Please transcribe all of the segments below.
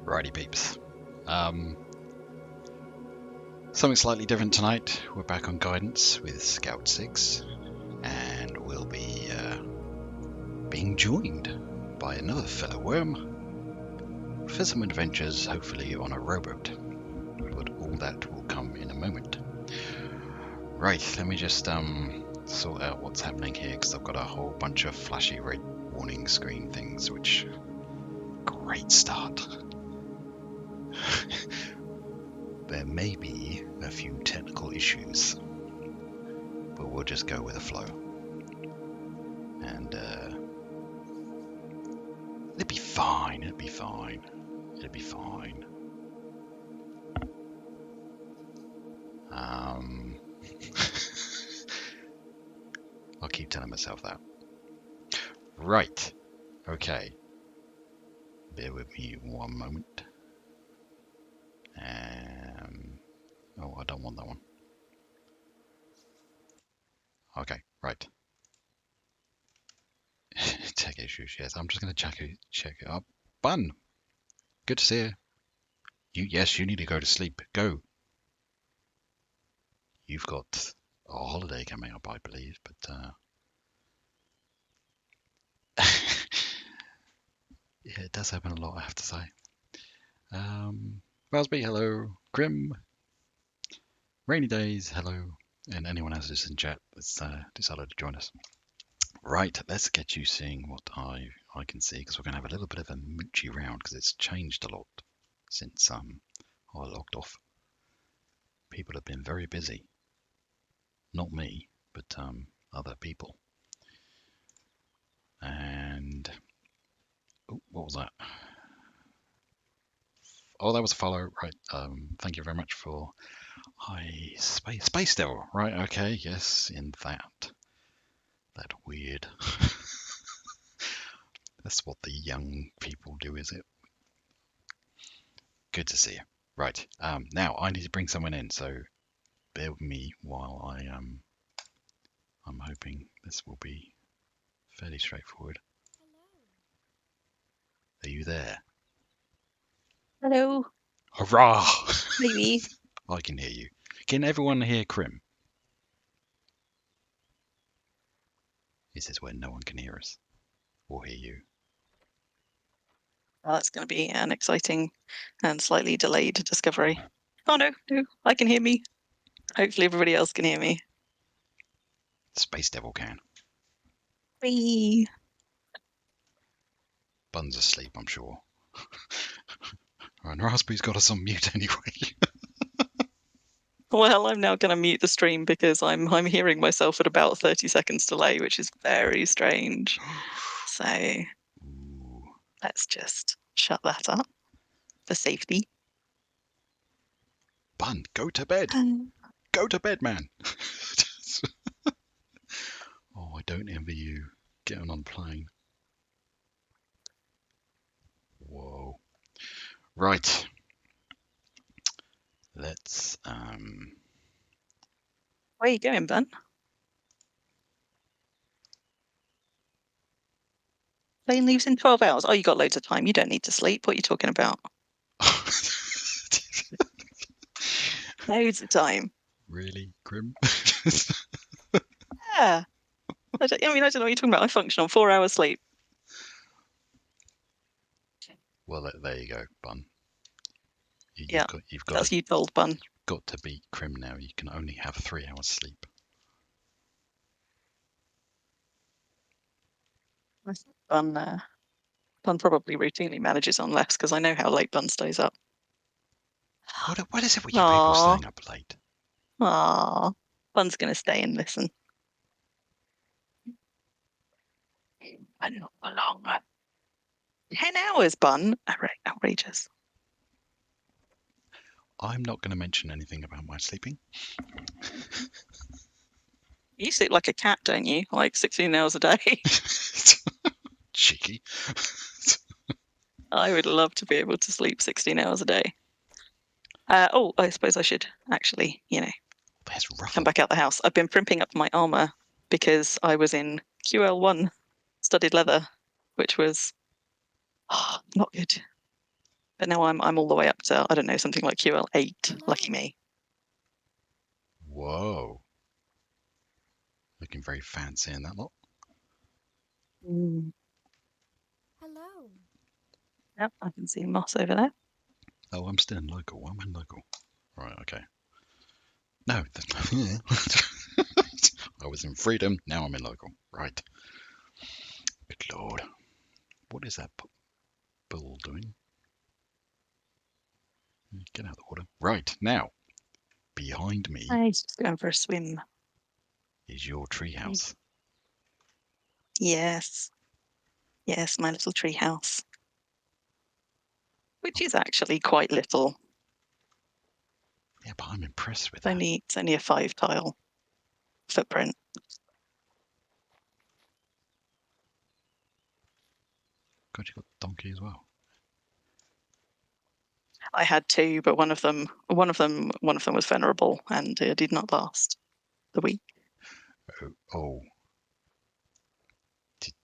Righty peeps. Something slightly different tonight. We're back on guidance with Scout 6, and we'll be being joined by another fellow worm for some adventures, hopefully on a rowboat. But all that will come in a moment. Right, let me just sort out what's happening here, because I've got a whole bunch of flashy red warning screen things, which... Great start. There may be a few technical issues, but we'll just go with the flow. And it'll be fine, it'll be fine, it'll be fine. I'll keep telling myself that. Right, okay. Bear with me one moment. Oh, I don't want that one. Okay, right. Tech issues, yes. I'm just going to check it up. Bun, good to see you. Yes, you need to go to sleep. Go. You've got a holiday coming up, I believe, but yeah, it does happen a lot, I have to say. Raspberry, hello. Grim, Rainy Days, hello. And anyone else who's in chat that's decided to join us. Right, let's get you seeing what I can see, because we're going to have a little bit of a moochy round, because it's changed a lot since I logged off. People have been very busy. Not me, but other people. And what was that? Oh, that was a follow, right? Thank you very much for Space Devil, right? Okay, yes, in that weird. That's what the young people do, is it? Good to see you. Right. Now I need to bring someone in, so bear with me while I'm hoping this will be fairly straightforward. Hello. Are you there? Hello. Hurrah! Maybe. I can hear you. Can everyone hear Crim? This is where no one can hear us or hear you. Well, that's going to be an exciting and slightly delayed discovery. Oh, no, I can hear me. Hopefully everybody else can hear me. Space Devil can. Whee! Bun's asleep, I'm sure. And Raspberry's got us on mute anyway. Well, I'm now going to mute the stream because I'm hearing myself at about 30 seconds delay, which is very strange. So Ooh. let's just shut that up for safety. Bun, go to bed. Go to bed, man. Oh, I don't envy you getting on plane. Whoa. Right. Let's Where are you going, Bun? Plane leaves in 12 hours. Oh, you got loads of time. You don't need to sleep. What are you talking about? Loads of time. Really, Grim? Yeah. I don't know what you're talking about. I function on 4 hours sleep. Well, there you go, Bun. Yeah, that's you told, Bun. Got to beat Crim now. You can only have 3 hours sleep. Bun probably routinely manages on less because I know how late Bun stays up. What is it with you people staying up late? Aww. Bun's going to stay and listen. And not for longer. 10 hours, Bun. Outrageous. I'm not going to mention anything about my sleeping. You sleep like a cat, don't you? Like 16 hours a day. Cheeky. I would love to be able to sleep 16 hours a day. I suppose I should actually, come back out the house. I've been primping up my armor because I was in QL1 studded leather, which was not good. But now I'm all the way up to, I don't know, something like QL8. Hello. Lucky me. Whoa. Looking very fancy in that lot. Hello. Yep, I can see Moss over there. Oh, I'm still in local. I'm in local. Right, okay. No. I was in freedom, now I'm in local. Right. Good lord. What is that bull doing? Get out of the water. Right, now. Behind me He's just going for a swim. is your treehouse. Yes. Yes, my little tree house. Which is actually quite little. Yeah, but I'm impressed with that. It's only a 5-tile footprint. God, you got donkey as well. I had 2, but one of them was venerable and did not last the week. Oh.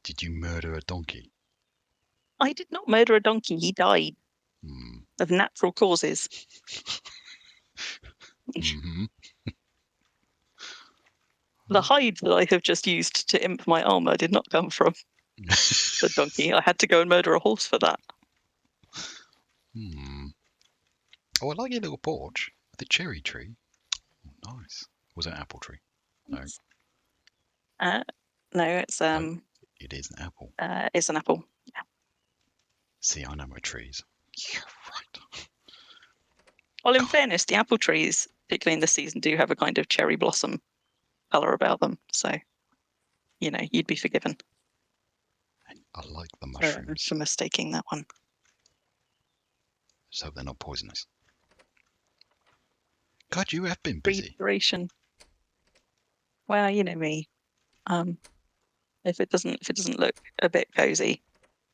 Did you murder a donkey? I did not murder a donkey. He died of natural causes. Mm-hmm. The hide that I have just used to imp my armor did not come from the donkey. I had to go and murder a horse for that. Oh, I like your little porch. The cherry tree. Oh, nice. Was it an apple tree? No. No, it's No, it is an apple. It's an apple. Yeah. See, I know my trees. Yeah, right. Well, in fairness, the apple trees, particularly in this season, do have a kind of cherry blossom colour about them. So, you'd be forgiven. I like the mushrooms. For mistaking that one. So they're not poisonous. God, you have been busy. Reiteration. Well, you know me. If it doesn't look a bit cozy,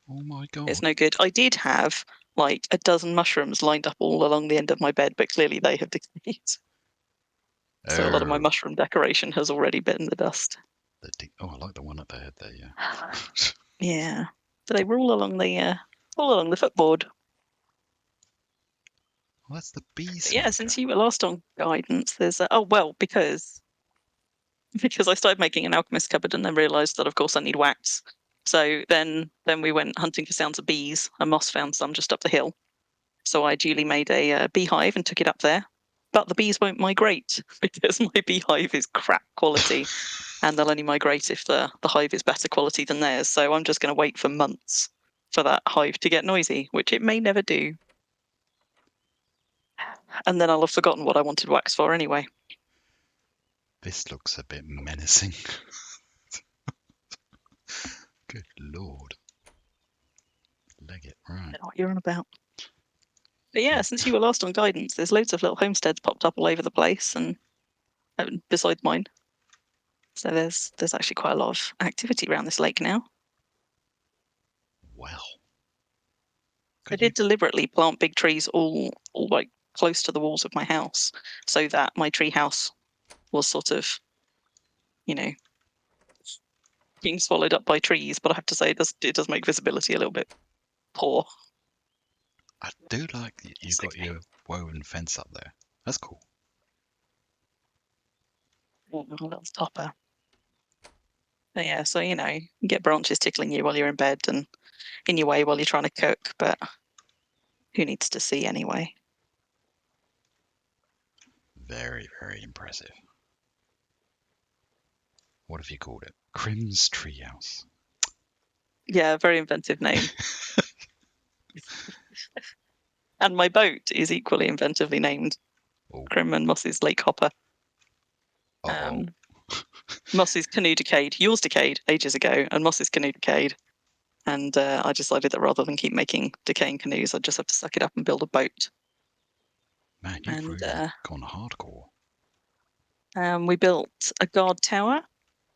Oh my god. it's no good. I did have like a dozen mushrooms lined up all along the end of my bed, but clearly they have decayed. So a lot of my mushroom decoration has already bitten the dust. Oh, I like the one at the head there. Yeah. Yeah, but they were all along the footboard. Well, that's the bee smoker. Yeah, since you were last on guidance, there's because I started making an alchemist cupboard and then realised that of course I need wax. So then we went hunting for sounds of bees, and Moss found some just up the hill. So I duly made a beehive and took it up there. But the bees won't migrate because my beehive is crap quality, and they'll only migrate if the hive is better quality than theirs. So I'm just going to wait for months for that hive to get noisy, which it may never do. And then I'll have forgotten what I wanted wax for anyway. This looks a bit menacing. Good lord. Leg it, right. I don't know what you're on about. But yeah, since you were last on guidance, there's loads of little homesteads popped up all over the place, and besides mine. So there's actually quite a lot of activity around this lake now. Well. I did deliberately plant big trees all like close to the walls of my house, so that my tree house was sort of, being swallowed up by trees. But I have to say, it does make visibility a little bit poor. I do like that you've got your woven fence up there. That's cool. A little topper. But yeah, so you get branches tickling you while you're in bed and in your way while you're trying to cook, but who needs to see anyway? Very, very impressive. What have you called it? Crim's Treehouse. Yeah, very inventive name. And my boat is equally inventively named Crim and Moss's Lake Hopper. Moss's canoe decayed. Yours decayed ages ago, and Moss's canoe decayed. And I decided that rather than keep making decaying canoes, I'd just have to suck it up and build a boat. Man, you've really gone hardcore. We built a guard tower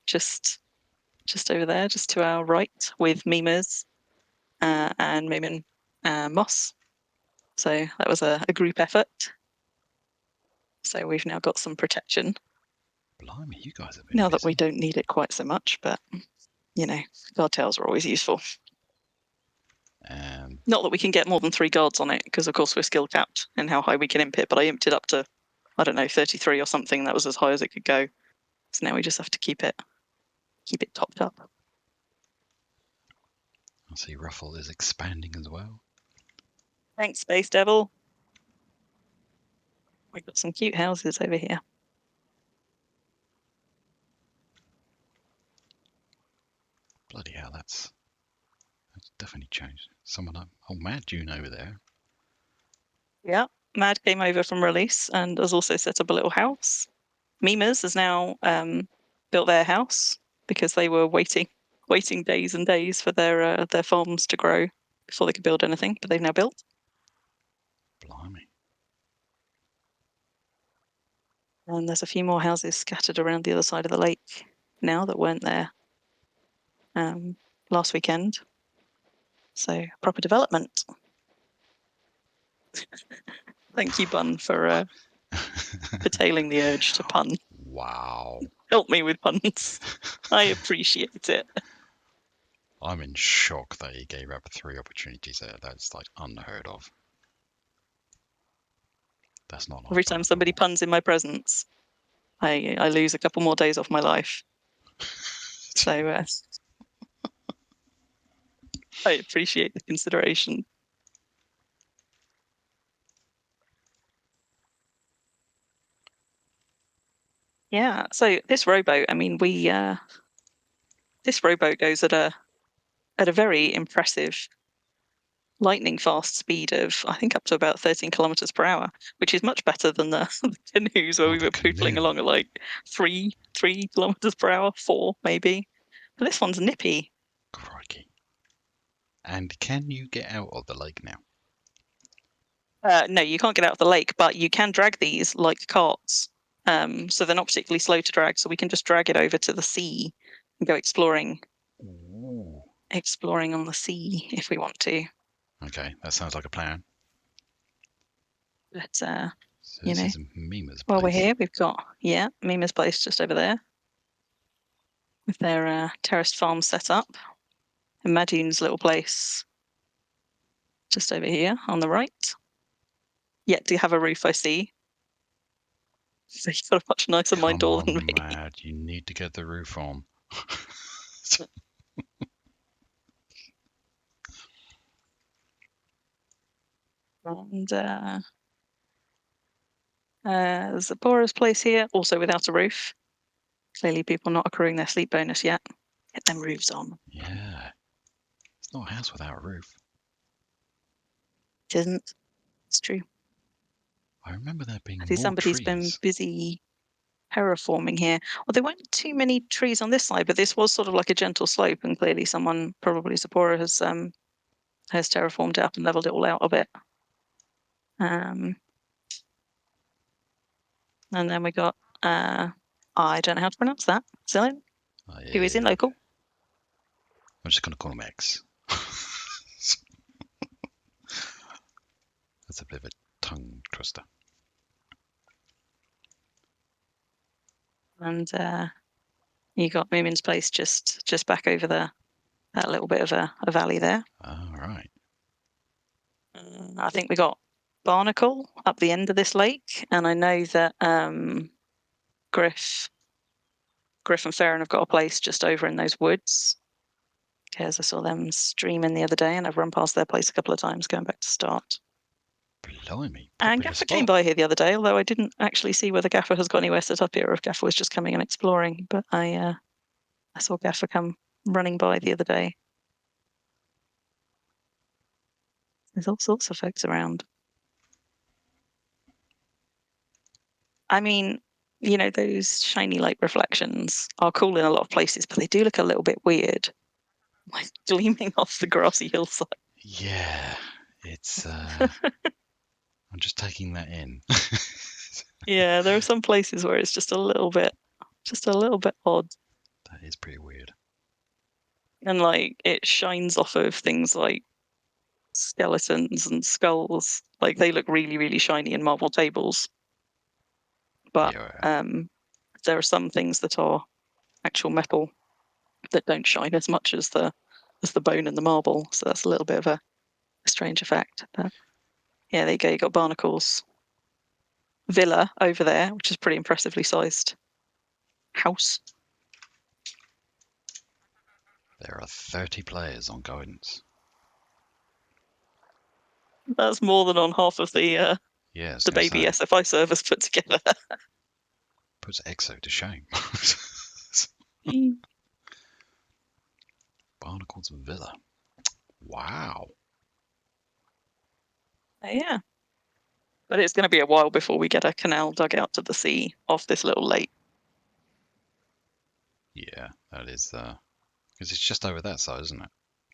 just over there, just to our right, with Mimas and Moomin Moss. So that was a group effort. So we've now got some protection. Blimey, you guys have been now busy. That we don't need it quite so much, but guard towers are always useful. And not that we can get more than 3 guards on it, because of course we're skill capped in how high we can imp it, but I imped it up to, I don't know, 33 or something. That was as high as it could go. So now we just have to keep it topped up. I see Ruffle is expanding as well. Thanks, Space Devil. We've got some cute houses over here. Bloody hell, that's definitely changed. Someone up. Oh, Mad June over there. Yeah, Mad came over from release and has also set up a little house. Memers has now built their house because they were waiting days and days for their farms to grow before they could build anything, but they've now built. Blimey. And there's a few more houses scattered around the other side of the lake now that weren't there last weekend. So proper development. Thank you, Bun, for tailing the urge to pun. Wow. Help me with puns. I appreciate it. I'm in shock that he gave up 3 opportunities there. That's like unheard of. That's not like Every time somebody puns in my presence, I lose a couple more days off my life. So I appreciate the consideration. Yeah. So this rowboat, I mean, this rowboat goes at a very impressive lightning fast speed of, I think, up to about 13 kilometers per hour, which is much better than the canoes where we were pootling along at like 3 kilometers per hour, 4 maybe. But this one's nippy. Crikey. And can you get out of the lake now? No, you can't get out of the lake, but you can drag these like carts. So they're not particularly slow to drag, so we can just drag it over to the sea and go exploring. Ooh. Exploring on the sea if we want to. Okay, that sounds like a plan. But So you this know, is Mima's place. while we're here, we've got Mima's place just over there with their terraced farm set up, and Madune's little place just over here on the right. Yet to have a roof, I see. So you've got a much nicer mine door than me. Mad, you need to get the roof on. And there's Zipporah's place here, also without a roof. Clearly people not accruing their sleep bonus yet. Get them roofs on. Yeah. It's not a house without a roof. It isn't. It's true. I remember there being I see more somebody's trees. been busy terraforming here. Well, there weren't too many trees on this side, but this was sort of like a gentle slope, and clearly someone, probably Zipporah, has terraformed it up and leveled it all out a bit. And then we got I don't know how to pronounce that. Zillion, who is in local. I'm just going to call him X. That's a bit of a tongue twister. And you got Moomin's place just back over that little bit of a valley there. All right. I think we got Barnacle up the end of this lake, and I know that Griff and Farron have got a place just over in those woods. Because I saw them streaming the other day, and I've run past their place a couple of times going back to start. Blimey. And Gaffer came by here the other day, although I didn't actually see whether Gaffer has got anywhere set up here or if Gaffer was just coming and exploring. But I saw Gaffer come running by the other day. There's all sorts of folks around. I mean, you know, those shiny light reflections are cool in a lot of places, but they do look a little bit weird, like gleaming off the grassy hillside. Yeah, it's. I'm just taking that in. Yeah, there are some places where it's just a little bit odd. That is pretty weird. And like it shines off of things like skeletons and skulls. Like they look really, really shiny in marble tables. But Yeah. there are some things that are actual metal that don't shine as much as the bone and the marble. So that's a little bit of a strange effect. But yeah, there you go. You got Barnacle's villa over there, which is pretty impressively sized house. There are 30 players on Guidance. That's more than on half of the baby SFI servers put together. Puts EXO to shame. Barnacle's villa. Wow. Yeah. But it's going to be a while before we get a canal dug out to the sea off this little lake. Yeah, that is, because it's just over that side, isn't it?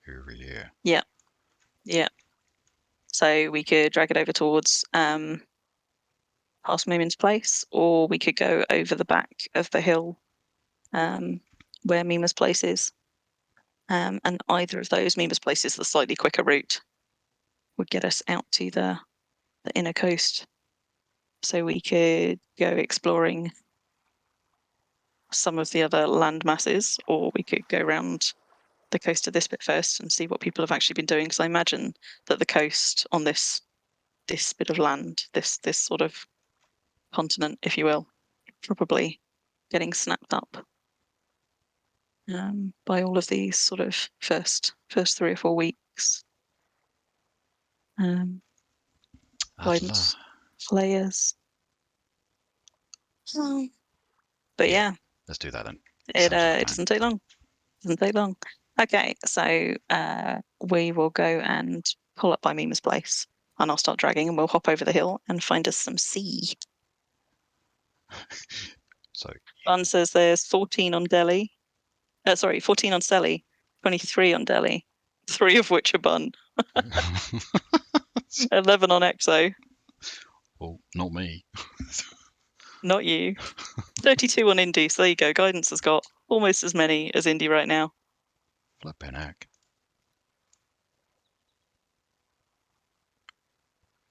Over here. Yeah. Yeah. So we could drag it over towards past Mimin's place, or we could go over the back of the hill where Mima's place is. And either of those, Mima's place is the slightly quicker route, would get us out to the inner coast. So we could go exploring some of the other land masses, or we could go around the coast of this bit first and see what people have actually been doing. Because I imagine that the coast on this bit of land, this sort of continent, if you will, probably getting snapped up by all of these sort of first 3 or 4 weeks. Guidance players. But yeah, let's do that then. It doesn't take long. Doesn't take long. Okay, so we will go and pull up by Mima's place, and I'll start dragging, and we'll hop over the hill and find us some sea. So Bun says there's 14 on Delhi. 14 on Selly, 23 on Delhi, 3 of which are Bun. 11 on Exo. Well, not me. Not you. 32 on Indie. So there you go. Guidance has got almost as many as Indie right now. Flippin' heck.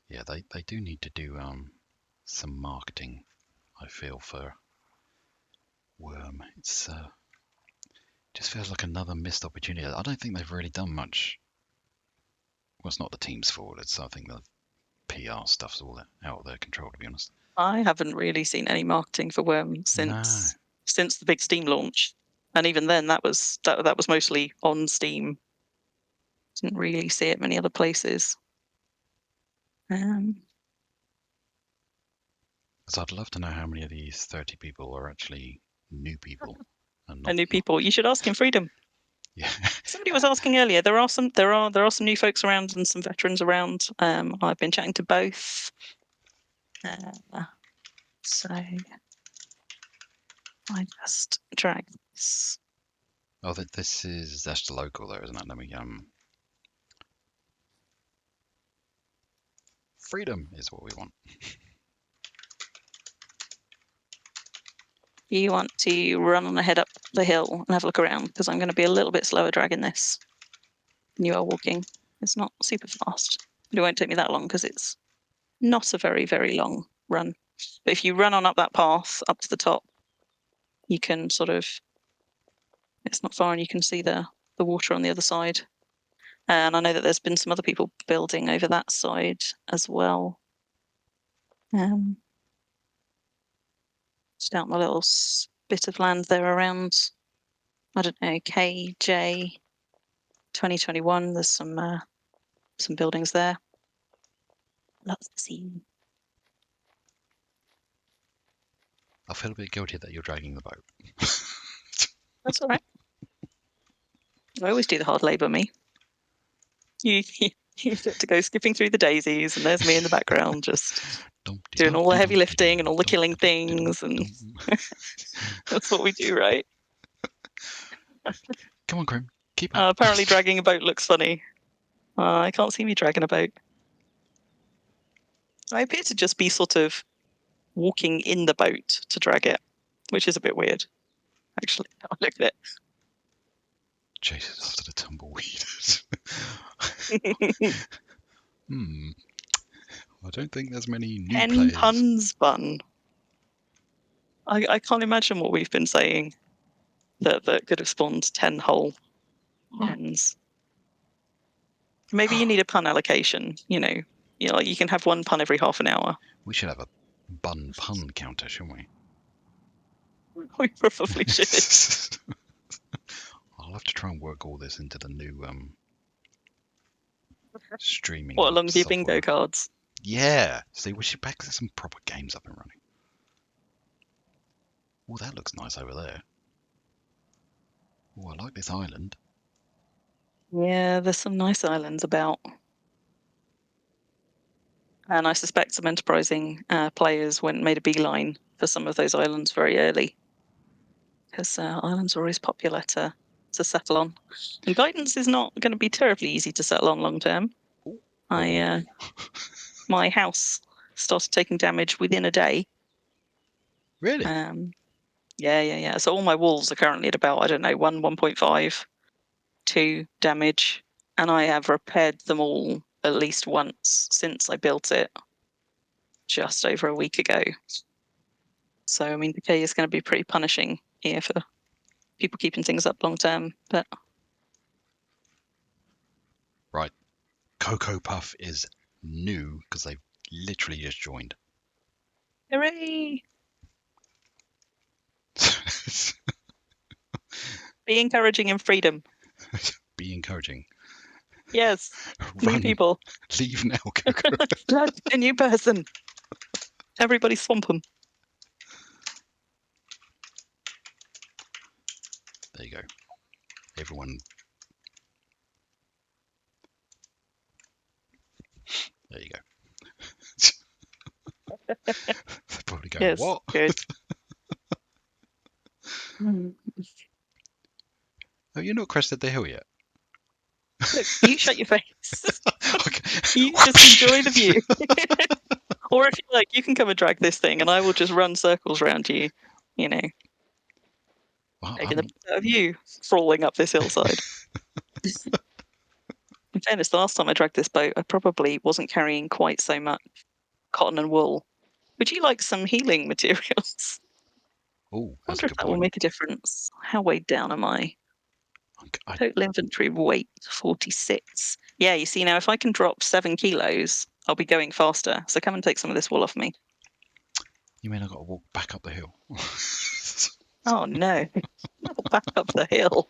Yeah, they do need to do some marketing, I feel, for Wurm. It's just feels like another missed opportunity. I don't think they've really done much. Well, it's not the team's fault. I think the PR stuff's all out of their control, to be honest. I haven't really seen any marketing for Wurm since the big Steam launch, and even then that was mostly on Steam. Didn't really see it many other places. Because I'd love to know how many of these 30 people are actually new people. And new people. You should ask him, Freedom. Yeah. Somebody was asking earlier. There are some new folks around and some veterans around. I've been chatting to both. So I just drag this. Oh, that's the local though, isn't it? Let me freedom is what we want. You want to run on ahead up the hill and have a look around, because I'm going to be a little bit slower dragging this than you are walking. It's not super fast. It won't take me that long because it's not a very, very long run. But if you run on up that path up to the top, you can sort of, it's not far and you can see the water on the other side. And I know that there's been some other people building over that side as well. Just out on the little bit of land there around, I don't know, KJ 2021. There's some buildings there. Lots to see. I feel a bit guilty that you're dragging the boat. That's all right. I always do the hard labour, me. You get to go skipping through the daisies, and there's me in the background just doing all the heavy lifting and all the killing things, and that's what we do, right? Come on, Crim, keep up. Apparently dragging a boat looks funny. I can't see me dragging a boat. I appear to just be sort of walking in the boat to drag it, which is a bit weird, actually. I'll look at it. Chases after the tumbleweed. I don't think there's many new 10 players. puns, Bun. I can't imagine what we've been saying that could have spawned 10 whole puns. Maybe you need a pun allocation. Like you can have one pun every half an hour. We should have a pun counter, shouldn't we? We probably should. I'll have to try and work all this into the new streaming. What, along with your software. bingo cards? Yeah. See, we should back some proper games up and running. Oh, that looks nice over there. Oh, I like this island. Yeah, there's some nice islands about. And I suspect some enterprising players made a beeline for some of those islands very early. Because islands are always popular to settle on. And guidance is not going to be terribly easy to settle on long term. My house started taking damage within a day. Really? Yeah. So all my walls are currently at about, 1.5, 2 damage. And I have repaired them all at least once since I built it just over a week ago. So, I mean, decay is going to be pretty punishing here for people keeping things up long term. But right, Cocoa Puff is new because they've literally just joined. Hooray! Be encouraging in freedom. Be encouraging. Yes. Run. New people. Leave now, Coco. A new person. Everybody swamp them. There you go. Everyone. There you go. They're probably going, Yes, what? good. Oh, you're not crested the hill yet. Look, you shut your face. Okay. You just enjoy the view. Or if you like, you can come and drag this thing and I will just run circles around you, Well, taking the best out of you, crawling up this hillside. In fairness, the last time I dragged this boat, I probably wasn't carrying quite so much cotton and wool. Would you like some healing materials? Oh, I wonder if that will make a difference. How weighed down am I? Total inventory weight 46. Yeah, you see now, if I can drop 7 kilos, I'll be going faster. So come and take some of this wool off me. You mean I've got to walk back up the hill? Oh no, not back up the hill.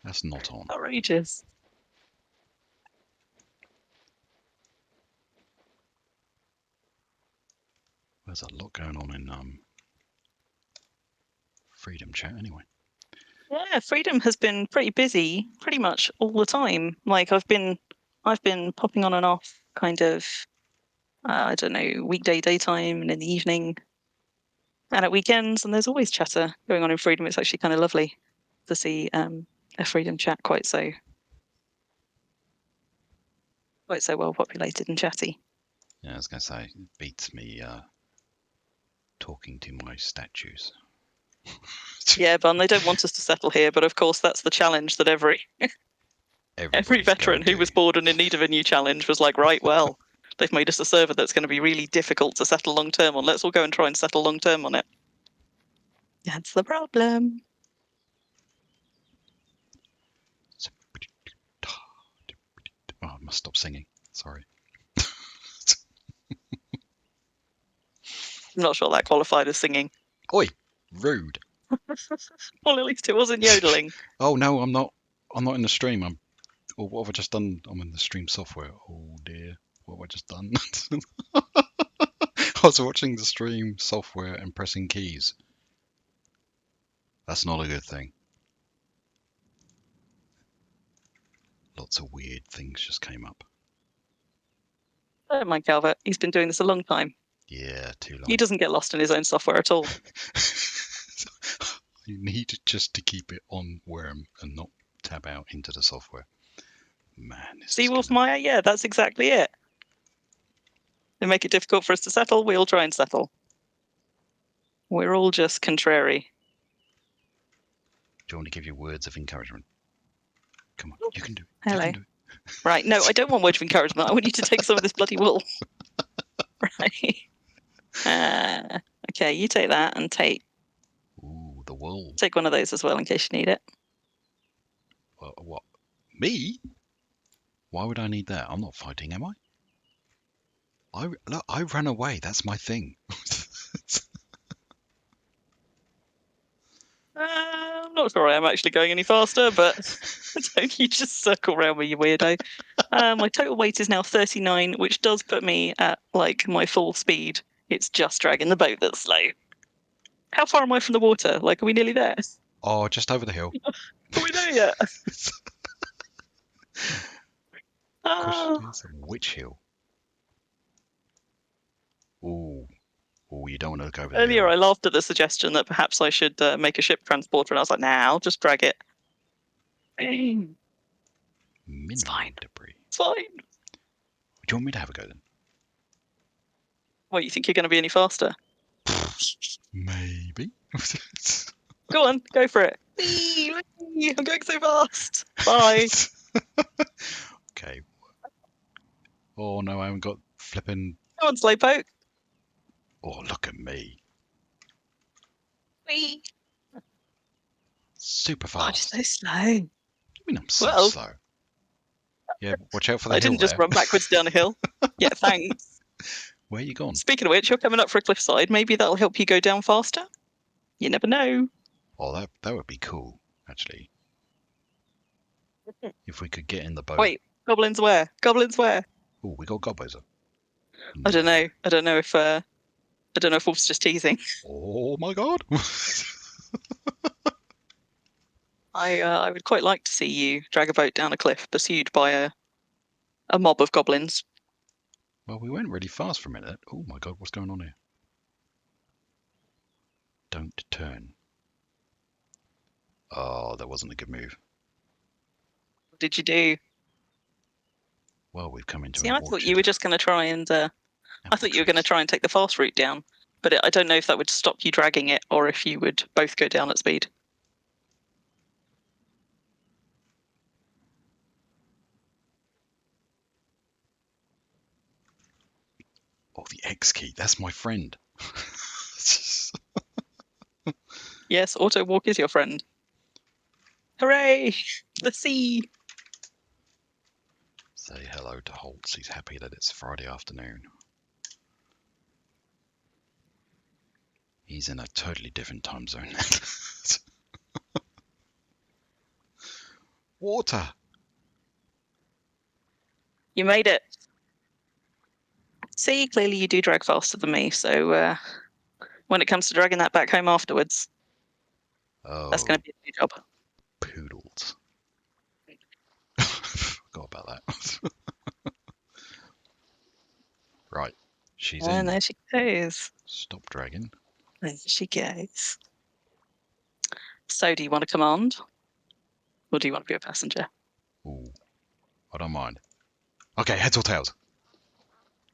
That's not on. Outrageous. There's a lot going on in Freedom Chat anyway. Yeah, Freedom has been pretty busy pretty much all the time. Like I've been popping on and off kind of, weekday, daytime and in the evening and at weekends. And there's always chatter going on in Freedom. It's actually kind of lovely to see a Freedom Chat quite so well populated and chatty. Yeah, I was going to say, it beats me talking to my statues. Yeah, Bun, they don't want us to settle here, but of course that's the challenge that every veteran who was bored and in need of a new challenge was like, right, well, they've made us a server that's going to be really difficult to settle long term on. Let's all go and try and settle long term on it. That's the problem. Oh, I must stop singing. Sorry. I'm not sure that qualified as singing. Oi, rude. Well, at least it wasn't yodeling. Oh no, I'm not in the stream. What have I just done? I'm in the stream software. Oh dear, what have I just done? I was watching the stream software and pressing keys. That's not a good thing. Lots of weird things just came up. I don't mind Calvert. He's been doing this a long time. Yeah, too long. He doesn't get lost in his own software at all. You need just to keep it on Wurm and not tab out into the software. Man, Seawolf Maya, yeah, that's exactly it. They make it difficult for us to settle, we all try and settle. We're all just contrary. Do you want me to give you words of encouragement? Come on, you can do it. Hello. You can do it. Right, no, I don't want words of encouragement. I want you to take some of this bloody wool. Right. Okay, you take that and take... Ooh, the wool. Take one of those as well in case you need it. What? Me? Why would I need that? I'm not fighting, am I? I run away. That's my thing. I'm not sure I am actually going any faster, but don't you just circle around me, you weirdo. My total weight is now 39, which does put me at like my full speed. It's just dragging the boat that's slow. How far am I from the water? Like, are we nearly there? Oh, just over the hill. Are we there yet? Question is, which hill? Ooh. Ooh, you don't want to look over the Earlier, hill. I laughed at the suggestion that perhaps I should make a ship transporter, and I was like, nah, I'll just drag it. Mineral fine. debris. It's fine. Do you want me to have a go then? What, you think you're going to be any faster? Maybe. Go on, go for it. Whee, whee, I'm going so fast. Bye. Okay. Oh no, I haven't got flipping. Go on, slowpoke. Oh, look at me. Whee. Super Oh, fast. just so slow. What do you mean I'm so Well, slow? Yeah, watch out for the I hill didn't just there. run backwards down a hill. Yeah, thanks. Where are you gone? Speaking of which, you're coming up for a cliffside. Maybe that'll help you go down faster. You never know. Oh, that would be cool, actually. If we could get in the boat. Wait, goblins where? Goblins where? Oh, we got gobblers up. I don't know. I don't know if Wolf's just teasing. Oh my god. I would quite like to see you drag a boat down a cliff, pursued by a mob of goblins. Well, we went really fast for a minute. Oh my god, what's going on here? Don't turn. Oh, that wasn't a good move. What did you do? Well, we've come into See, an I orchard. thought you were just going to try and. I thought you were going to try and take the fast route down, but I don't know if that would stop you dragging it or if you would both go down at speed. Oh, the X key. That's my friend. Yes, auto walk is your friend. Hooray! The sea. Say hello to Holtz. He's happy that it's Friday afternoon. He's in a totally different time zone. Water. You made it. See, clearly you do drag faster than me, so when it comes to dragging that back home afterwards, that's going to be a new job. Poodles. Forgot about that. Right. She's in. And there she goes. Stop dragging. There she goes. So, do you want to command? Or do you want to be a passenger? Ooh. I don't mind. Okay, heads or tails?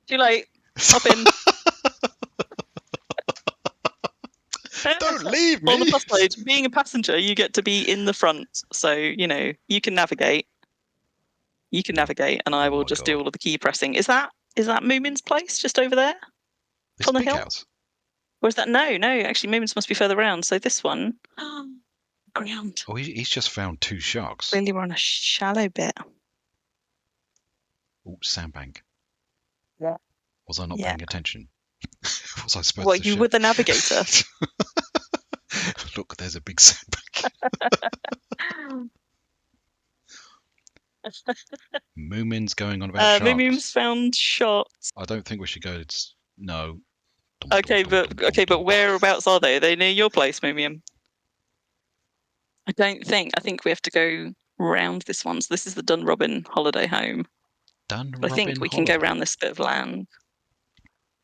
Too late. Hop in. Don't leave me! On the plus side, being a passenger, you get to be in the front. So, you can navigate. You can navigate, and I will just do all of the key pressing. Is that Moomin's place just over there? This on the big hill? house? Or is that no? Actually, Moomin's must be further around. So this one, ground. Oh, he's just found 2 sharks. Clearly, we're on a shallow bit. Oh, sandbank. Yeah. Was I not paying attention? Was I supposed Well, to? you were the navigator. Look, there's a big sandbank. Moomin's going on about sharks. Moomin's found shots. I don't think we should go. No. Okay, but whereabouts are they? Are they near your place, Moomium? I think we have to go round this one. So this is the Dunrobin holiday home. I think we can go around this bit of land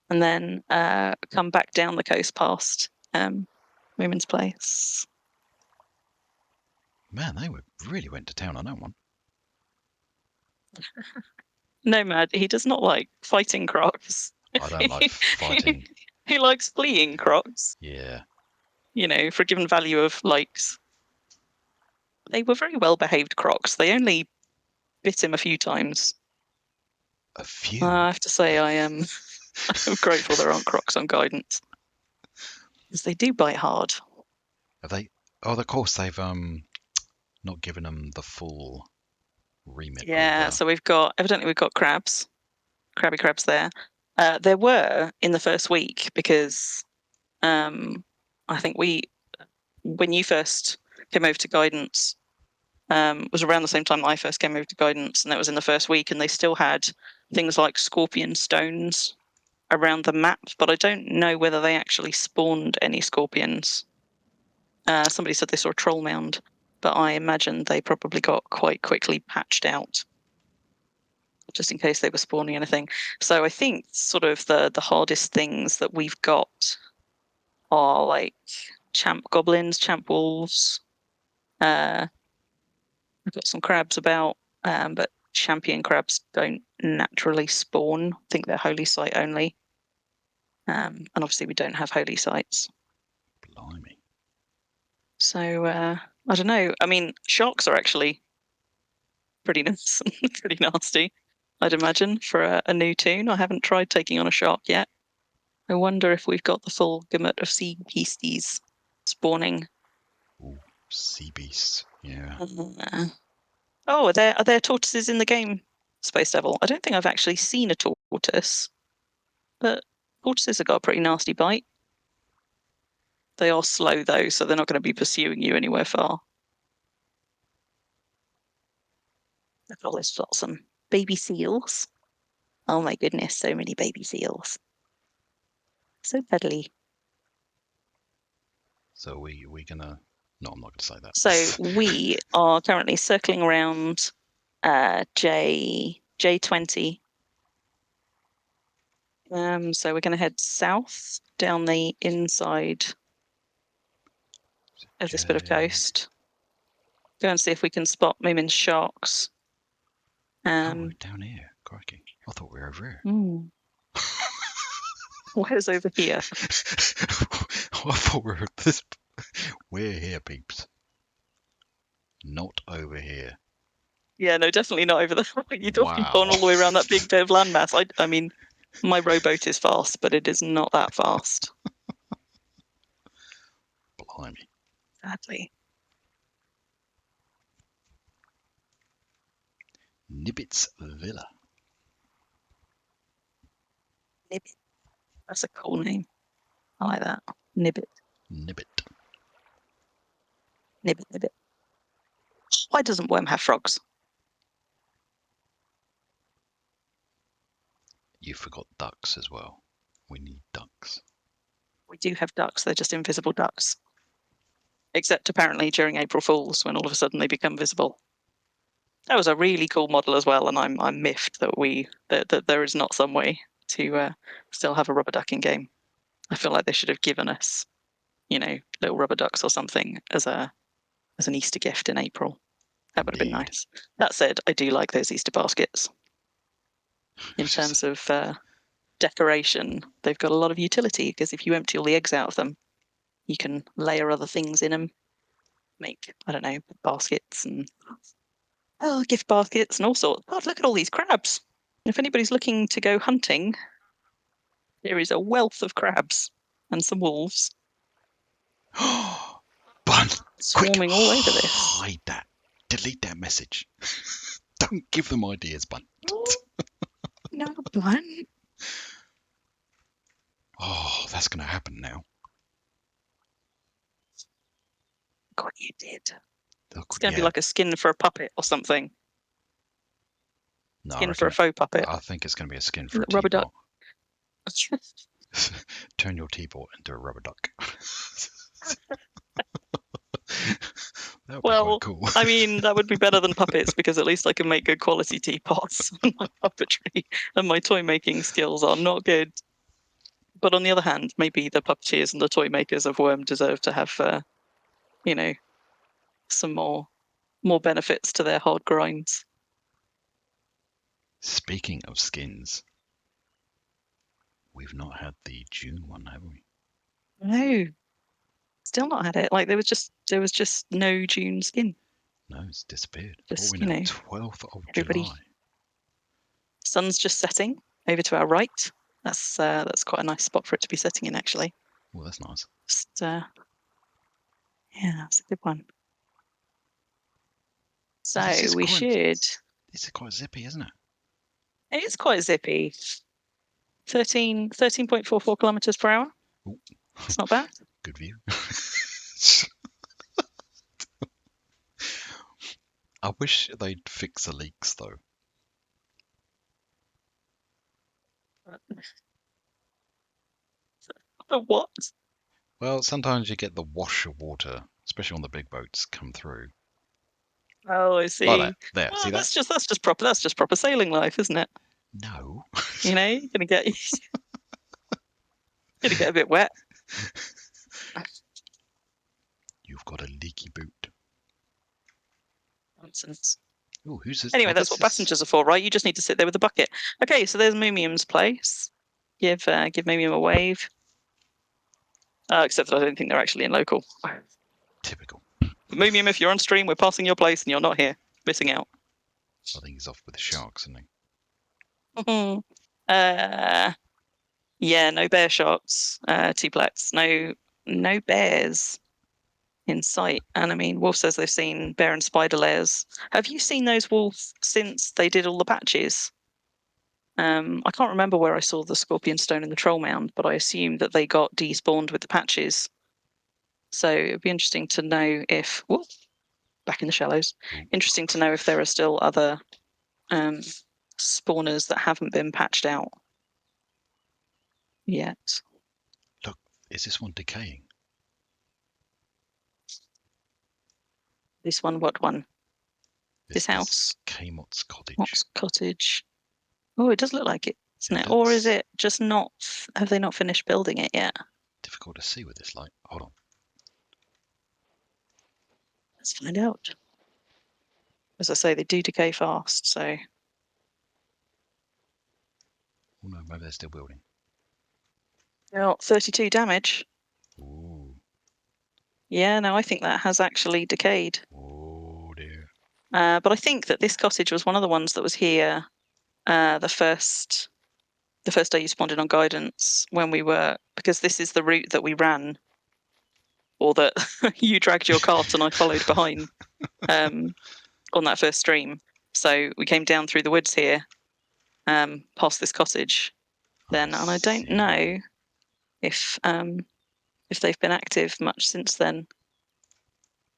and then come back down the coast past Moomin's place. Man, they really went to town on that one. Nomad, he does not like fighting crocs. I don't like fighting. He likes fleeing crocs. Yeah. For a given value of likes. They were very well behaved crocs. They only bit him a few times. A few? I have to say I'm grateful there aren't crocs on guidance. Because they do bite hard. Have they? Oh, of course, they've not given them the full remit. Yeah, Over. so we've got crabs, crabby crabs there. There were in the first week because I think when you first came over to guidance, was around the same time I first came over to guidance, and that was in the first week, and they still had things like scorpion stones around the map, but I don't know whether they actually spawned any scorpions. Somebody said they saw a troll mound, but I imagine they probably got quite quickly patched out, just in case they were spawning anything. So I think sort of the hardest things that we've got are like champ goblins, champ wolves. We've got some crabs about, but champion crabs don't naturally spawn. I think they're holy site only. And obviously we don't have holy sites. Blimey. So I don't know. I mean, sharks are actually pretty nice, pretty nasty, I'd imagine, for a new toon. I haven't tried taking on a shark yet. I wonder if we've got the full gamut of sea beasties spawning. Ooh, sea beasts. Yeah. Oh, are there tortoises in the game, Space Devil? I don't think I've actually seen a tortoise, but tortoises have got a pretty nasty bite. They are slow though, so they're not going to be pursuing you anywhere far. Look at all this flotsam. Baby seals. Oh my goodness, so many baby seals. So cuddly. So we gonna? No, I'm not gonna say that. So we are currently circling around J20. So we're going to head south down the inside of this bit of coast. Go and see if we can spot Moomin's sharks. Oh, we're down here. Crikey. I thought we were over here. Where's over here? I thought we were this. We're here, peeps. Not over here. Yeah, no, definitely not over there. You thought you'd Wow. gone all the way around that big bit of landmass. I mean, my rowboat is fast, but it is not that fast. Blimey. Sadly. Nibbit's Villa. Nibbit. That's a cool name. I like that. Nibbit. Nibbit. Nibbit, nibbit. Why doesn't Wurm have frogs? You forgot ducks as well. We need ducks. We do have ducks. They're just invisible ducks. Except apparently during April Fools, when all of a sudden they become visible. That was a really cool model as well, and I'm miffed that there is not some way to still have a rubber duck in game. I feel like they should have given us, little rubber ducks or something as an Easter gift in April. That would have been nice. That said, I do like those Easter baskets. In terms of decoration, they've got a lot of utility because if you empty all the eggs out of them, you can layer other things in them, make, I don't know, baskets and gift baskets and all sorts. God, look at all these crabs. If anybody's looking to go hunting, there is a wealth of crabs and some wolves. Bun! Swarming all over this. Hide that. Delete that message. Don't give them ideas, Bun. No, Bun. Oh, that's going to happen now. God, you did. Look, It's going to be like a skin for a puppet or something. No, Skin for a faux puppet. I think it's going to be a skin for a rubber teapot. duck. Turn your teapot into a rubber duck. That would be quite cool. I mean, that would be better than puppets because at least I can make good quality teapots. My puppetry and my toy making skills are not good. But on the other hand, maybe the puppeteers and the toy makers of Wurm deserve to have, some more benefits to their hard grinds. Speaking of skins, we've not had the June one, have we? No, still not had it. Like there was just no June skin. No, it's disappeared. Just, we know, 12th of July. Sun's just setting over to our right. That's quite a nice spot for it to be setting in, actually. Well, that's nice. Just, yeah, that's a good one. So we should This is quite zippy, isn't it? It is quite zippy. 13.44 kilometers per hour. Ooh. It's not bad. Good view. I wish they'd fix the leaks though. The what? Well, sometimes you get the wash of water, especially on the big boats, come through. Oh, I see. Like that. There, Well, see that? that's just proper sailing life, isn't it? No. You know, you're gonna get a bit wet. You've got a leaky boot. Nonsense. Oh, who's this? Anyway, Oh, that's what passengers are for, right? You just need to sit there with a bucket. Okay, so there's Moomium's place. Give Moomium a wave. Except that I don't think they're actually in local. Typical. Moomium, if you're on stream, we're passing your place and you're not here. Missing out. I think he's off with the sharks, isn't he? Yeah, no bear shots. Tuplex. No bears in sight. And I mean, Wolf says they've seen bear and spider layers. Have you seen those, Wolf, since they did all the patches? I can't remember where I saw the scorpion stone and the troll mound, but I assume that they got despawned with the patches. So it'd be interesting to know if back in the shallows. Interesting to know if there are still other spawners that haven't been patched out yet. Look, is this one decaying? This one, what one? This house? Kmot's cottage. Mott's cottage. Oh, it does look like it, doesn't it? It Or looks- is it just not? Have they not finished building it yet? Difficult to see with this light. Hold on. Let's find out. As I say, they do decay fast, so. Oh no, maybe they're still building. Oh, 32 damage. Ooh. Yeah, no, I think that has actually decayed. Oh dear. But I think that this cottage was one of the ones that was here the first day you spawned in on guidance when we were, because this is the route that we ran, or that you dragged your cart and I followed behind on that first stream. So we came down through the woods here, past this cottage then, and I don't know if they've been active much since then.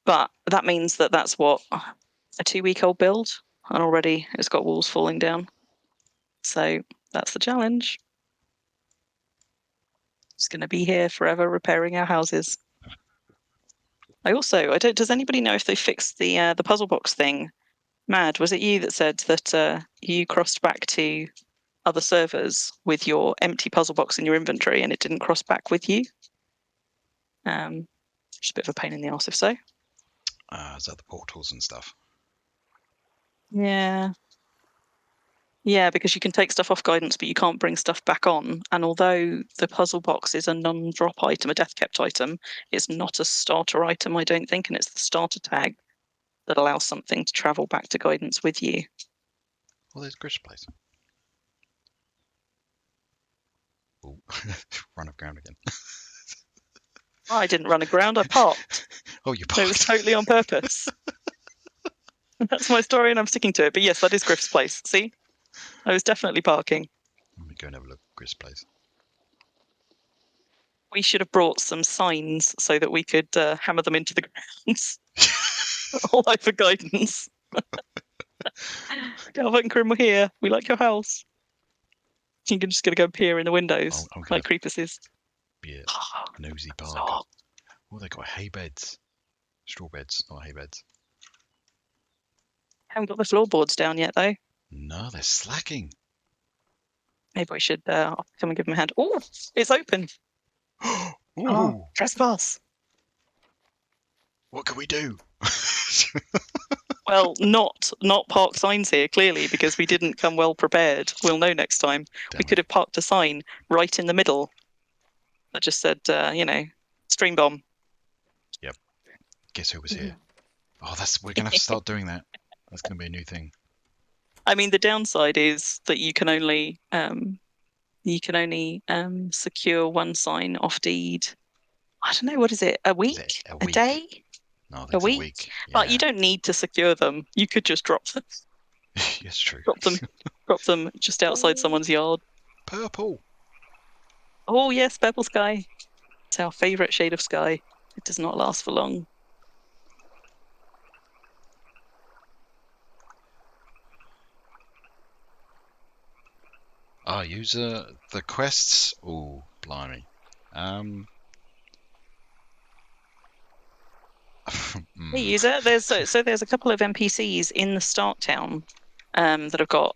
But that means that that's what, a 2-week-old build, and already it's got walls falling down. So that's the challenge. It's going to be here forever repairing our houses. Does anybody know if they fixed the puzzle box thing? Mad, was it you that said that you crossed back to other servers with your empty puzzle box in your inventory and it didn't cross back with you? Just a bit of a pain in the arse if so. Is that the portals and stuff? Yeah. Yeah, because you can take stuff off guidance, but you can't bring stuff back on. And although the puzzle box is a non-drop item, a death kept item, it's not a starter item, I don't think, and it's the starter tag that allows something to travel back to guidance with you. Well, there's Grish place. Oh, run aground again. I didn't run aground, I parked. Oh, you So it was parked. totally on purpose. That's my story and I'm sticking to it. But yes, that is Griff's place. See? I was definitely parking. Let me go and have a look at Grish place. We should have brought some signs so that we could hammer them into the ground. All over guidance. Galva and Crim were here. We like your house. You're just going to go peer in the windows I'm gonna like Creepus. be a nosy parker. Oh, they got hay beds. Straw beds, not hay beds. Haven't got the floorboards down yet, though. No, they're slacking. Maybe we should come and give them a hand. Oh, it's open. Ooh, Oh, trespass. what can we do? Well, not park signs here, clearly, because we didn't come well prepared. We'll know next time. Damn We it. could have parked a sign right in the middle that just said, stream bomb. Guess who was here? Oh, we're gonna have to start doing that. That's gonna be a new thing. I mean, the downside is that you can only secure one sign off deed. I don't know, what is it? A week? Is it A day? No, I think A it's week? a week. But Yeah. you don't need to secure them. You could just drop them. Yes, true. Drop them just outside someone's yard. Purple. Oh yes, purple sky. It's our favourite shade of sky. It does not last for long. Use the quests. Oh, blimey. Hey, user, there's a couple of NPCs in the start town that have got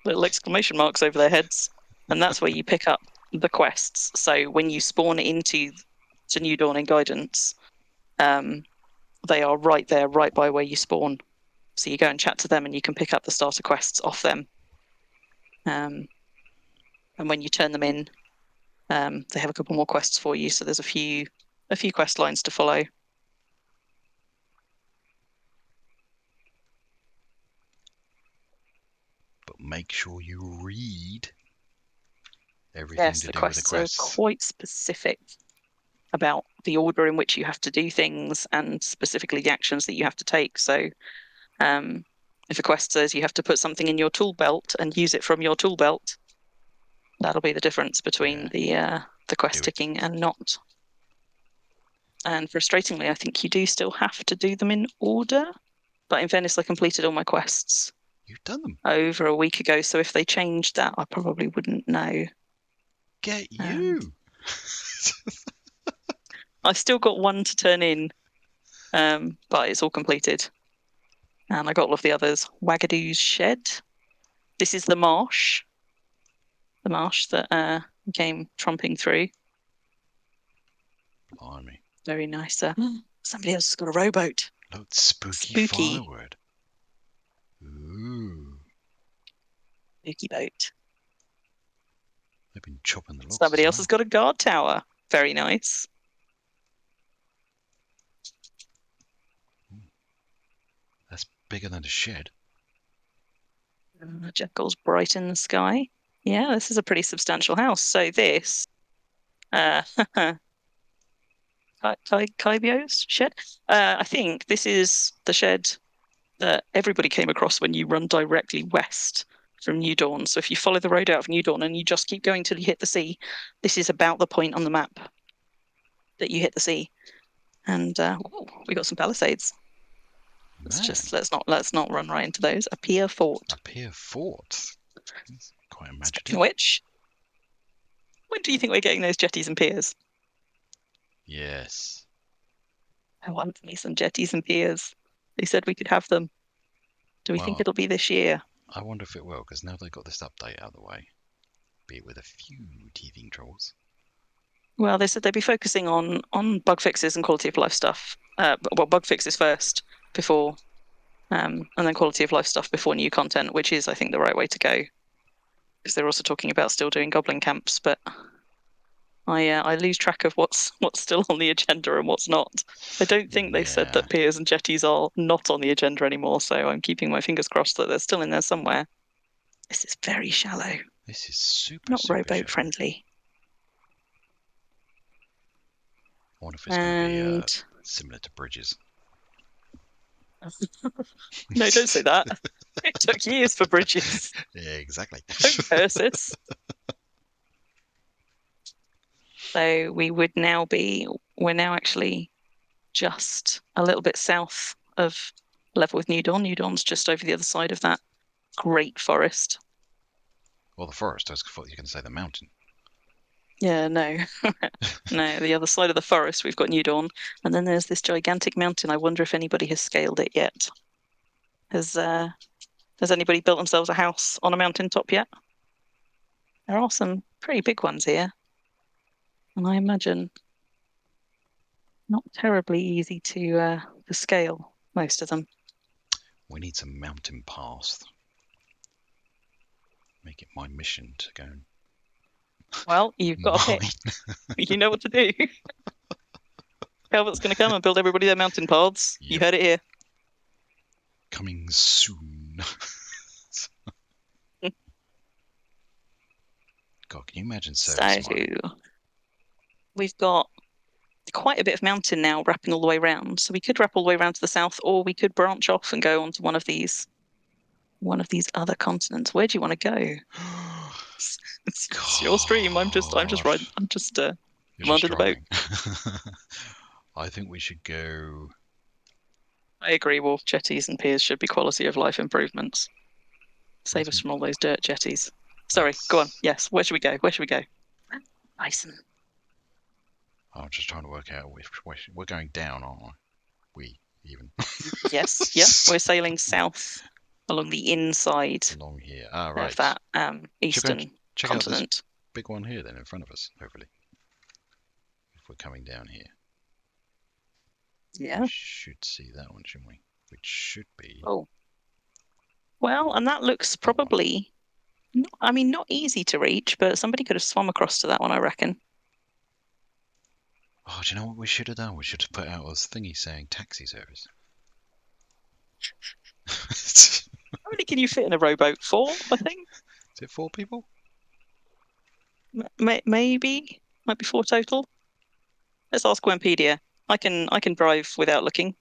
little exclamation marks over their heads, and that's where you pick up the quests. So when you spawn into New Dawn in Guidance, they are right there, right by where you spawn. So you go and chat to them, and you can pick up the starter quests off them. And when you turn them in, they have a couple more quests for you. So there's a few quest lines to follow. But make sure you read everything Yes, to the do with the quests are quests. quite specific about the order in which you have to do things and specifically the actions that you have to take. So if a quest says you have to put something in your tool belt and use it from your tool belt, that'll be the difference between the quest ticking and not. And frustratingly, I think you do still have to do them in order. But in fairness, I completed all my quests. You've done them over a week ago, so if they changed that, I probably wouldn't know. Get you. I still got one to turn in, but it's all completed. And I got all of the others. Wagadoo's Shed. This is the marsh. The marsh that came tromping through. Blimey. Very nice. Somebody else has got a rowboat. Look, spooky firewood. Ooh. Spooky boat. They've been chopping the logs. Somebody else has got a guard tower. Very nice. That's bigger than a shed. Jekyll's bright in the sky. Yeah, this is a pretty substantial house. So this, Kaibio's shed. I think this is the shed that everybody came across when you run directly west from New Dawn. So if you follow the road out of New Dawn and you just keep going till you hit the sea, this is about the point on the map that you hit the sea. And we got some palisades. Let's not run right into those. A pier fort. A pier fort. That's quite imaginative. Speaking of which, when do you think we're getting those jetties and piers? Yes. I want me some jetties and piers. They said we could have them. Do we think it'll be this year? I wonder if it will, because now they've got this update out of the way. Be it with a few teething troubles. Well, they said they'd be focusing on bug fixes and quality of life stuff. Well, bug fixes first before, and then quality of life stuff before new content, which is, I think, the right way to go. Because they're also talking about still doing goblin camps, but I lose track of what's still on the agenda and what's not. I don't think they've said that piers and jetties are not on the agenda anymore, so I'm keeping my fingers crossed that they're still in there somewhere. This is very shallow. This is super, not super rowboat shallow. friendly. I wonder if it's going to be similar to bridges. No, don't say that. It took years for bridges. Yeah, exactly. Don't curse us. So we're now actually just a little bit south of level with New Dawn. New Dawn's just over the other side of that great forest. Well, the forest, I thought you were going to say the mountain. Yeah, no. No, the other side of the forest, we've got New Dawn. And then there's this gigantic mountain. I wonder if anybody has scaled it yet. Has anybody built themselves a house on a mountaintop yet? There are some pretty big ones here. And I imagine not terribly easy to scale, most of them. We need some mountain paths. Make it my mission to go and... Well, you've got a pick. You know what to do. Calvert's going to come and build everybody their mountain paths. Yep. You heard it here. Coming soon. God, can you imagine service mining? We've got quite a bit of mountain now wrapping all the way around. So we could wrap all the way around to the south, or we could branch off and go onto one of these one of these other continents. Where do you want to go? It's your stream. I'm just riding. I'm just commanding the boat. I think we should go. I agree. Wharf jetties and piers should be quality of life improvements. Save us from all those dirt jetties. Sorry, go on. Yes, where should we go? Where should we go? Bison. I'm just trying to work out which we're going down, aren't we? Even. Yes, yeah. We're sailing south along the inside along here. Right. of that eastern check continent. Out this big one here then in front of us, hopefully. If we're coming down here. Yeah. We should see that one, shouldn't we? Which should be. Oh. Well, and that looks probably, not easy to reach, but somebody could have swum across to that one, I reckon. Oh, do you know what we should have done? We should have put out a thingy saying taxi service. How many can you fit in a rowboat? 4, I think. Is it 4 people? Maybe. Might be 4 total. Let's ask Wurmpedia. I can drive without looking.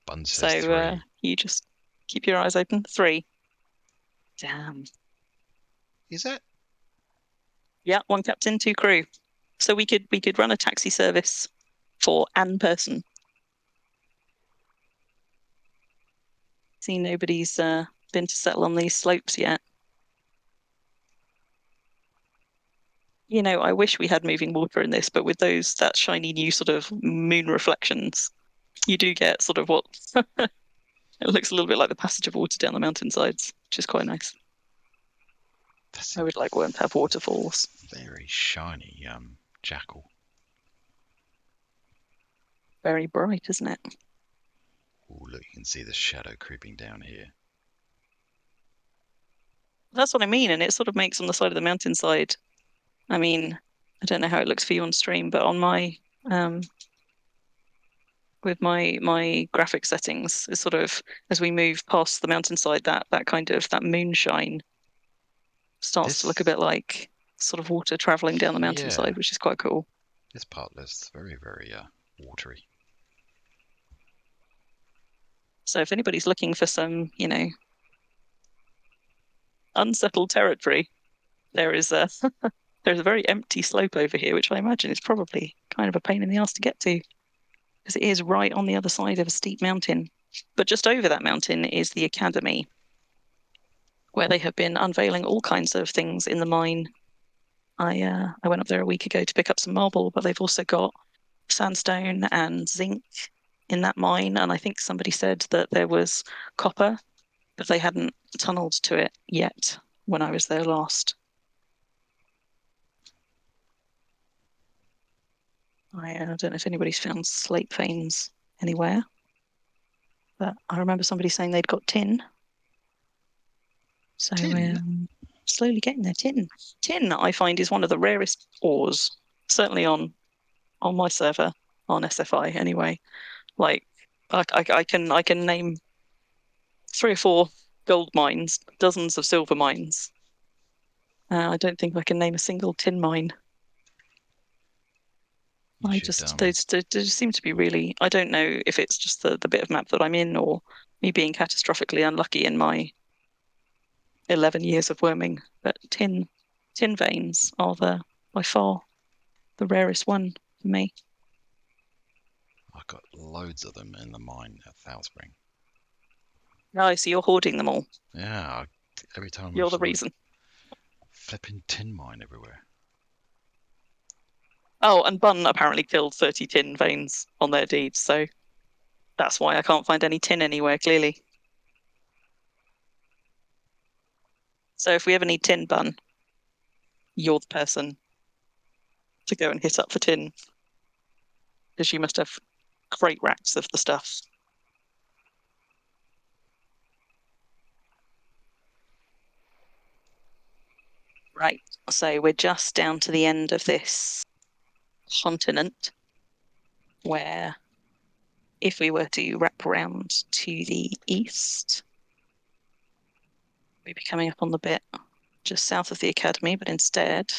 Bun says 3. You just keep your eyes open. 3. Damn. Is that? Yeah, 1 captain, 2 crew. So we could run a taxi service for an person. See, nobody's been to settle on these slopes yet. I wish we had moving water in this, but with that shiny new sort of moon reflections, you do get sort of what it looks a little bit like the passage of water down the mountainsides, which is quite nice. I would like Wurm to have waterfalls. Very shiny jackal. Very bright, isn't it? Oh, look, you can see the shadow creeping down here. That's what I mean, and it sort of makes on the side of the mountainside. I mean, I don't know how it looks for you on stream, but on my with my graphic settings, it's sort of as we move past the mountainside, that kind of that moonshine starts to look a bit like sort of water traveling down the mountainside, which is quite cool. This part looks very, very watery. So if anybody's looking for some, unsettled territory, there is there's a very empty slope over here, which I imagine is probably kind of a pain in the ass to get to, because it is right on the other side of a steep mountain. But just over that mountain is the academy, where they have been unveiling all kinds of things in the mine. I went up there a week ago to pick up some marble, but they've also got sandstone and zinc in that mine. And I think somebody said that there was copper, but they hadn't tunneled to it yet when I was there last. I don't know if anybody's found slate veins anywhere, but I remember somebody saying they'd got tin. So we're slowly getting there. Tin, I find, is one of the rarest ores, certainly on my server, on SFI anyway. Like, I can name 3 or 4 gold mines, dozens of silver mines. I don't think I can name a single tin mine. They just seem to be really. I don't know if it's just the bit of map that I'm in, or me being catastrophically unlucky in my 11 years of worming. But tin veins are by far the rarest one for me. I've got loads of them in the mine at Thowspring. Oh, so you're hoarding them all. Yeah, every time. You're the reason. Flipping tin mine everywhere. Oh, and Bun apparently killed 30 tin veins on their deeds, so that's why I can't find any tin anywhere, clearly. So if we ever need tin, Bun, you're the person to go and hit up for tin, because you must have great racks of the stuff. Right, so we're just down to the end of this continent, where if we were to wrap around to the east, we'd be coming up on the bit just south of the academy, but instead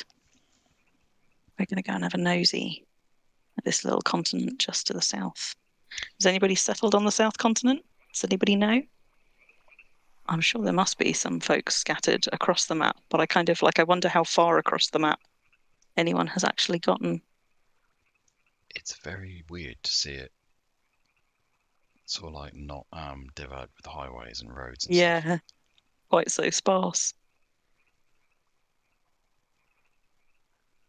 we're going to go and have a nosy at this little continent just to the south. Has anybody settled on the south continent? Does anybody know? I'm sure there must be some folks scattered across the map, but I wonder how far across the map anyone has actually gotten. It's very weird to see it sort of like not developed with highways and roads and stuff. Yeah, quite so sparse.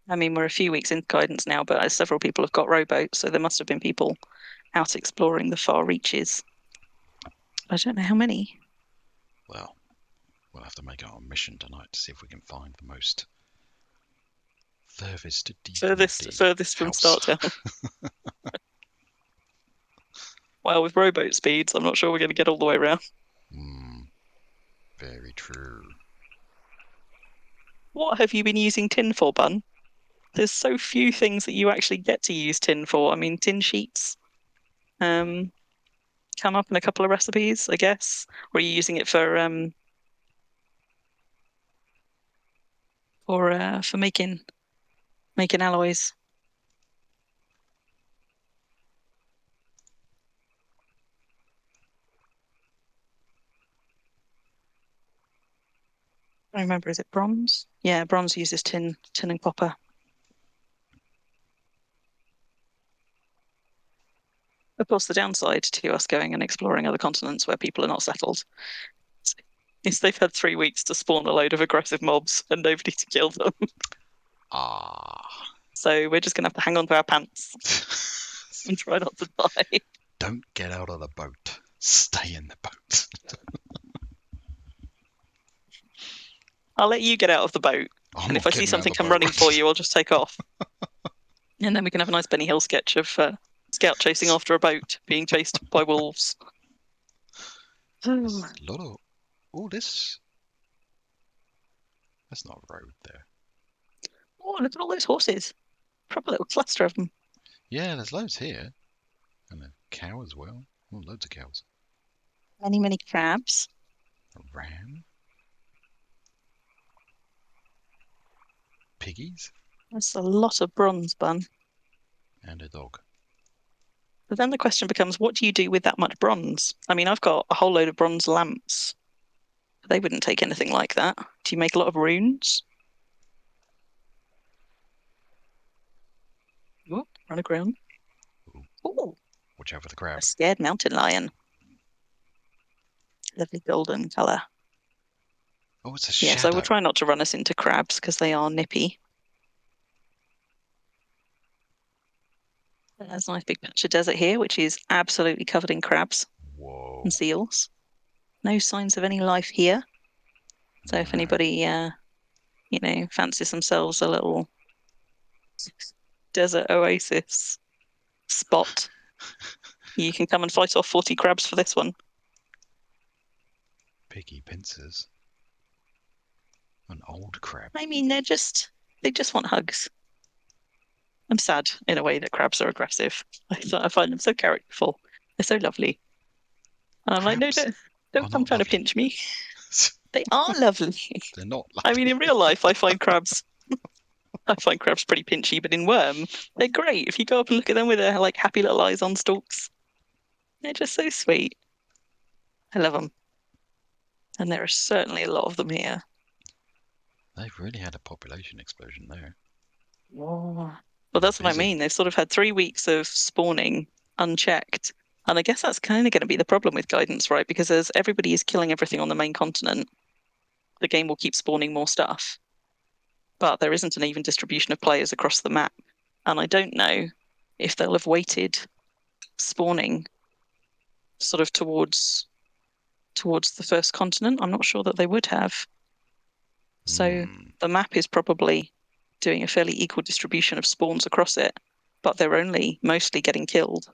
I mean, we're a few weeks into guidance now, but several people have got rowboats, so there must have been people out exploring the far reaches. I don't know how many. Well, we'll have to make our mission tonight to see if we can find the most furthest Furthest from start town. Well, with rowboat speeds, I'm not sure we're going to get all the way around. Very true. What have you been using tin for, Bun? There's so few things that you actually get to use tin for. I mean, tin sheets come up in a couple of recipes, I guess. Or are you using it for making alloys? I remember, is it bronze? Yeah, bronze uses tin and copper. Of course, the downside to us going and exploring other continents where people are not settled is they've had 3 weeks to spawn a load of aggressive mobs and nobody to kill them. So we're just going to have to hang on to our pants and try not to die. Don't get out of the boat. Stay in the boat. I'll let you get out of the boat. And if I see something come running for you, I'll just take off. And then we can have a nice Benny Hill sketch of Scout chasing after a boat, being chased by wolves. There's a lot of... Oh, this... That's not a road there. Oh, look at all those horses. Proper little cluster of them. Yeah, there's loads here. And a cow as well. Oh, loads of cows. Many, many crabs. A ram. Piggies. That's a lot of bronze, Bun. And a dog. But then the question becomes, what do you do with that much bronze? I mean, I've got a whole load of bronze lamps. They wouldn't take anything like that. Do you make a lot of runes? Oh, run aground. Oh, watch out for the crab. A scared mountain lion. Lovely golden colour. Oh, it's a shadow. Yes, I will try not to run us into crabs because they are nippy. There's a nice big patch of desert here, which is absolutely covered in crabs. Whoa. And seals. No signs of any life here. So if anybody, fancies themselves a little desert oasis spot, you can come and fight off 40 crabs for this one. Piggy pincers. An old crab. I mean, they just want hugs. I'm sad in a way that crabs are aggressive. I find them so characterful. They're so lovely. And I'm like, no, don't come trying to pinch me. They are lovely. They're not lovely. I mean, in real life, I find crabs pretty pinchy, but in Wurm, they're great. If you go up and look at them with their like happy little eyes on stalks, they're just so sweet. I love them. And there are certainly a lot of them here. They've really had a population explosion there. Well, that's what I mean. They've sort of had 3 weeks of spawning unchecked. And I guess that's kind of going to be the problem with guidance, right? Because as everybody is killing everything on the main continent, the game will keep spawning more stuff. But there isn't an even distribution of players across the map. And I don't know if they'll have weighted spawning sort of towards the first continent. I'm not sure that they would have. So the map is probably doing a fairly equal distribution of spawns across it, but they're only mostly getting killed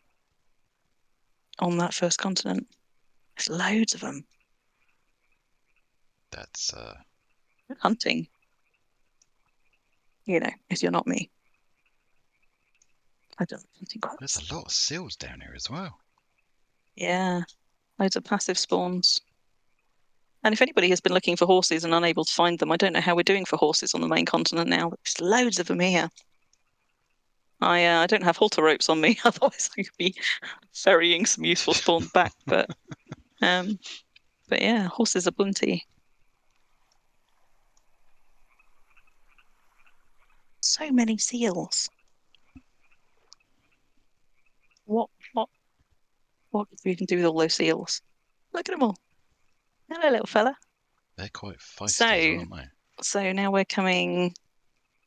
on that first continent. There's loads of them. That's hunting. If you're not me. I don't think quite. There's a lot of seals down here as well. Yeah. Loads of passive spawns. And if anybody has been looking for horses and unable to find them, I don't know how we're doing for horses on the main continent now. There's loads of them here. I don't have halter ropes on me, otherwise I could be ferrying some useful spawns back. But But yeah, horses are plenty. So many seals. What we can do with all those seals? Look at them all. Hello, little fella. They're quite feisty, aren't they? So now we're coming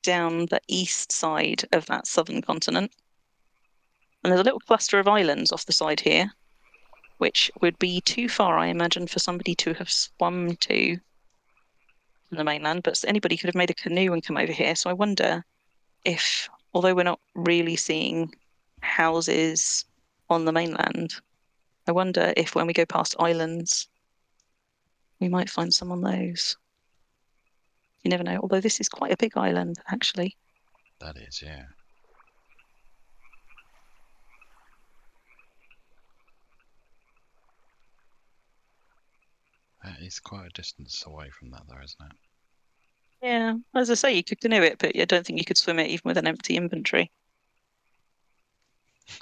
down the east side of that southern continent. And there's a little cluster of islands off the side here, which would be too far, I imagine, for somebody to have swum to the mainland. But anybody could have made a canoe and come over here. So I wonder if, although we're not really seeing houses on the mainland, I wonder if when we go past islands, we might find some on those. You never know, although this is quite a big island, actually. That is, yeah. That is quite a distance away from that, though, isn't it? Yeah, as I say, you could canoe it, but I don't think you could swim it even with an empty inventory.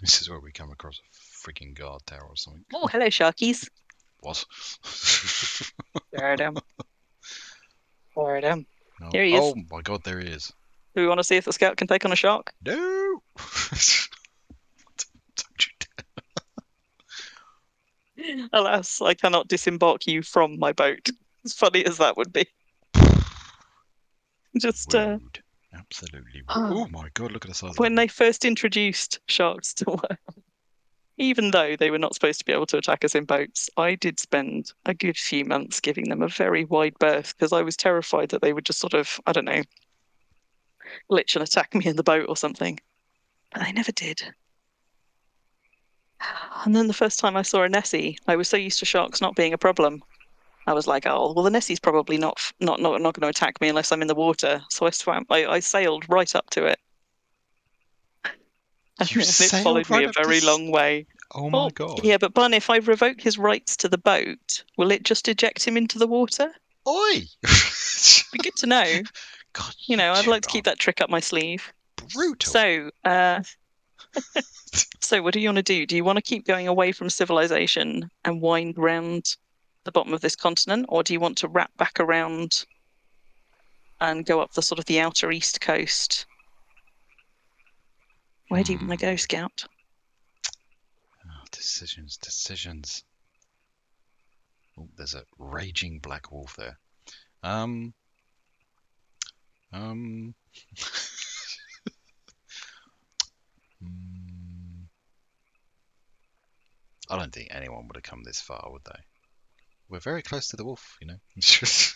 This is where we come across a freaking guard tower or something. Oh, hello, sharkies. What? Boredom. No. Here he is. Oh my god, there he is. Do we want to see if the scout can take on a shark? No! Don't you dare. Alas, I cannot disembark you from my boat. As funny as that would be. Just Rude. Absolutely rude. Oh my god, look at the size of that. When they first introduced sharks to Wurm, even though they were not supposed to be able to attack us in boats, I did spend a good few months giving them a very wide berth because I was terrified that they would just sort of, I don't know, glitch and attack me in the boat or something. But they never did. And then the first time I saw a Nessie, I was so used to sharks not being a problem. I was like, oh, well, the Nessie's probably not going to attack me unless I'm in the water. So I sailed right up to it. You and it sailed followed right me a up very to long way. Oh my god. Yeah, but Bun, if I revoke his rights to the boat, will it just eject him into the water? Oi! Be good to know. God, You know, I'd like to keep that trick up my sleeve. brutal. So, so what do you want to do? Do you want to keep going away from civilization and wind round the bottom of this continent, or do you want to wrap back around and go up the sort of the outer east coast? Where do you want to go, Scout? Oh, decisions. Oh, there's a raging black wolf there. I don't think anyone would have come this far, would they? We're very close to the wolf, you know. just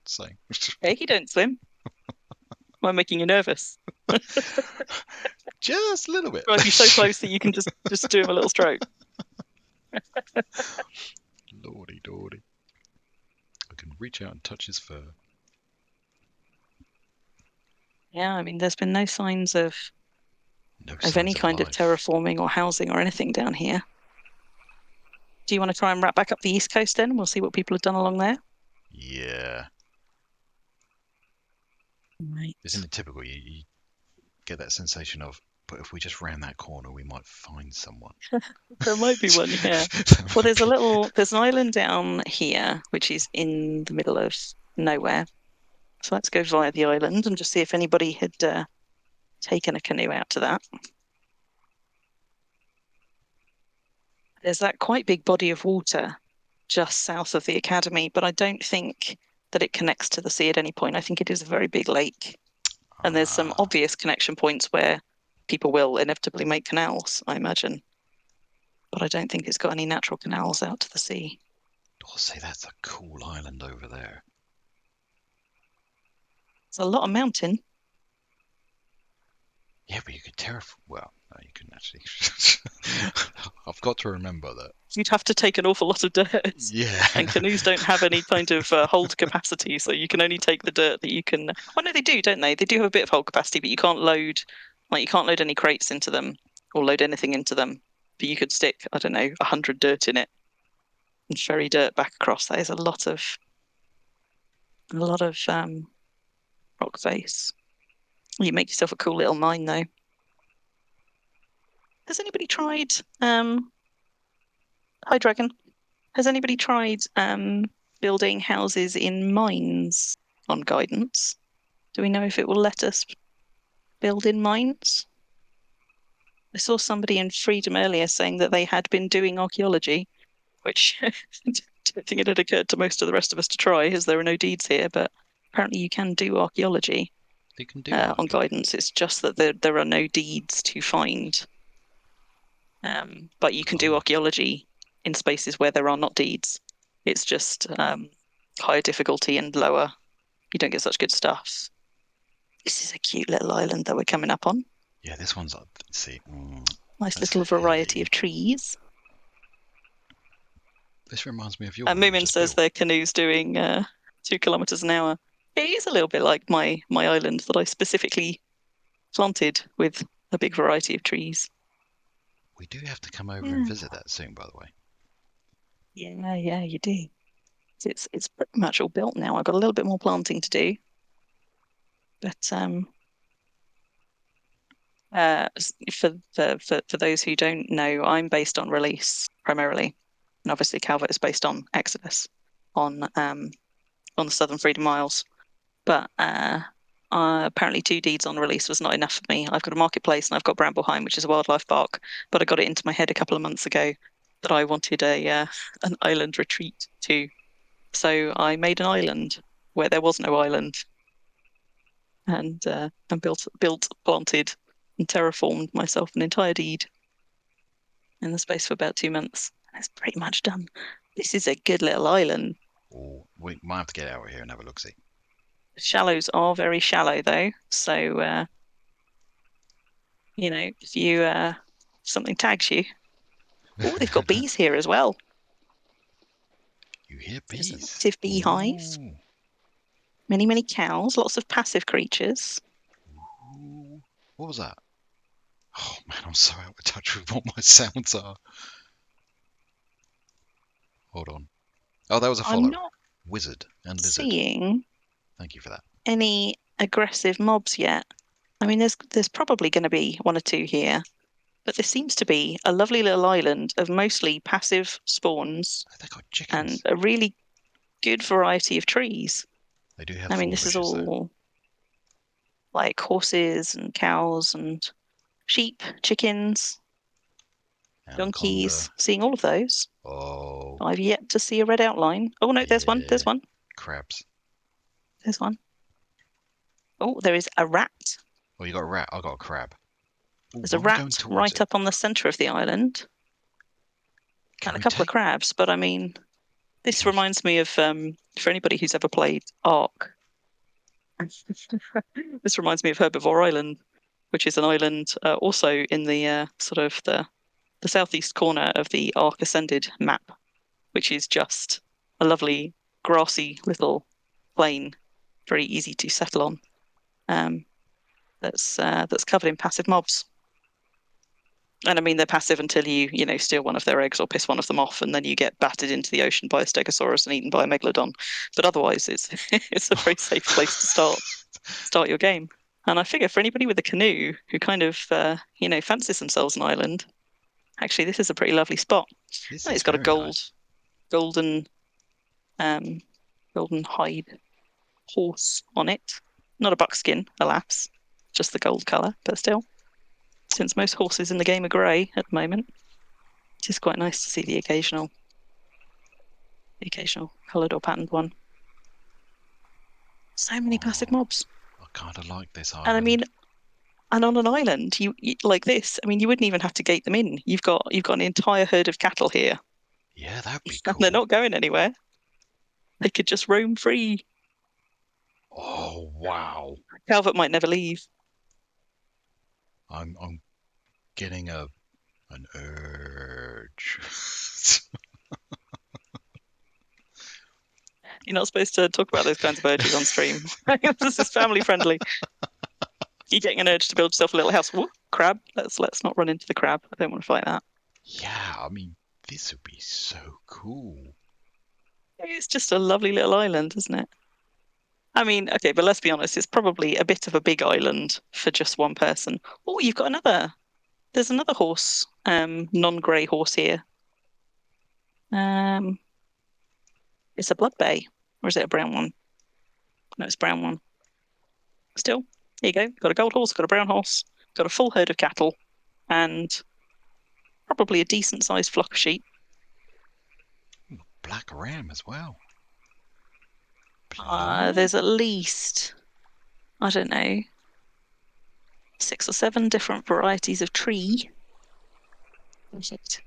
saying. Hey, he don't swim. Am I making you nervous? Just a little bit. Drive you so close that you can just do him a little stroke. Lordy dordy. I can reach out and touch his fur. Yeah, I mean, there's been no signs of any kind of terraforming or housing or anything down here. Do you want to try and wrap back up the east coast then? We'll see what people have done along there. Yeah. Right. Isn't it typical? You get that sensation of, but if we just round that corner, we might find someone. There might be one, yeah. Well, there's an island down here, which is in the middle of nowhere. So let's go via the island and just see if anybody had taken a canoe out to that. There's that quite big body of water just south of the academy, but I don't think that it connects to the sea at any point. I think it is a very big lake. And there's some obvious connection points where people will inevitably make canals, I imagine. But I don't think it's got any natural canals out to the sea. I'll say that's a cool island over there. It's a lot of mountain. Yeah, but you could terraform. Well, no, you couldn't actually. I've got to remember that. You'd have to take an awful lot of dirt. Yeah. And canoes don't have any kind of hold capacity, so you can only take the dirt that you can. Well, no, they do, don't they? They do have a bit of hold capacity, but you can't load any crates into them or load anything into them. But you could stick, I don't know, 100 dirt in it and ferry dirt back across. That is a lot of rock face. You make yourself a cool little mine, though. Has anybody tried High Dragon? Has anybody tried building houses in mines on guidance? Do we know if it will let us build in mines? I saw somebody in Freedom earlier saying that they had been doing archaeology, which I don't think it had occurred to most of the rest of us to try, as there are no deeds here, but apparently you can do archaeology. You can do on guidance. It's just that there are no deeds to find. But you can do archaeology in spaces where there are not deeds. It's just higher difficulty and lower. You don't get such good stuff. This is a cute little island that we're coming up on. Yeah, this one's up. Let's see. Nice little variety of trees. This reminds me of your one. Moomin says their canoe's doing 2 kilometers an hour. It is a little bit like my island that I specifically planted with a big variety of trees. We do have to come over and visit that soon, by the way. Yeah, you do. It's pretty much all built now. I've got a little bit more planting to do. But for those who don't know, I'm based on Release primarily, and obviously Calvert is based on Exodus on the Southern Freedom Isles. But apparently 2 deeds on Release was not enough for me. I've got a marketplace and I've got Brambleheim, which is a wildlife park. But I got it into my head a couple of months ago that I wanted an island retreat too. So I made an island where there was no island, and built, planted, and terraformed myself an entire deed in the space for about 2 months. And it's pretty much done. This is a good little island. Oh, we might have to get out of here and have a look-see. The shallows are very shallow though, so if you something tags you. Oh, they've got bees here as well. You hear bees? There's an active beehive. Ooh. Many cows. Lots of passive creatures. Ooh. What was that? Oh man, I'm so out of touch with what my sounds are. Hold on. Oh, that was a follow. I'm not Wizard and lizard. seeing Thank you for that. any aggressive mobs yet. I mean, there's probably going to be 1 or 2 here, but this seems to be a lovely little island of mostly passive spawns. Oh, they got chickens. And a really good variety of trees. They do have. I mean, this is all like horses and cows and sheep, chickens, donkeys. Seeing all of those. Oh. I've yet to see a red outline. Oh no, there's one. There's one. Crabs. There's one. Oh, there is a rat. Oh, you got a rat. I got a crab. Ooh, there's a rat right up on the centre of the island. And a couple of crabs, but I mean, this reminds me of, for anybody who's ever played Ark, this reminds me of Herbivore Island, which is an island also in the sort of the southeast corner of the Ark Ascended map, which is just a lovely grassy little plain, very easy to settle on. That's covered in passive mobs. And I mean, they're passive until you steal one of their eggs or piss one of them off, and then you get battered into the ocean by a stegosaurus and eaten by a megalodon. But otherwise, it's a very safe place to start your game. And I figure for anybody with a canoe who kind of fancies themselves an island, actually this is a pretty lovely spot. And it's got a golden hide horse on it. Not a buckskin, alas, just the gold colour, but still. Since most horses in the game are grey at the moment, it is quite nice to see the occasional coloured or patterned one. So many passive mobs. I kind of like this island. And I mean, and on an island, you like this. I mean, you wouldn't even have to gate them in. You've got an entire herd of cattle here. Yeah, that'd be cool. And they're not going anywhere. They could just roam free. Oh wow! Calvert might never leave. I'm getting an urge. You're not supposed to talk about those kinds of urges on stream. This is family friendly. You're getting an urge to build yourself a little house. Whoa, crab. Let's not run into the crab. I don't want to fight that. Yeah, I mean, this would be so cool. It's just a lovely little island, isn't it? I mean, okay, but let's be honest, it's probably a bit of a big island for just one person. Oh, you've got there's another horse, non-grey horse here. It's a blood bay, or is it a brown one? No, it's a brown one. Still, here you go. Got a gold horse, got a brown horse, got a full herd of cattle, and probably a decent-sized flock of sheep. Black ram as well. There's at least, I don't know, 6 or 7 different varieties of tree. Perfect.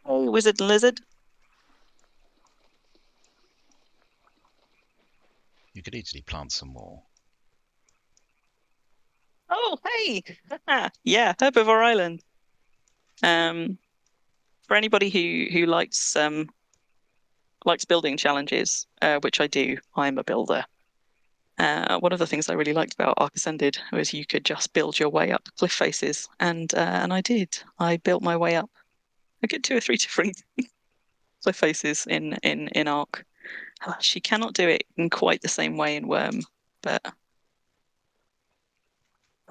Hey, wizard and lizard. You could easily plant some more. Oh, hey! Yeah, Herbivore Island. For anybody who likes building challenges, which I do, I'm a builder. One of the things I really liked about Ark Ascended was you could just build your way up cliff faces, and I did. I built my way up a good 2 or 3 different cliff faces in Ark. She cannot do it in quite the same way in Wurm, but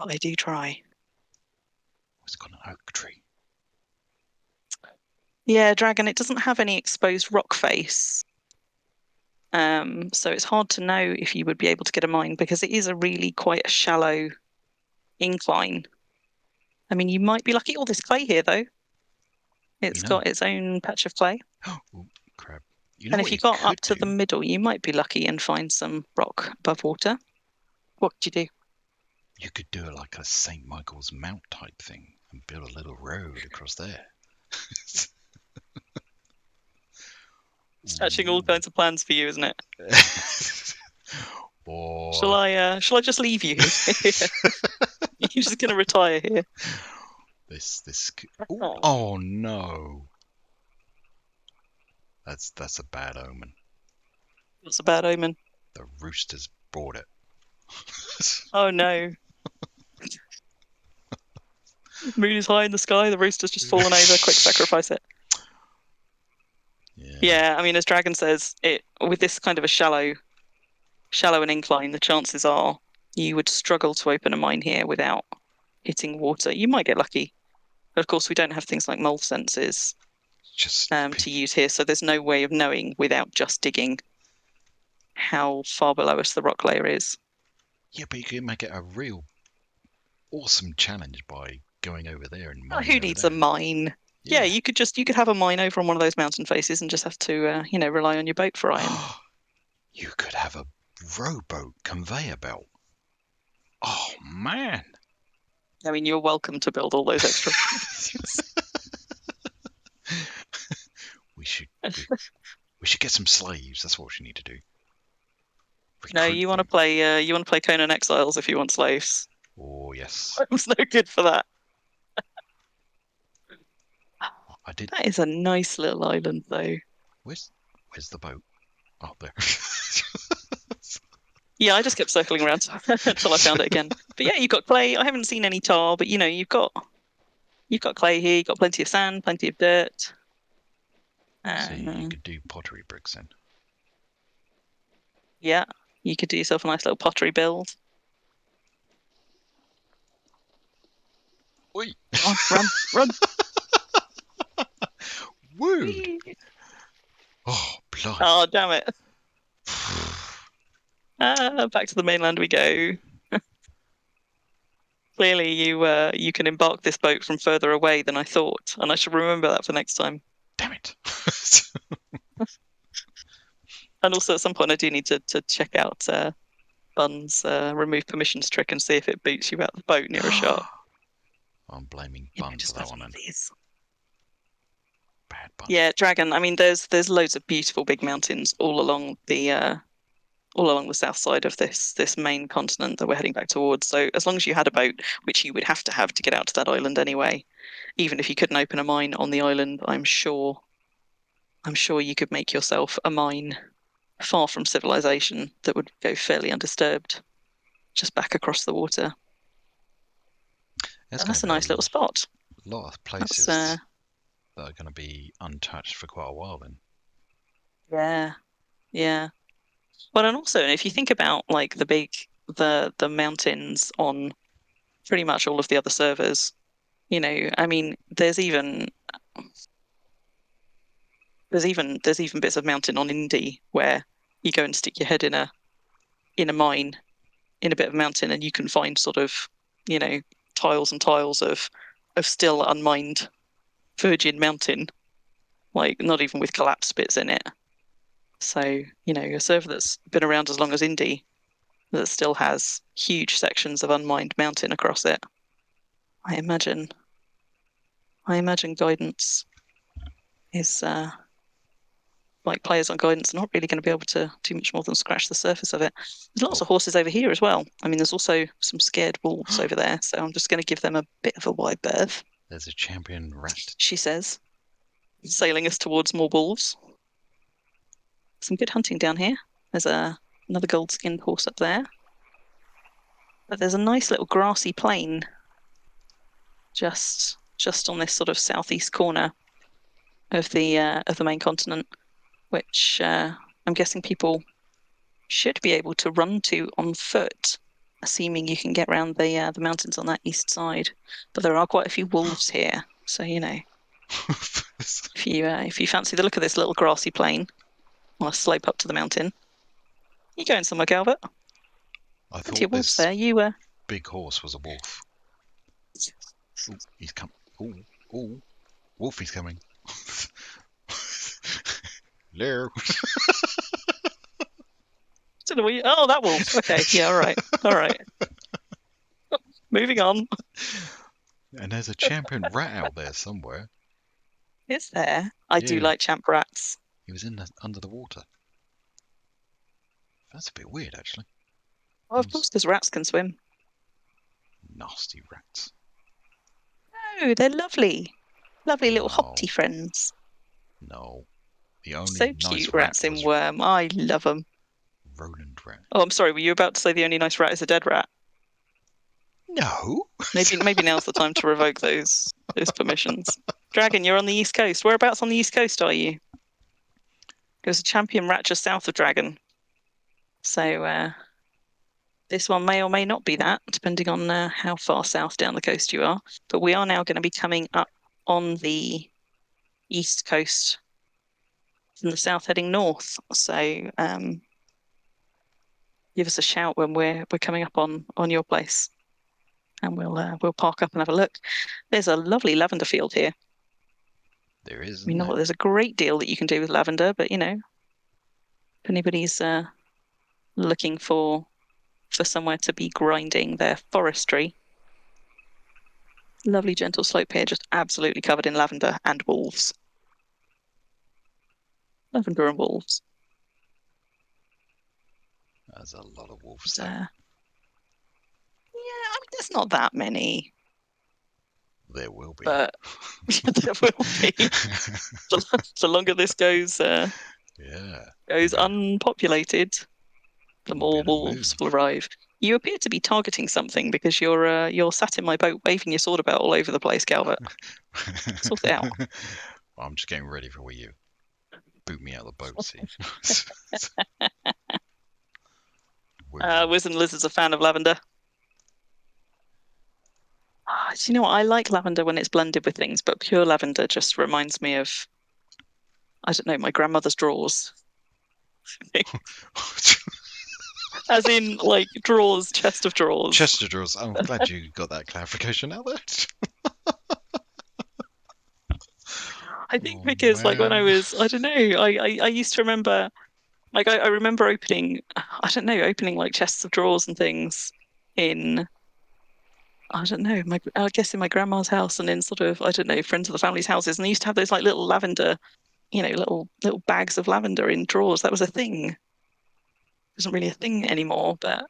they do try. It's got an oak tree. Yeah, Dragon, it doesn't have any exposed rock face. So it's hard to know if you would be able to get a mine because it is quite a shallow incline. I mean, you might be lucky. Oh, there's clay here, though. It's got its own patch of clay. Oh, crap. And if you got up to the middle, you might be lucky and find some rock above water. What could you do? You could do like a St. Michael's Mount type thing and build a little road across there. It's hatching all kinds of plans for you, isn't it? Shall I just leave you here? You're just going to retire here. Oh no. That's a bad omen. What's a bad omen? The roosters brought it. Oh no. Moon is high in the sky, the rooster's just fallen over, quick sacrifice it. Yeah, I mean, as Dragon says, with this kind of a shallow and incline, the chances are you would struggle to open a mine here without hitting water. You might get lucky. But of course, we don't have things like mold sensors to use here, so there's no way of knowing without just digging how far below us the rock layer is. Yeah, but you can make it a real awesome challenge by going over there and mining. Who needs a mine? Yeah, you could have a mine over on one of those mountain faces and just have to rely on your boat for iron. You could have a rowboat conveyor belt. Oh man. I mean, you're welcome to build all those extra. we should get some slaves. That's what we need to do. No, you want to play Conan Exiles if you want slaves. Oh yes. I'm no good for that. I did. That is a nice little island, though. Where's the boat? Oh, there. Yeah, I just kept circling around until I found it again. But yeah, you've got clay. I haven't seen any tar, but you've got clay here. You've got plenty of sand, plenty of dirt. So you could do pottery bricks then. Yeah, you could do yourself a nice little pottery build. Oi! Oh, run! Woo! Oh, blood! Oh, damn it! Back to the mainland we go. Clearly, you can embark this boat from further away than I thought, and I should remember that for next time. Damn it! And also, at some point, I do need to check out Bun's remove permissions trick and see if it boots you out the boat near a shark. I'm blaming Bun for that one. Bad Bun. Yeah, Dragon. I mean, there's loads of beautiful big mountains all along the south side of this main continent that we're heading back towards. So as long as you had a boat, which you would have to get out to that island anyway, even if you couldn't open a mine on the island, I'm sure you could make yourself a mine far from civilization that would go fairly undisturbed, just back across the water. That's a nice little spot. A lot of places that are going to be untouched for quite a while then. Yeah. Well, and also, if you think about like the mountains on pretty much all of the other servers, You know, I mean, there's even bits of mountain on Indy where you go and stick your head in a mine in a bit of mountain, and you can find sort of, you know, tiles and tiles of still unmined virgin mountain, like not even with collapsed bits in it. So, you know, a server that's been around as long as Indy that still has huge sections of unmined mountain across it. I imagine guidance is like players on guidance are not really going to be able to do much more than scratch the surface of it. There's lots of horses over here as well. I mean, there's also some scared wolves over there, so I'm just going to give them a bit of a wide berth. There's a champion rat. She says, sailing us towards more wolves. Some good hunting down here. There's another gold-skinned horse up there. But there's a nice little grassy plain just on this sort of southeast corner of the main continent, which I'm guessing people should be able to run to on foot, assuming you can get around the mountains on that east side. But there are quite a few wolves here, so you know, if you fancy the look of this little grassy plain on a slope up to the mountain, you going somewhere, Galbert? I thought wolves this there. You big horse was a wolf. Ooh, he's come. Ooh, Wolfie's coming. Hello. don't know what you... Oh, that wolf. Okay, yeah, all right. Moving on. And there's a champion rat out there somewhere. Is there? I do like champ rats. He was under the water. That's a bit weird, actually. Well, of course, because rats can swim. Nasty rats. No, they're lovely. Lovely little hoppy friends. No. The only so nice cute rat rats in Wurm. I love them. Roland rat. Oh, I'm sorry. Were you about to say the only nice rat is a dead rat? No. Maybe now's the time to revoke those permissions. Dragon, you're on the East Coast. Whereabouts on the East Coast are you? There's a champion rat just south of Dragon. So this one may or may not be that, depending on how far south down the coast you are. But we are now going to be coming up on the East Coast from the south heading north. So give us a shout when we're coming up on your place, and we'll park up and have a look. There's a lovely lavender field here. There is. There's a great deal that you can do with lavender, but you know, if anybody's looking for somewhere to be grinding their forestry, lovely gentle slope here, just absolutely covered in lavender and wolves. Lavender and wolves. There's a lot of wolves there. Yeah, I mean, there's not that many. There will be. But there will be. The longer this goes unpopulated, the more wolves will arrive. You appear to be targeting something because you're sat in my boat waving your sword about all over the place, Galbert. Sort it out. Well, I'm just getting ready for where you boot me out of the boat, see. Wiz and Liz is a fan of lavender. Do you know what? I like lavender when it's blended with things, but pure lavender just reminds me of, I don't know, my grandmother's drawers. As in, like, drawers, chest of drawers. Chest of drawers. I'm glad you got that clarification out there. I think because, like, when I was, I don't know, I used to remember, like, I remember opening like chests of drawers and things in, I don't know, I guess in my grandma's house and in sort of, I don't know, friends of the family's houses. And they used to have those, like, little lavender, you know, little bags of lavender in drawers. That was a thing. It isn't really a thing anymore, but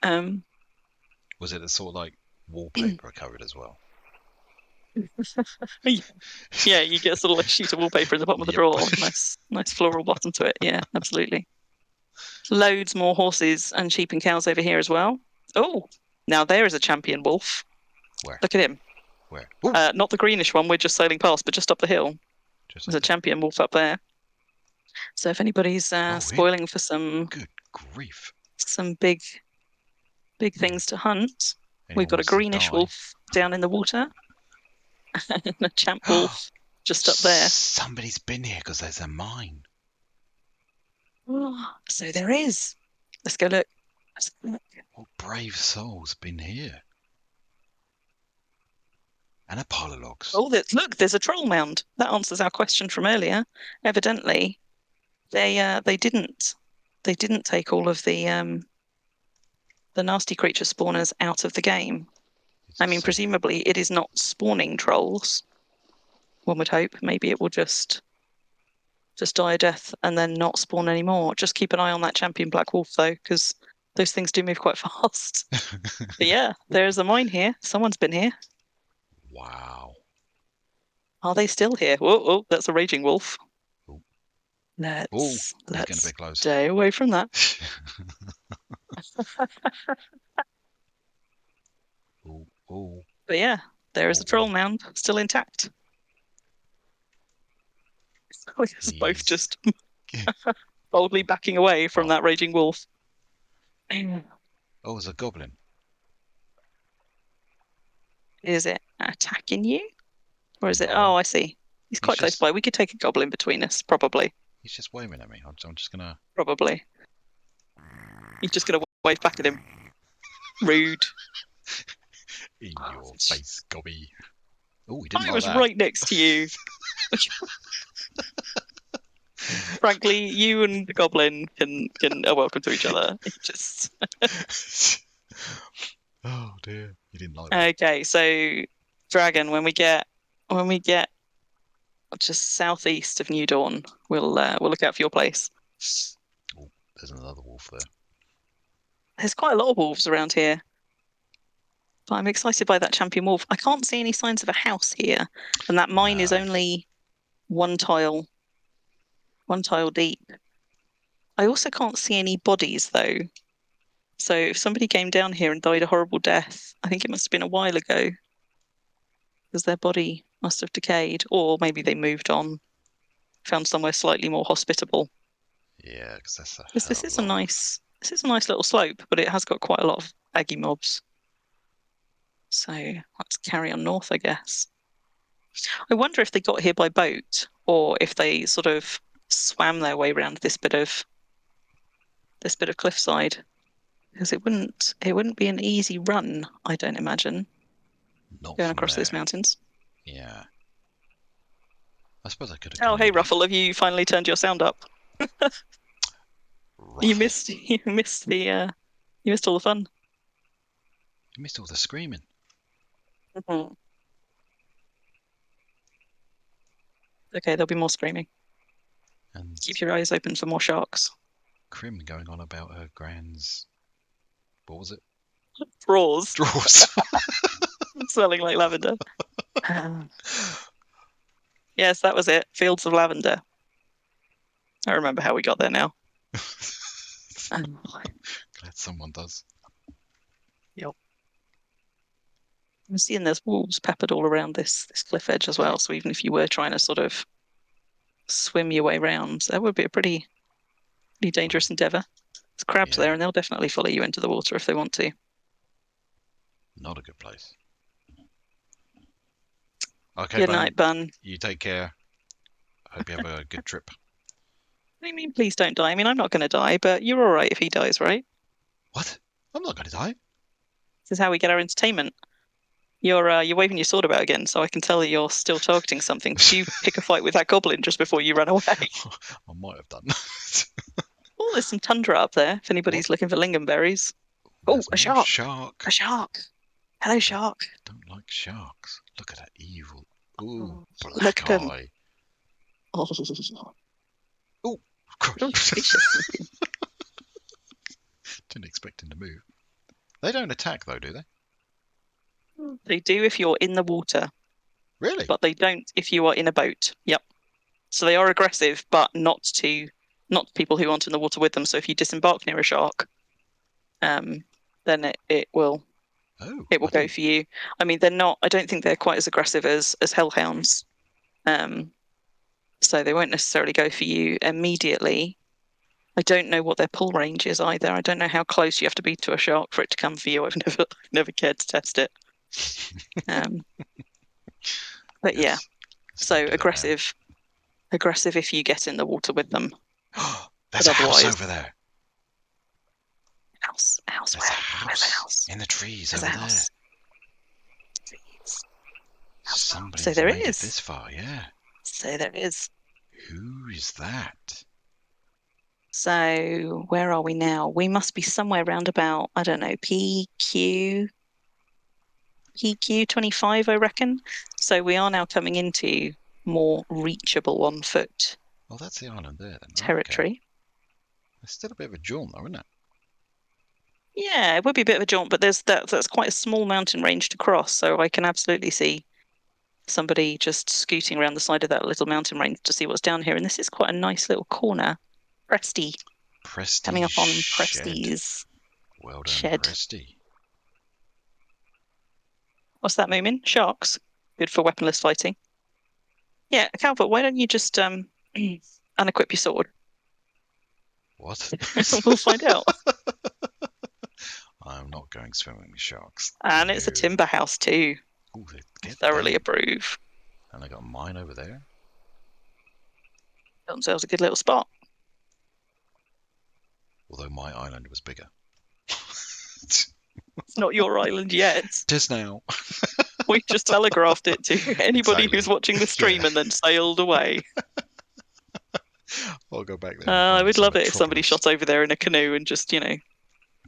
was it the sort of like wallpaper covered as well? Yeah, you get sort of like a sheet of wallpaper in the bottom of the drawer. Nice floral bottom to it. Yeah, absolutely. Loads more horses and sheep and cows over here as well. Oh, now there is a champion wolf. Where? Look at him. Where? Not the greenish one we're just sailing past, but just up the hill. There's a champion wolf up there. So if anybody's spoiling for some, good grief, some big things to hunt, we've got a greenish wolf down in the water, and a champ wolf just up there. Somebody's been here because there's a mine. So there is. Let's go look. What brave soul's been here? And a pile of logs. Oh, look, there's a troll mound. That answers our question from earlier. Evidently, they didn't take all of the nasty creature spawners out of the game. I mean, presumably it is not spawning trolls. One would hope. Maybe it will just die a death and then not spawn anymore. Just keep an eye on that champion black wolf though, because those things do move quite fast. But yeah, there's a mine here. Someone's been here. Wow. Are they still here? Whoa, that's a raging wolf. Ooh. Let's getting a bit close. Stay away from that. Ooh. But yeah, there is a troll mound still intact. It's both just boldly backing away from that raging wolf. Oh, there's a goblin. Is it attacking you? Or is it? No. Oh, I see. He's quite close by. We could take a goblin between us, probably. He's just waving at me. I'm just going to... Probably. He's just going to wave back at him. Rude. In your face, gobby. Oh, he didn't like that. I was right next to you. Frankly, you and the goblin are welcome to each other. Just... Oh dear, you didn't like that. Okay, so dragon. When we get just southeast of New Dawn, we'll look out for your place. Oh, there's another wolf there. There's quite a lot of wolves around here. But I'm excited by that champion wolf. I can't see any signs of a house here, and that mine is only one tile deep. I also can't see any bodies though. So if somebody came down here and died a horrible death, I think it must have been a while ago, because their body must have decayed, or maybe they moved on, found somewhere slightly more hospitable. Yeah, because that's this is a nice little slope, but it has got quite a lot of aggy mobs. So let's carry on north, I guess. I wonder if they got here by boat, or if they sort of swam their way around this bit of cliffside, because it wouldn't be an easy run, I don't imagine. Not going across those mountains. Yeah. I suppose I could have. Oh, hey, Ruffle, have you finally turned your sound up? You missed all the fun. You missed all the screaming. Mm-hmm. Okay, there'll be more screaming. And keep your eyes open for more sharks. Crim going on about her grand's... What was it? Drawers. Drawers. Smelling like lavender. Yes, that was it. Fields of lavender. I remember how we got there now. Glad someone does. Yep. I'm seeing there's wolves peppered all around this cliff edge as well. So even if you were trying to sort of swim your way around, that would be a pretty dangerous endeavour. There's crabs there, and they'll definitely follow you into the water if they want to. Not a good place. Okay, good night, Bun. You take care. I hope you have a good trip. What do you mean, please don't die? I mean, I'm not going to die, but you're all right if he dies, right? What? I'm not going to die. This is how we get our entertainment. You're waving your sword about again, so I can tell that you're still targeting something. Did you pick a fight with that goblin just before you ran away? I might have done. Oh, there's some tundra up there if anybody's looking for lingonberries. Oh, a shark. A shark. Hello, shark. Don't like sharks. Look at that evil. Ooh, black look at eye. Him. Oh, gosh. Didn't expect him to move. They don't attack though, do they? They do if you're in the water. Really? But they don't if you are in a boat. Yep. So they are aggressive, but not to people who aren't in the water with them. So if you disembark near a shark, then it will go for you. I mean, they're not. I don't think they're quite as aggressive as hellhounds. So they won't necessarily go for you immediately. I don't know what their pull range is either. I don't know how close you have to be to a shark for it to come for you. I've never cared to test it. But Yes. yeah, Let's so not do that now. aggressive if you get in the water with them. There's But a house otherwise- over there. House There's where? a Where's the house house? in the trees There's over a there. house. Trees. Somebody's So there made it is. this far, yeah. So there is. Who is that? So where are we now? We must be somewhere around about, I don't know, PQ 25, I reckon. So we are now coming into more reachable on foot Well, that's the island there then. territory. Okay. There's still a bit of a jaunt though, isn't it? Yeah, it would be a bit of a jaunt, but that's quite a small mountain range to cross, so I can absolutely see somebody just scooting around the side of that little mountain range to see what's down here. And this is quite a nice little corner. Presty. Coming up on Presty's Well done, shed. Presty. What's that, Moomin? Sharks? Good for weaponless fighting. Yeah, Calvert, why don't you just unequip your sword? What? We'll find out. I'm not going swimming with sharks. And it's a timber house too. Ooh, Thoroughly approve. And I got mine over there. Got themselves a good little spot. Although my island was bigger. It's not your island yet. Tis now. We just telegraphed it to anybody Exactly. who's watching the stream and then sailed away. I'll go back there. I would love it if somebody shot over there in a canoe and just,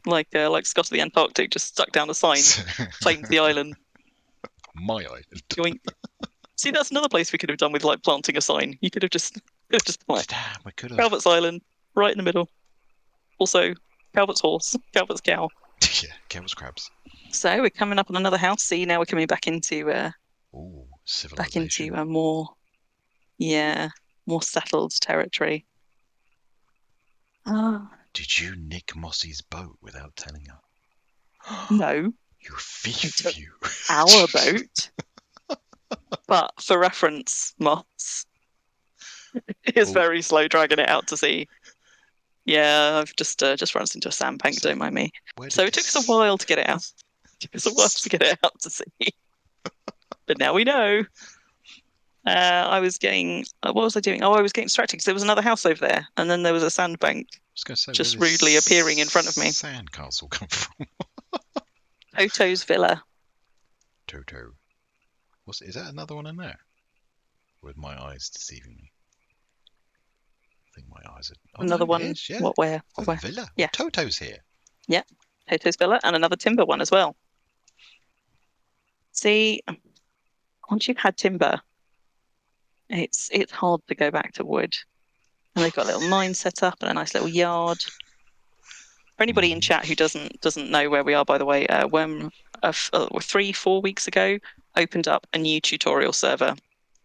like Scott of the Antarctic, just stuck down a sign, claimed the island. My island. Yoink. See, that's another place we could have done with like planting a sign. You could have just like Damn, we could have. Calvert's Island, right in the middle. Also, Calvert's horse, Calvert's cow. Yeah, Calvert's crabs. So we're coming up on another house. See, now we're coming back into civilization. a more settled territory. Did you nick Mossy's boat without telling her? No. You thief, you. Our boat. But for reference, Moss is very slow dragging it out to sea. Yeah, I've just run us into a sandbank, don't mind me. So it took us a while to get it out. It took us a while to get it out to sea. But now we know. I was getting, what was I doing? Oh, I was getting distracted because there was another house over there, and then there was a sandbank just rudely appearing in front of me. Sandcastle come from? Toto's Villa. Toto. Is that another one in there? With my eyes deceiving me. I think my eyes are... Another one? Yeah. What, where? The villa? Yeah. Toto's here. Yeah. Toto's Villa, and another timber one as well. See, once you've had timber, it's hard to go back to wood. And they've got a little mine set up and a nice little yard. For anybody in chat who doesn't know where we are, by the way, Wurm 3-4 weeks ago opened up a new tutorial server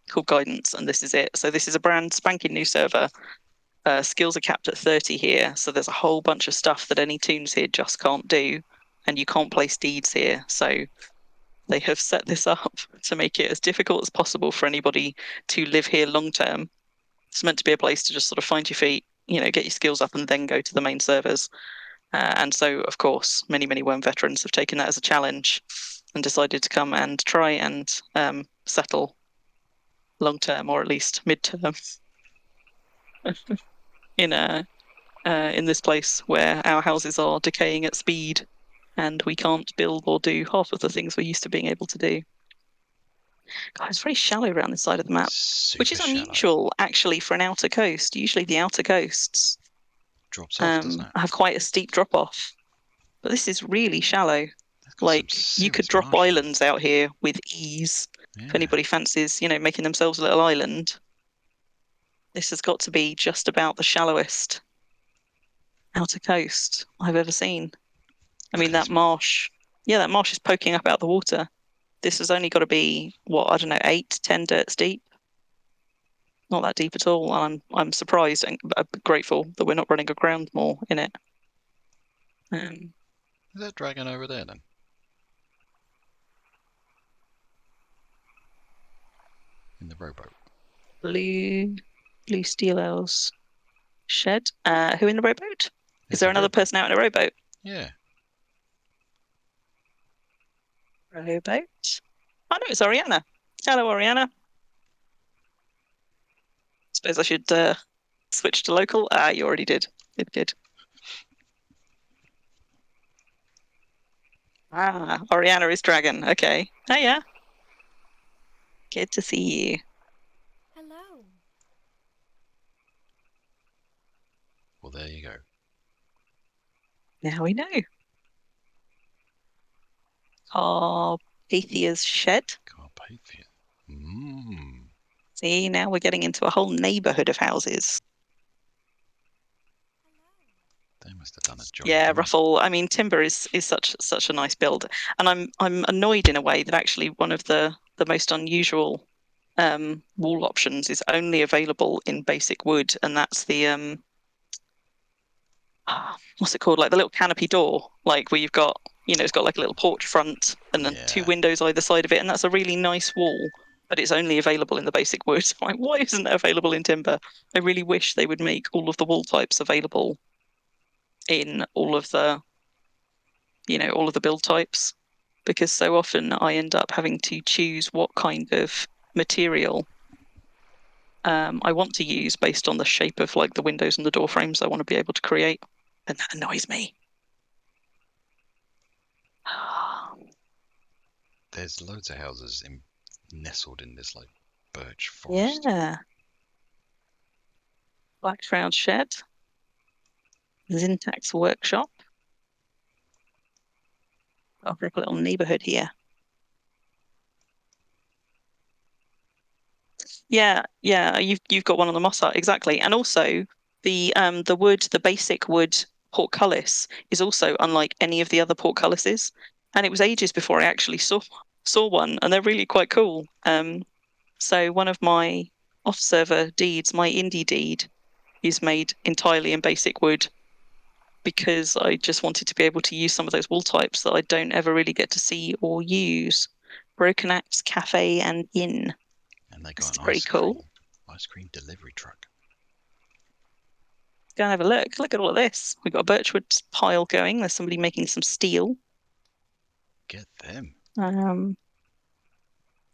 called Guidance, and this is it. So this is a brand spanking new server. Skills are capped at 30 here, so there's a whole bunch of stuff that any toons here just can't do, and you can't place deeds here. So they have set this up to make it as difficult as possible for anybody to live here long term. It's meant to be a place to just sort of find your feet, get your skills up, and then go to the main servers. And so, of course, many Wurm veterans have taken that as a challenge and decided to come and try and settle long term, or at least mid term, in this place where our houses are decaying at speed and we can't build or do half of the things we're used to being able to do. God, it's very shallow around this side of the map, which is unusual actually for an outer coast. Usually the outer coasts drops off, doesn't it? have quite a steep drop off, but this is really shallow. Like you could drop islands out here with ease. Yeah. If anybody fancies, making themselves a little island, this has got to be just about the shallowest outer coast I've ever seen. I mean, that marsh is poking up out the water. This has only got to be, 8-10 dirts deep. Not that deep at all. I'm surprised and grateful that we're not running aground more in it. Is that dragon over there then? In the rowboat. Blue steel ales shed. Who in the rowboat? Is there another person out in a rowboat? Yeah. Rowboat. Oh no, it's Oriana. Hello, Oriana. Suppose I should switch to local. Ah, you already did. Good. Ah, Oriana is dragon. Okay. Oh yeah. Good to see you. Hello. Well, there you go. Now we know. Carpathia's shed. Carpathia. See, now we're getting into a whole neighborhood of houses. They must have done a job. Yeah, Ruffle. I mean, timber is such a nice build, and I'm annoyed in a way that actually one of the most unusual wall options is only available in basic wood, and that's the what's it called? Like the little canopy door, like where you've got, it's got like a little porch front and then two windows either side of it, and that's a really nice wall, but it's only available in the basic wood. Like, why isn't it available in timber? I really wish they would make all of the wall types available in all of the build types, because so often I end up having to choose what kind of material I want to use based on the shape of like the windows and the door frames I want to be able to create, and that annoys me. There's loads of houses nestled in this like birch forest. Yeah. Black Shroud Shed. Zintax Workshop. I've got a little neighborhood here. Yeah, you've got one on the moss art, exactly. And also the wood, the basic wood portcullis is also unlike any of the other portcullises. And it was ages before I actually saw one, and they're really quite cool. So one of my off-server deeds, my indie deed, is made entirely in basic wood because I just wanted to be able to use some of those wall types that I don't ever really get to see or use. Broken Axe Cafe and Inn. And they got an pretty cool. Ice cream delivery truck. Go and have a look. Look at all of this. We've got a birchwood pile going. There's somebody making some steel. Get them.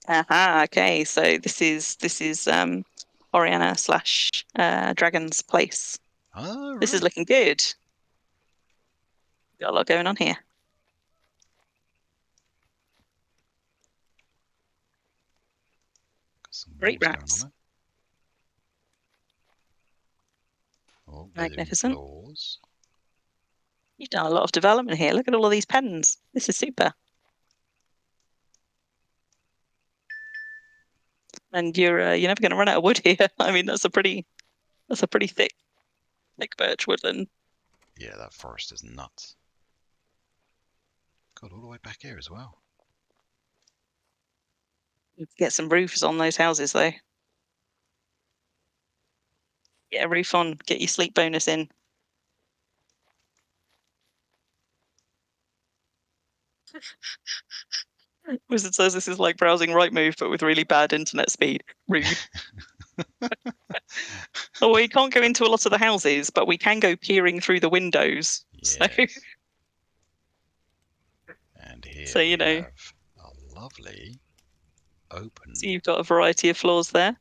Okay. So this is Oriana / Dragon's place. Oh, right. This is looking good. Got a lot going on here. Got some Great walls rats. going on it. Oh, Magnificent. Floors. You've done a lot of development here. Look at all of these pens. This is super. And you're never going to run out of wood here. I mean, that's a pretty thick birch woodland. Yeah, that forest is nuts. God, all the way back here as well. Get some roofs on those houses though. Get a roof on. Get your sleep bonus in. Wizard says this is like browsing Rightmove, but with really bad internet speed. Rude. Oh, we can't go into a lot of the houses, but we can go peering through the windows. Yes. So, and here so we have a lovely open. So you've got a variety of floors there.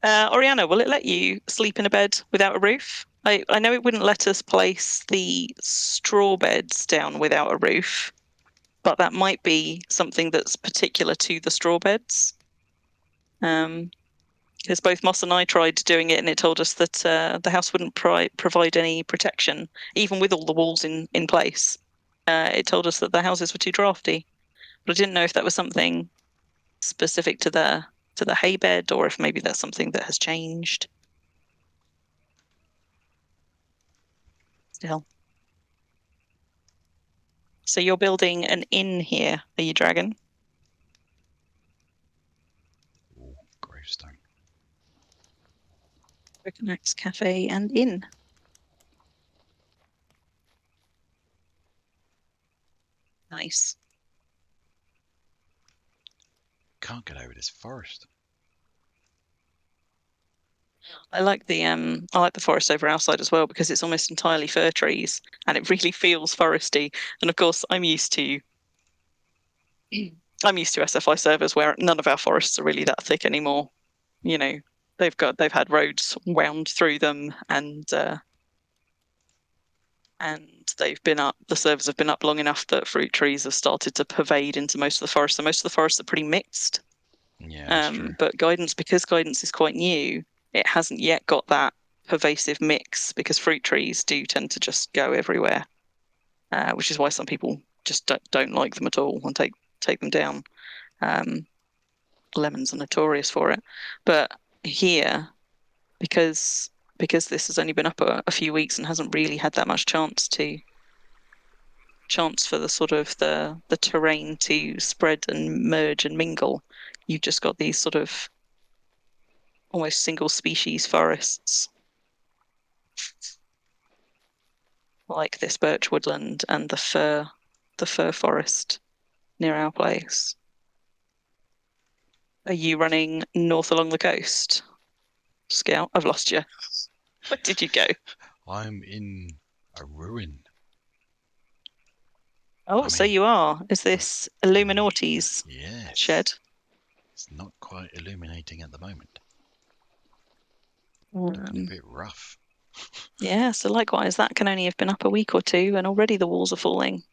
Oriana, will it let you sleep in a bed without a roof? I know it wouldn't let us place the straw beds down without a roof, but that might be something that's particular to the straw beds. Because both Moss and I tried doing it, and it told us that the house wouldn't provide any protection, even with all the walls in place. It told us that the houses were too drafty, but I didn't know if that was something specific to the hay bed, or if maybe that's something that has changed. Still. So you're building an inn here, are you, Dragon? Ooh, gravestone. Broken Axe Cafe and Inn. Nice. Can't get over this forest. I like the forest over our side as well, because it's almost entirely fir trees and it really feels foresty. And of course, I'm used to SFI servers where none of our forests are really that thick anymore. they've had roads wound through them, and the servers have been up long enough that fruit trees have started to pervade into most of the forest. So most of the forests are pretty mixed. Yeah, that's true. But because guidance is quite new, it hasn't yet got that pervasive mix, because fruit trees do tend to just go everywhere, which is why some people just don't like them at all and take them down. Lemons are notorious for it, but here, because this has only been up a few weeks and hasn't really had that much chance for the sort of the terrain to spread and merge and mingle, you've just got these sort of almost single species forests, like this birch woodland and the fir forest near our place. Are you running north along the coast, Scout? I've lost you. Where did you go? I'm in a ruin. Oh, so you are. Is this Illuminati's Yes. shed? It's not quite illuminating at the moment. Looking a bit rough. Yeah, so likewise, that can only have been up a week or two, and already the walls are falling.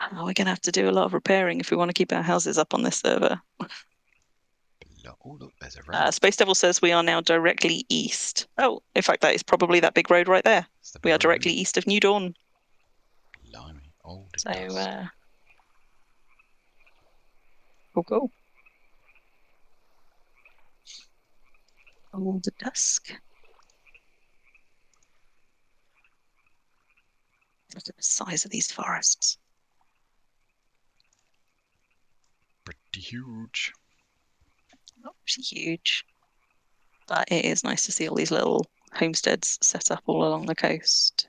Oh, we're going to have to do a lot of repairing if we want to keep our houses up on this server. Oh, look, there's a road. Space Devil says we are now directly east. Oh, in fact, that is probably that big road right there. We are directly east of New Dawn. Blimey, old So, dusk. cool. Old dusk. Look at the size of these forests. Pretty huge. Not actually huge. But it is nice to see all these little homesteads set up all along the coast.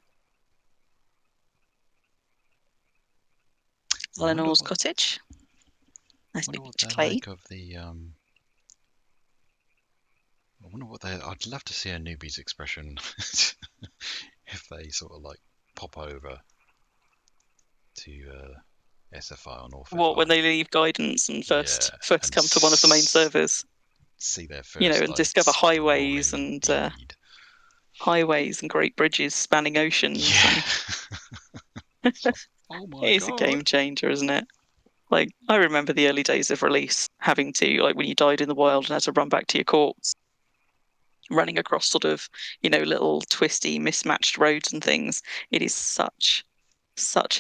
Eleanor's cottage. Nice big bit of clay. Like of the, I wonder what they. I'd love to see a newbie's expression if they sort of like pop over to SFI or North. What, when they leave guidance and first come to one of the main servers? See their first, and like, discover highways and great bridges spanning oceans. Yeah. Oh my God. It's a game changer, isn't it? Like, I remember the early days of release, having to, like, when you died in the wild and had to run back to your corpse, running across sort of, little twisty, mismatched roads and things. It is such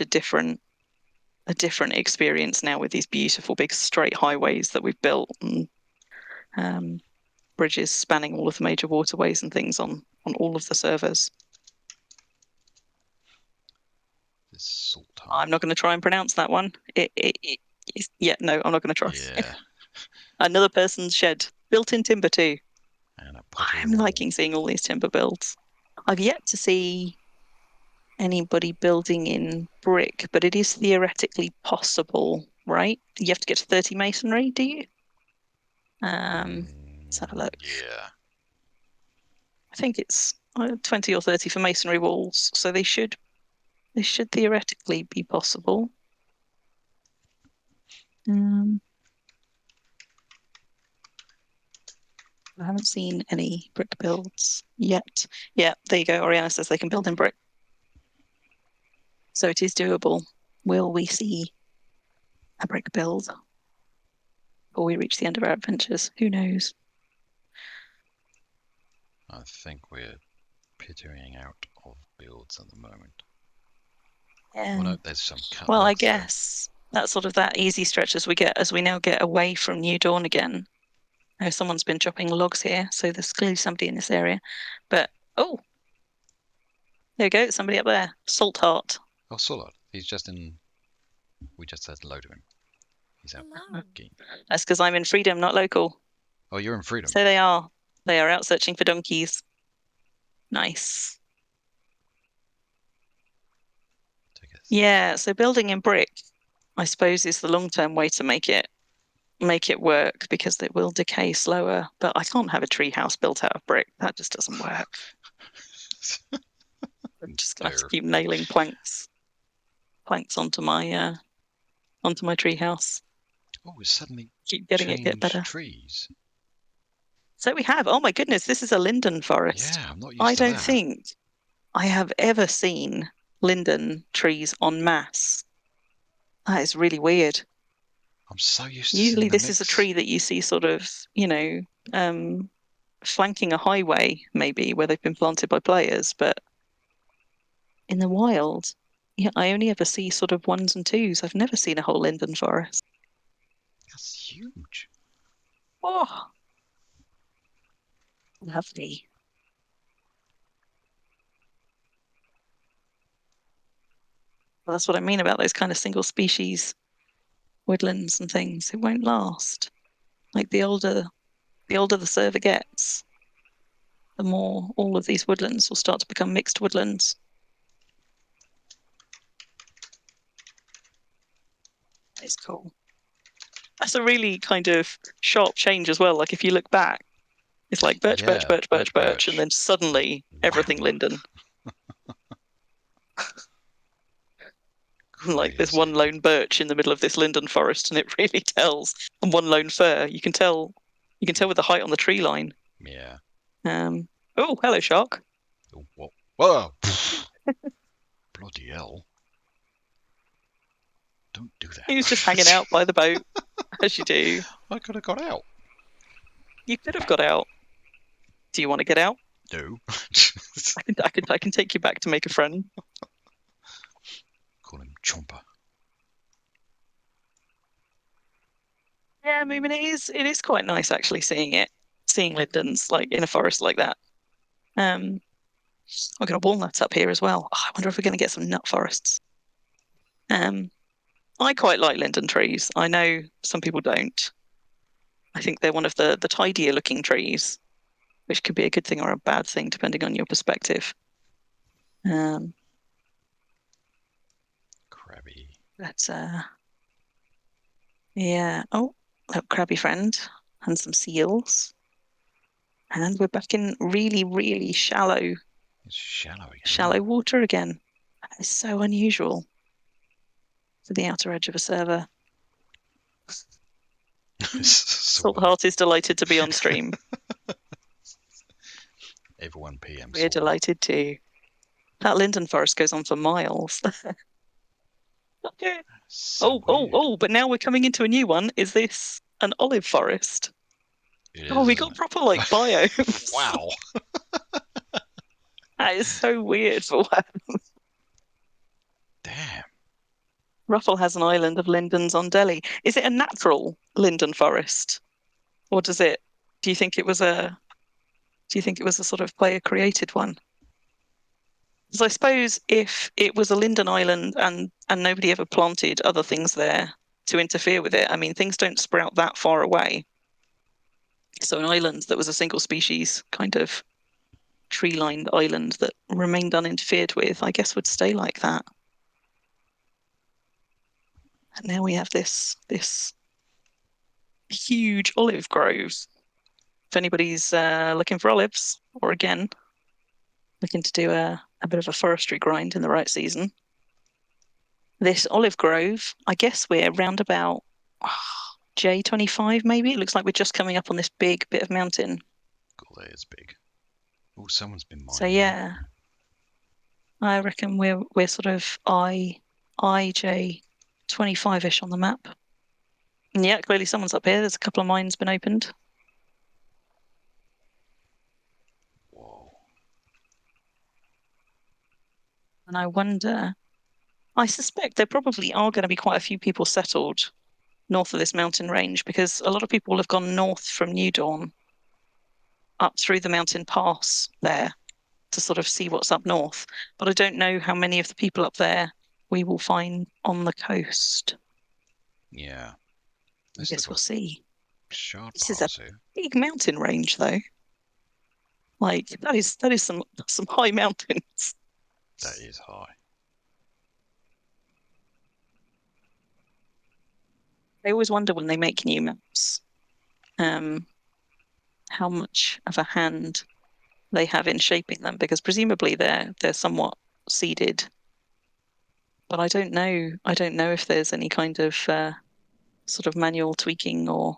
a different experience now with these beautiful big straight highways that we've built, and bridges spanning all of the major waterways and things on all of the servers. I'm not going to try and pronounce that one. No, I'm not going to try. Yeah. Another person's shed, built in timber too. And I'm liking seeing all these timber builds. I've yet to see anybody building in brick, but it is theoretically possible, right? You have to get to 30 masonry, do you? Let's have a look. Yeah. I think it's 20 or 30 for masonry walls, so they should theoretically be possible. I haven't seen any brick builds yet. Yeah, there you go. Oriana says they can build in brick. So it is doable. Will we see a brick build before we reach the end of our adventures? Who knows? I think we're pittering out of builds at the moment. Yeah. Well, no, there's some cut. Well, I guess that's sort of that easy stretch as we now get away from New Dawn again. Oh, someone's been chopping logs here, so there's clearly somebody in this area. But there you go, somebody up there. Salt Heart. Oh, Saltheart. He's just in. We just said hello to him. He's out. That's because I'm in Freedom, not local. Oh, you're in Freedom. So they are. They are out searching for donkeys. Nice. Yeah, so building in brick, I suppose, is the long-term way to make it work, because it will decay slower. But I can't have a tree house built out of brick. That just doesn't work. I'm just gonna have to keep nailing planks onto my tree house. Oh, it's suddenly keep getting it get better. Trees. So we have. Oh my goodness, this is a linden forest. Yeah, I'm not used I to don't that. think I have ever seen linden trees en masse. That is really weird. I'm so used to Usually seeing the this is a mix. tree that you see sort of, flanking a highway, maybe, where they've been planted by players, but in the wild, yeah, I only ever see sort of ones and twos. I've never seen a whole linden forest. That's huge. Oh, lovely. Well, that's what I mean about those kind of single species woodlands and things. It won't last. Like the older the server gets, the more all of these woodlands will start to become mixed woodlands. It's cool. That's a really kind of sharp change as well. Like if you look back, it's like birch, birch, Yeah, birch, birch, birch, and then suddenly everything Wham. linden. Like there's one Crazy. lone birch in the middle of this linden forest, and it really tells. And one lone fir. You can tell with the height on the tree line. Yeah. Oh, hello, shark. Oh, whoa. Bloody hell. Don't do that. He was just hanging out by the boat, as you do. I could have got out. You could have got out. Do you want to get out? No. I can take you back to make a friend. Call him Chomper. Yeah, I mean it is quite nice actually seeing lindens like in a forest like that. I've got walnuts up here as well. Oh, I wonder if we're going to get some nut forests. I quite like linden trees. I know some people don't. I think they're one of the tidier looking trees, which could be a good thing or a bad thing depending on your perspective. Crabby. But yeah. Oh, a crabby friend and some seals. And we're back in really, really shallow It's shallow again. shallow water again. That is so unusual for the outer edge of a server. Saltheart is delighted to be on stream. Everyone PM. We're delighted too. That linden forest goes on for miles. So but now we're coming into a new one. Is this an olive forest? It Oh, is, we isn't got it? proper like biomes. Wow. That is so weird for what. Damn. Ruffle has an island of lindens on Delhi. Is it a natural linden forest? Or do you think it was a sort of player created one? Because I suppose if it was a linden island and nobody ever planted other things there to interfere with it, I mean, things don't sprout that far away. So an island that was a single species kind of tree-lined island that remained uninterfered with, I guess would stay like that. And now we have this huge olive grove. If anybody's looking for olives, or again, looking to do a bit of a forestry grind in the right season, this olive grove, I guess we're round about J25 maybe. It looks like we're just coming up on this big bit of mountain. God, that is big. Oh, someone's been mining. So yeah, I reckon we're sort of IJ25-ish on the map. And yeah, clearly someone's up here. There's a couple of mines been opened. Whoa. And I suspect there probably are going to be quite a few people settled north of this mountain range because a lot of people have gone north from New Dawn up through the mountain pass there to sort of see what's up north. But I don't know how many of the people up there we will find on the coast. Yeah. I guess we'll see. Sharp This is a here. big mountain range, though. Like that is some high mountains. That is high. I always wonder when they make new maps, how much of a hand they have in shaping them, because presumably they're somewhat seeded. But I don't know. I don't know if there's any kind of sort of manual tweaking or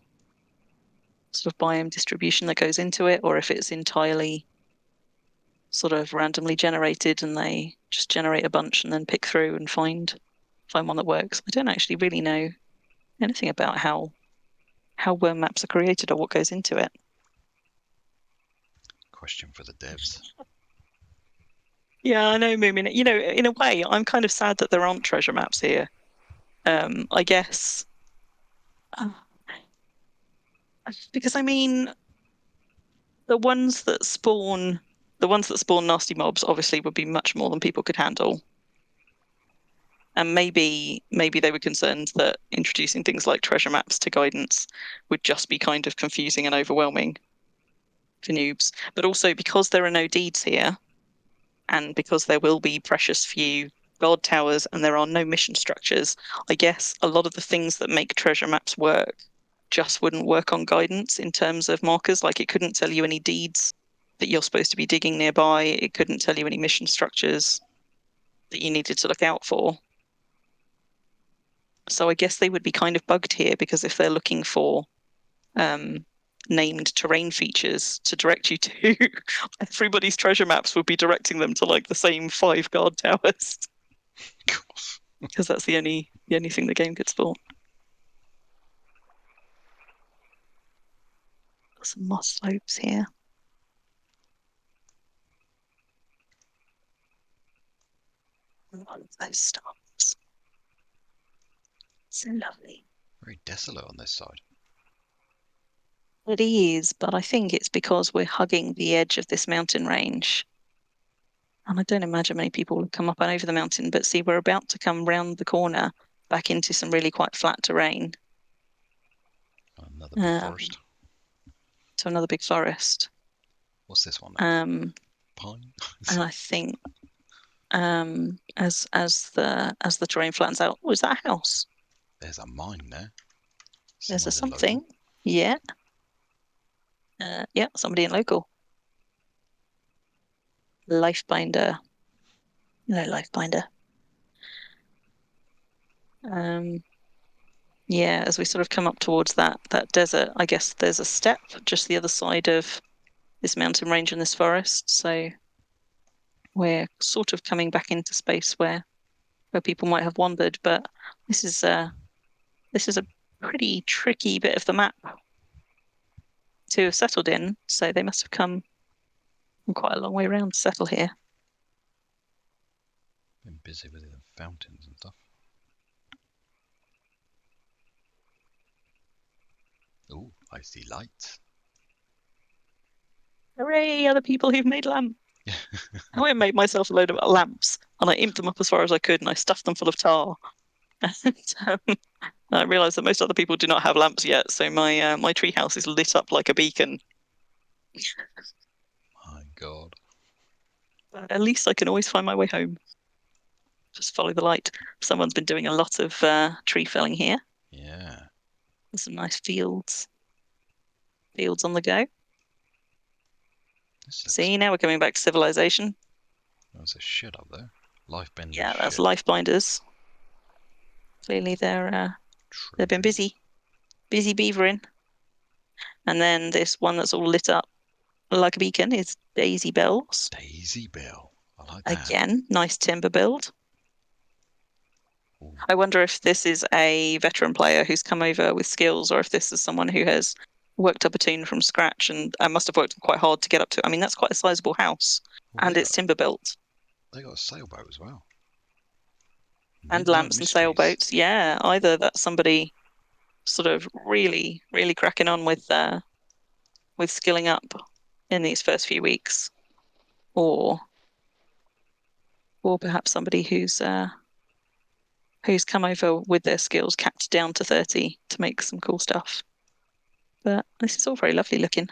sort of biome distribution that goes into it, or if it's entirely sort of randomly generated and they just generate a bunch and then pick through and find one that works. I don't actually really know anything about how worm maps are created or what goes into it. Question for the devs. Yeah, I know, Moomin. You know, in a way, I'm kind of sad that there aren't treasure maps here. I guess because I mean, the ones that spawn nasty mobs obviously would be much more than people could handle. And maybe they were concerned that introducing things like treasure maps to guidance would just be kind of confusing and overwhelming for noobs. But also because there are no deeds here, and because there will be precious few guard towers and there are no mission structures, I guess a lot of the things that make treasure maps work just wouldn't work on guidance in terms of markers. Like it couldn't tell you any deeds that you're supposed to be digging nearby. It couldn't tell you any mission structures that you needed to look out for. So I guess they would be kind of bugged here, because if they're looking for named terrain features to direct you to, everybody's treasure maps would be directing them to like the same 5 guard towers. Because that's the only thing the game could spawn. Got some moss slopes here. All of those stars. So lovely. Very desolate on this side. It is, but I think it's because we're hugging the edge of this mountain range. And I don't imagine many people will come up and over the mountain, but see, we're about to come round the corner back into some really quite flat terrain. Another big forest. To another big forest. What's this one then? Pine? And I think as the terrain flattens out, is that a house? There's a mine there. There's a something. Yeah. Yeah, somebody in local. Lifebinder. No, Lifebinder. Yeah, as we sort of come up towards that desert, I guess there's a step just the other side of this mountain range and this forest. So we're sort of coming back into space where people might have wandered, but this is a pretty tricky bit of the map to have settled in. So they must have come quite a long way around to settle here. Been busy with the fountains and stuff. Oh, I see lights. Hooray, other people who've made lamps. I went and made myself a load of lamps, and I imped them up as far as I could, and I stuffed them full of tar. And I realised that most other people do not have lamps yet, so my my treehouse is lit up like a beacon. My God. But at least I can always find my way home. Just follow the light. Someone's been doing a lot of tree felling here. Yeah. There's some nice fields. Fields on the go. See, now we're coming back to civilization. There's a shed up there. Lifebinders. Yeah, that's Lifebinders. Clearly they've been busy beavering. And then this one that's all lit up like a beacon is Daisy Bells. Daisy Bell. I like that. Again, nice timber build. Ooh. I wonder if this is a veteran player who's come over with skills, or if this is someone who has worked up a tune from scratch and must have worked quite hard to get up to. I mean, that's quite a sizable house, and it's timber built. They got a sailboat as well. And lamps and sailboats. Yeah, either that's somebody sort of really, really cracking on with skilling up in these first few weeks, or perhaps somebody who's come over with their skills capped down to 30 to make some cool stuff. But this is all very lovely looking.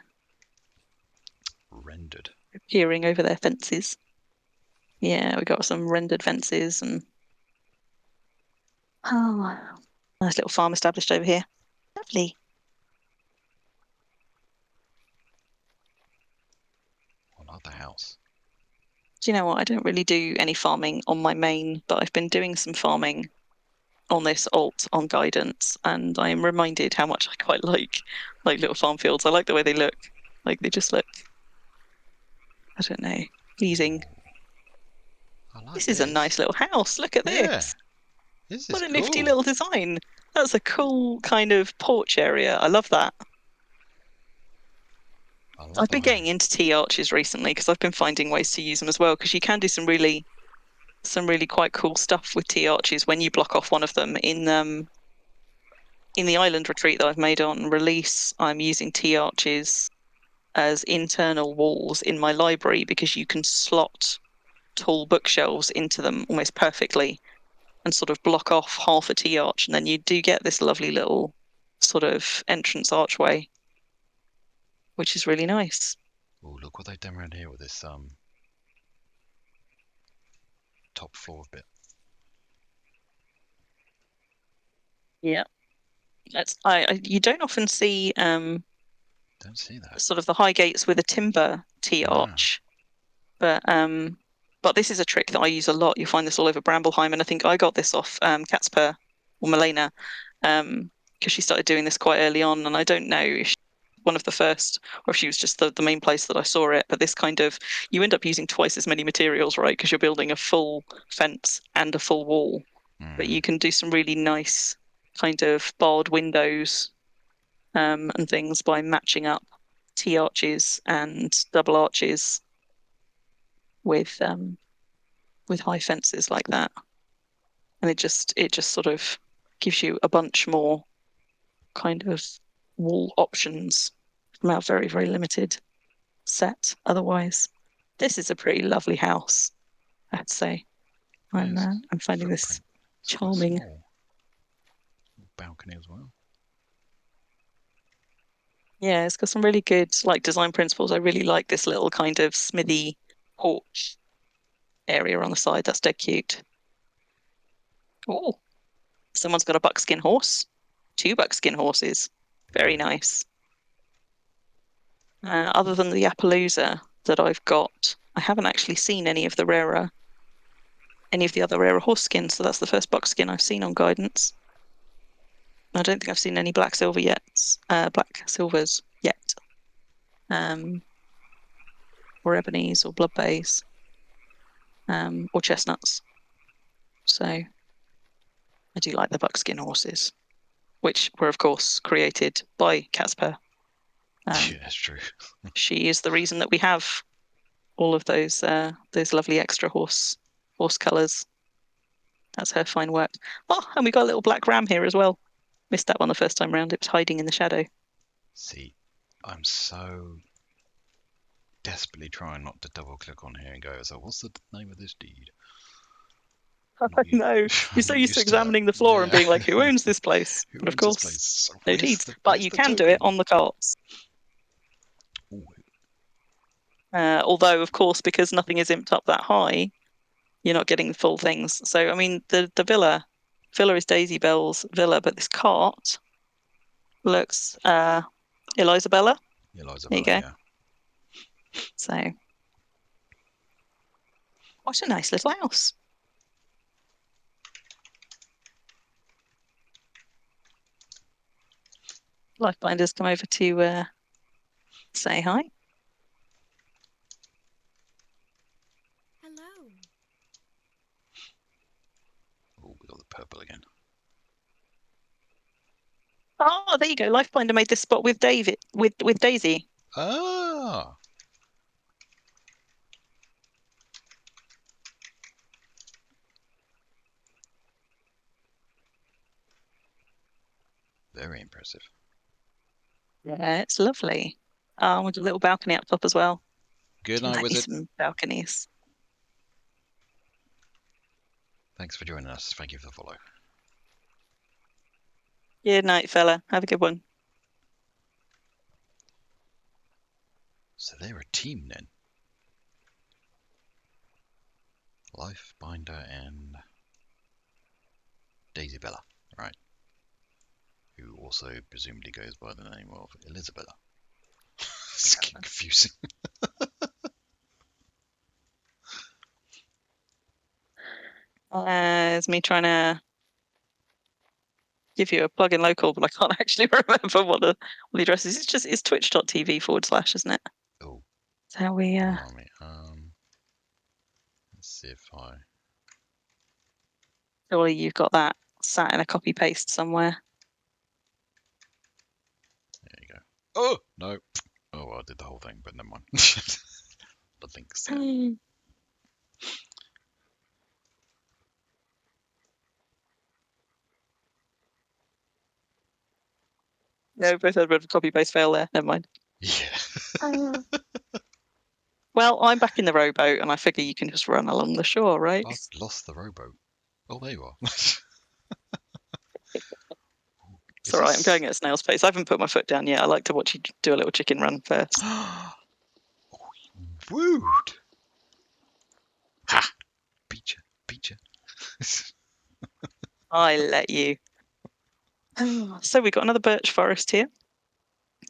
Rendered. Peering over their fences. Yeah, we got some rendered fences and nice little farm established over here. Lovely. Another house. Do you know what? I don't really do any farming on my main, but I've been doing some farming on this alt on guidance, and I'm reminded how much I quite like little farm fields. I like the way they look. Like they just look, I don't know, pleasing. I like This is a nice little house. Look at this. This is What a cool. nifty little design. That's a cool kind of porch area. I love that. I've been getting into T-arches recently because I've been finding ways to use them as well, because you can do some really quite cool stuff with T-arches when you block off one of them. In the island retreat that I've made on release, I'm using T-arches as internal walls in my library because you can slot tall bookshelves into them almost perfectly and sort of block off half a T-arch, and then you do get this lovely little sort of entrance archway, which is really nice. Oh, look what they've done around here with this top floor bit. Yeah, that's you don't often see Don't see that. sort of the high gates with a timber T-arch, but this is a trick that I use a lot. You find this all over Brambleheim, and I think I got this off Catspur or Milena, because she started doing this quite early on, and I don't know if she was one of the first or if she was just the main place that I saw it. But this kind of, you end up using twice as many materials, right? Because you're building a full fence and a full wall, but you can do some really nice kind of barred windows and things by matching up T-arches and double arches with high fences like that, and it just sort of gives you a bunch more kind of wall options from our very, very limited set. Otherwise, this is a pretty lovely house, I'd say. I'm finding this charming. Balcony as well. Yeah, it's got some really good design principles. I really like this little kind of smithy porch area on the side. That's dead cute. Oh, someone's got a buckskin horse. 2 buckskin horses. Very nice. Other than the Appaloosa that I've got, I haven't actually seen any of the other rarer horse skins. So that's the first buckskin I've seen on guidance. I don't think I've seen any black silvers yet. Or ebonies or blood bays, or chestnuts. So I do like the buckskin horses, which were of course created by Catspur. Yeah, that's true. She is the reason that we have all of those lovely extra horse colours. That's her fine work. Oh, and we got a little black ram here as well. Missed that one the first time round. It was hiding in the shadow. See, I'm so desperately trying not to double click on here and go, so what's the name of this deed? I know. You're so used to examining the floor and being like, who owns this place? But of course, So no deeds. But you can do it on the carts. Although, of course, because nothing is imped up that high, you're not getting the full things. So, I mean, the villa is Daisy Bell's villa, but this cart looks Elisabella. There you go. Yeah. So, what a nice little house. Lifebinder's come over to say hi. Hello. Oh, we got the purple again. Oh, there you go. Lifebinder made this spot with Daisy. Ah. Very impressive. Yeah, it's lovely. With a little balcony up top as well. Good night, Wizard. Some balconies. Thanks for joining us. Thank you for the follow. Good night, fella. Have a good one. So they're a team then. Lifebinder and Daisy Bella, right? Who also presumably goes by the name of Elisabella. It's confusing. It's me trying to give you a plug-in local, but I can't actually remember what the address is. It's twitch.tv/, isn't it? Oh. That's how we. Let's see if I. Surely you've got that sat in a copy paste somewhere. There you go. Oh no. Oh, well, I did the whole thing, but never mind. The link's there. No, both had a bit of a copy paste fail there. Never mind. Yeah. Well, I'm back in the rowboat, and I figure you can just run along the shore, right? I've lost the rowboat. Oh, there you are. It's all right. I'm going at a snail's pace. I haven't put my foot down yet. I like to watch you do a little chicken run first. Rude. Ha! Beat you. I let you. So we got another birch forest here.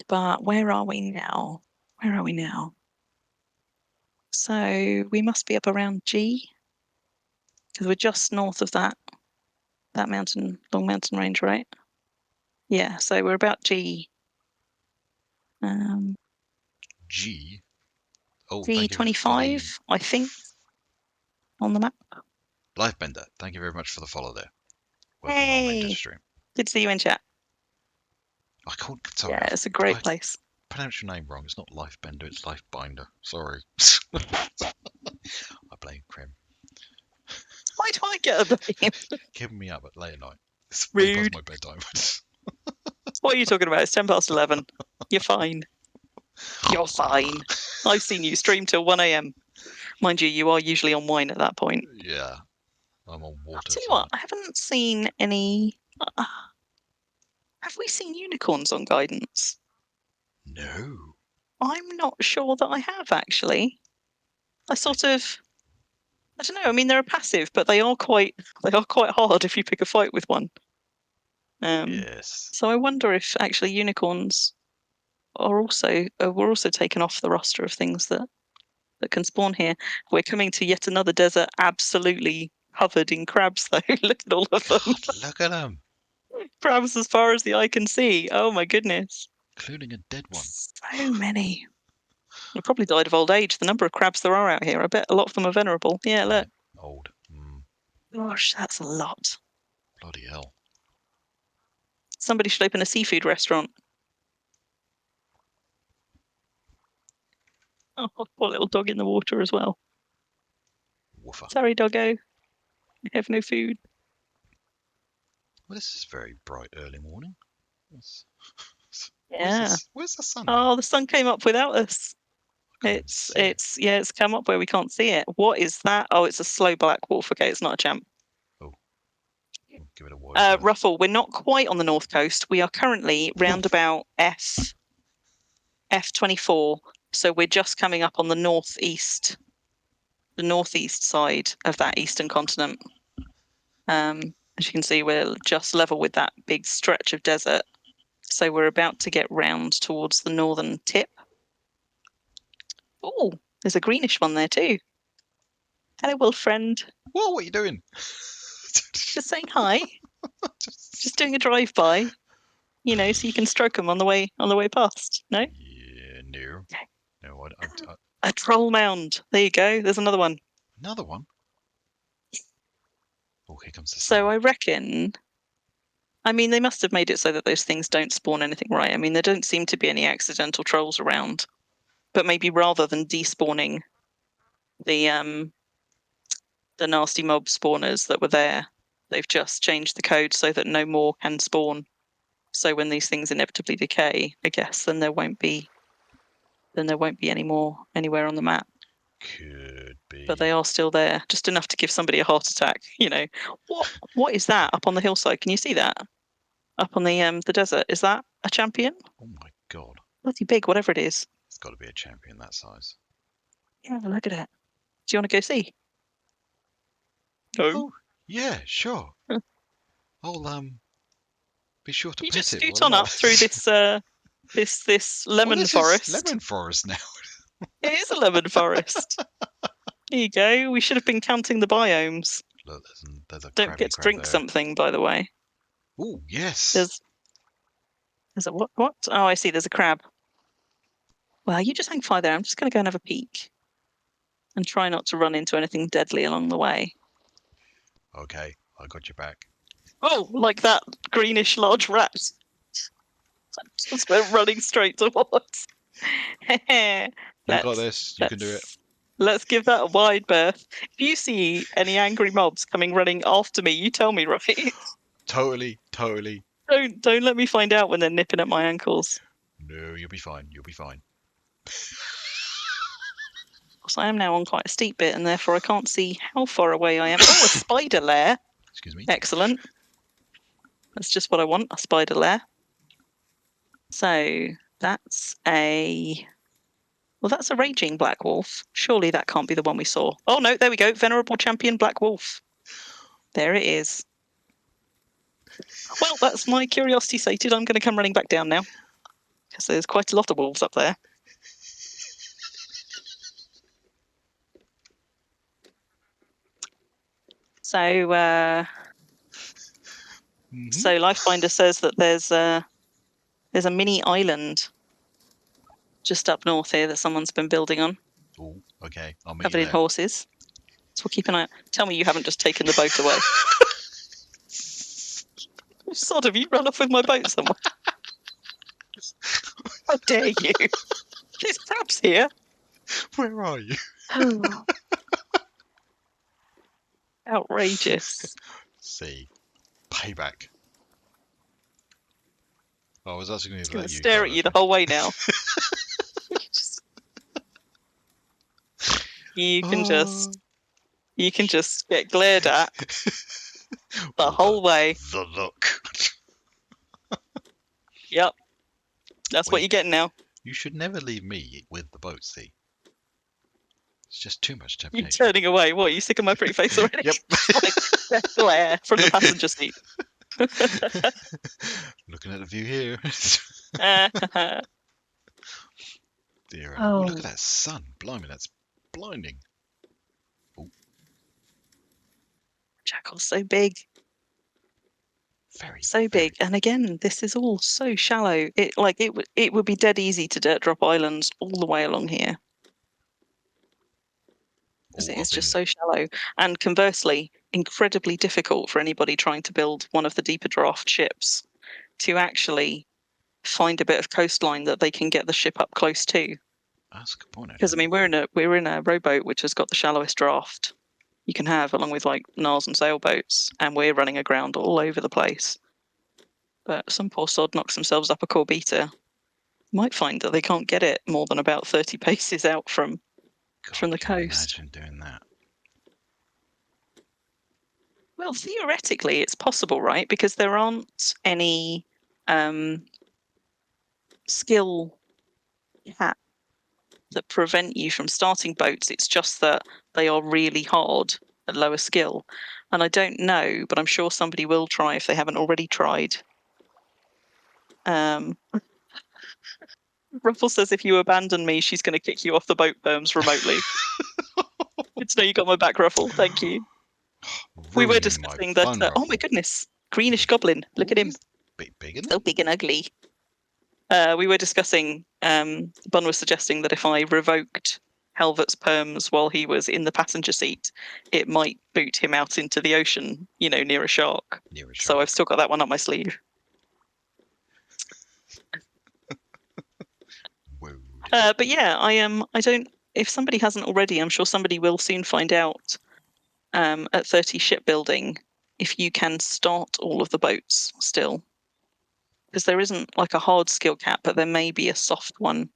But where are we now? So we must be up around G, because we're just north of that mountain, long mountain range, right? Yeah, so we're about G. G. Oh, G25, I think, on the map. Lifebender, thank you very much for the follow there. Welcome on main Twitch stream. Good to see you in chat. I can't. Sorry, Yeah, it's a great place. Pronounce your name wrong. It's not Lifebender, it's Lifebinder. Sorry. I blame Crim. Why do I get a blame? Keeping me up at late at night. It's Rude. way past my bedtime. What are you talking about? It's 10 past 11. You're fine. You're fine. I've seen you stream till 1 a.m. Mind you, you are usually on wine at that point. Yeah, I'm on water. I'll tell you what, I haven't seen any. Have we seen unicorns on guidance? No. I'm not sure that I have, actually. I don't know. I mean, they're a passive, but they are quite hard if you pick a fight with one. Yes. So I wonder if actually unicorns are were also taken off the roster of things that can spawn here. We're coming to yet another desert absolutely covered in crabs, though. Look at all of them. God, look at them. Crabs as far as the eye can see. Oh my goodness. Including a dead one. So many. They probably died of old age. The number of crabs there are out here, I bet a lot of them are venerable. Yeah, look. Old. Gosh, that's a lot. Bloody hell. Somebody should open a seafood restaurant. Oh, poor little dog in the water as well. Woofer. Sorry, doggo. I have no food. Well, this is very bright early morning. Yeah. Where's the sun? Oh, the sun came up without us. It's come up where we can't see it. What is that? Oh, it's a slow black wolf. Okay, it's not a champ. Oh, give it a wide Ruffle, we're not quite on the north coast. We are currently round about F24. So we're just coming up on the northeast side of that eastern continent. As you can see, we're just level with that big stretch of desert. So we're about to get round towards the northern tip. Oh, there's a greenish one there too. Hello, wolf friend. Whoa, what are you doing? Just saying hi. Just doing a drive-by. You know, so you can stroke them on the way past. No? Yeah, no. No, A troll mound. There you go. There's another one. Another one? Oh, here comes the sun. So I reckon... I mean, they must have made it so that those things don't spawn anything, right? I mean, there don't seem to be any accidental trolls around. But maybe rather than despawning the nasty mob spawners that were there, they've just changed the code so that no more can spawn. So when these things inevitably decay, I guess, then there won't be any more anywhere on the map. Could be. But they are still there, just enough to give somebody a heart attack. You know, what is that up on the hillside? Can you see that? Up on the desert, is that a champion? Oh my god! Bloody big, whatever it is. It's got to be a champion that size. Yeah, look at it. Do you want to go see? No. Oh, yeah, sure. I'll be sure to you pet just it. scoot on up through this this lemon forest. Is lemon forest now. It is a lemon forest. There you go. We should have been counting the biomes. Look, there's a Don't forget to drink something, by the way. Oh, yes. There's a what? What? Oh, I see. There's a crab. Well, you just hang fire there. I'm just going to go and have a peek. And try not to run into anything deadly along the way. Okay, I got your back. Oh, like that greenish large rat. Just went running straight towards. You got this. You can do it. Let's give that a wide berth. If you see any angry mobs coming running after me, you tell me, right? Totally. Don't let me find out when they're nipping at my ankles. No, you'll be fine. You'll be fine. Because I am now on quite a steep bit, and therefore I can't see how far away I am. Oh, a spider lair. Excuse me. Excellent. That's just what I want, a spider lair. So that's a... Well, that's a raging black wolf. Surely that can't be the one we saw. Oh, no, there we go. Venerable champion black wolf. There it is. Well, that's my curiosity sated. I'm going to come running back down now. Because there's quite a lot of wolves up there. So, so Lifebinder says that there's a mini island just up north here that someone's been building on. Oh, okay. I'll meet Covered you in there. horses. So we'll keep an eye out. Tell me you haven't just taken the boat away. Sod, have you run off with my boat somewhere? How dare you? There's crabs here. Where are you? Oh. Outrageous. See. Payback. Oh, I was actually going to I'm let you stare go, at you the okay. whole way now. You can just get glared at the whole way. The look. Yep. That's what Wait. you're getting now. You should never leave me with the boat, see. It's just too much You're temptation. turning away. What, are you sick of my pretty face already? Yep. Like glare from the passenger seat. Looking at the view here. Dear, Oh. look at that sun. Blimey, that's blinding. Oh. Jackal's so big. Very, So big. And again, this is all so shallow. It would be dead easy to dirt drop islands all the way along here. Because it is just so shallow. And conversely, incredibly difficult for anybody trying to build one of the deeper draft ships to actually find a bit of coastline that they can get the ship up close to. That's a good point. Because I mean, we're in a rowboat which has got the shallowest draft you can have, along with like gnars and sailboats, and we're running aground all over the place. But some poor sod knocks themselves up a Corbeta. Might find that they can't get it more than about 30 paces out from the coast. Imagine doing that. Well, theoretically, it's possible, right? Because there aren't any skill cap that prevent you from starting boats. It's just that they are really hard at lower skill. And I don't know, but I'm sure somebody will try if they haven't already tried. Ruffle says if you abandon me, she's going to kick you off the boat berms remotely. Good to know you got my back, Ruffle. Thank you. We were discussing that. Oh my goodness, greenish goblin! Look at him. Big, so big and ugly. We were discussing. Bun was suggesting that if I revoked Helvet's perms while he was in the passenger seat, it might boot him out into the ocean. Near a shark. So I've still got that one up my sleeve. But yeah, I don't. If somebody hasn't already, I'm sure somebody will soon find out. At 30 shipbuilding, if you can start all of the boats still, because there isn't like a hard skill cap, but there may be a soft one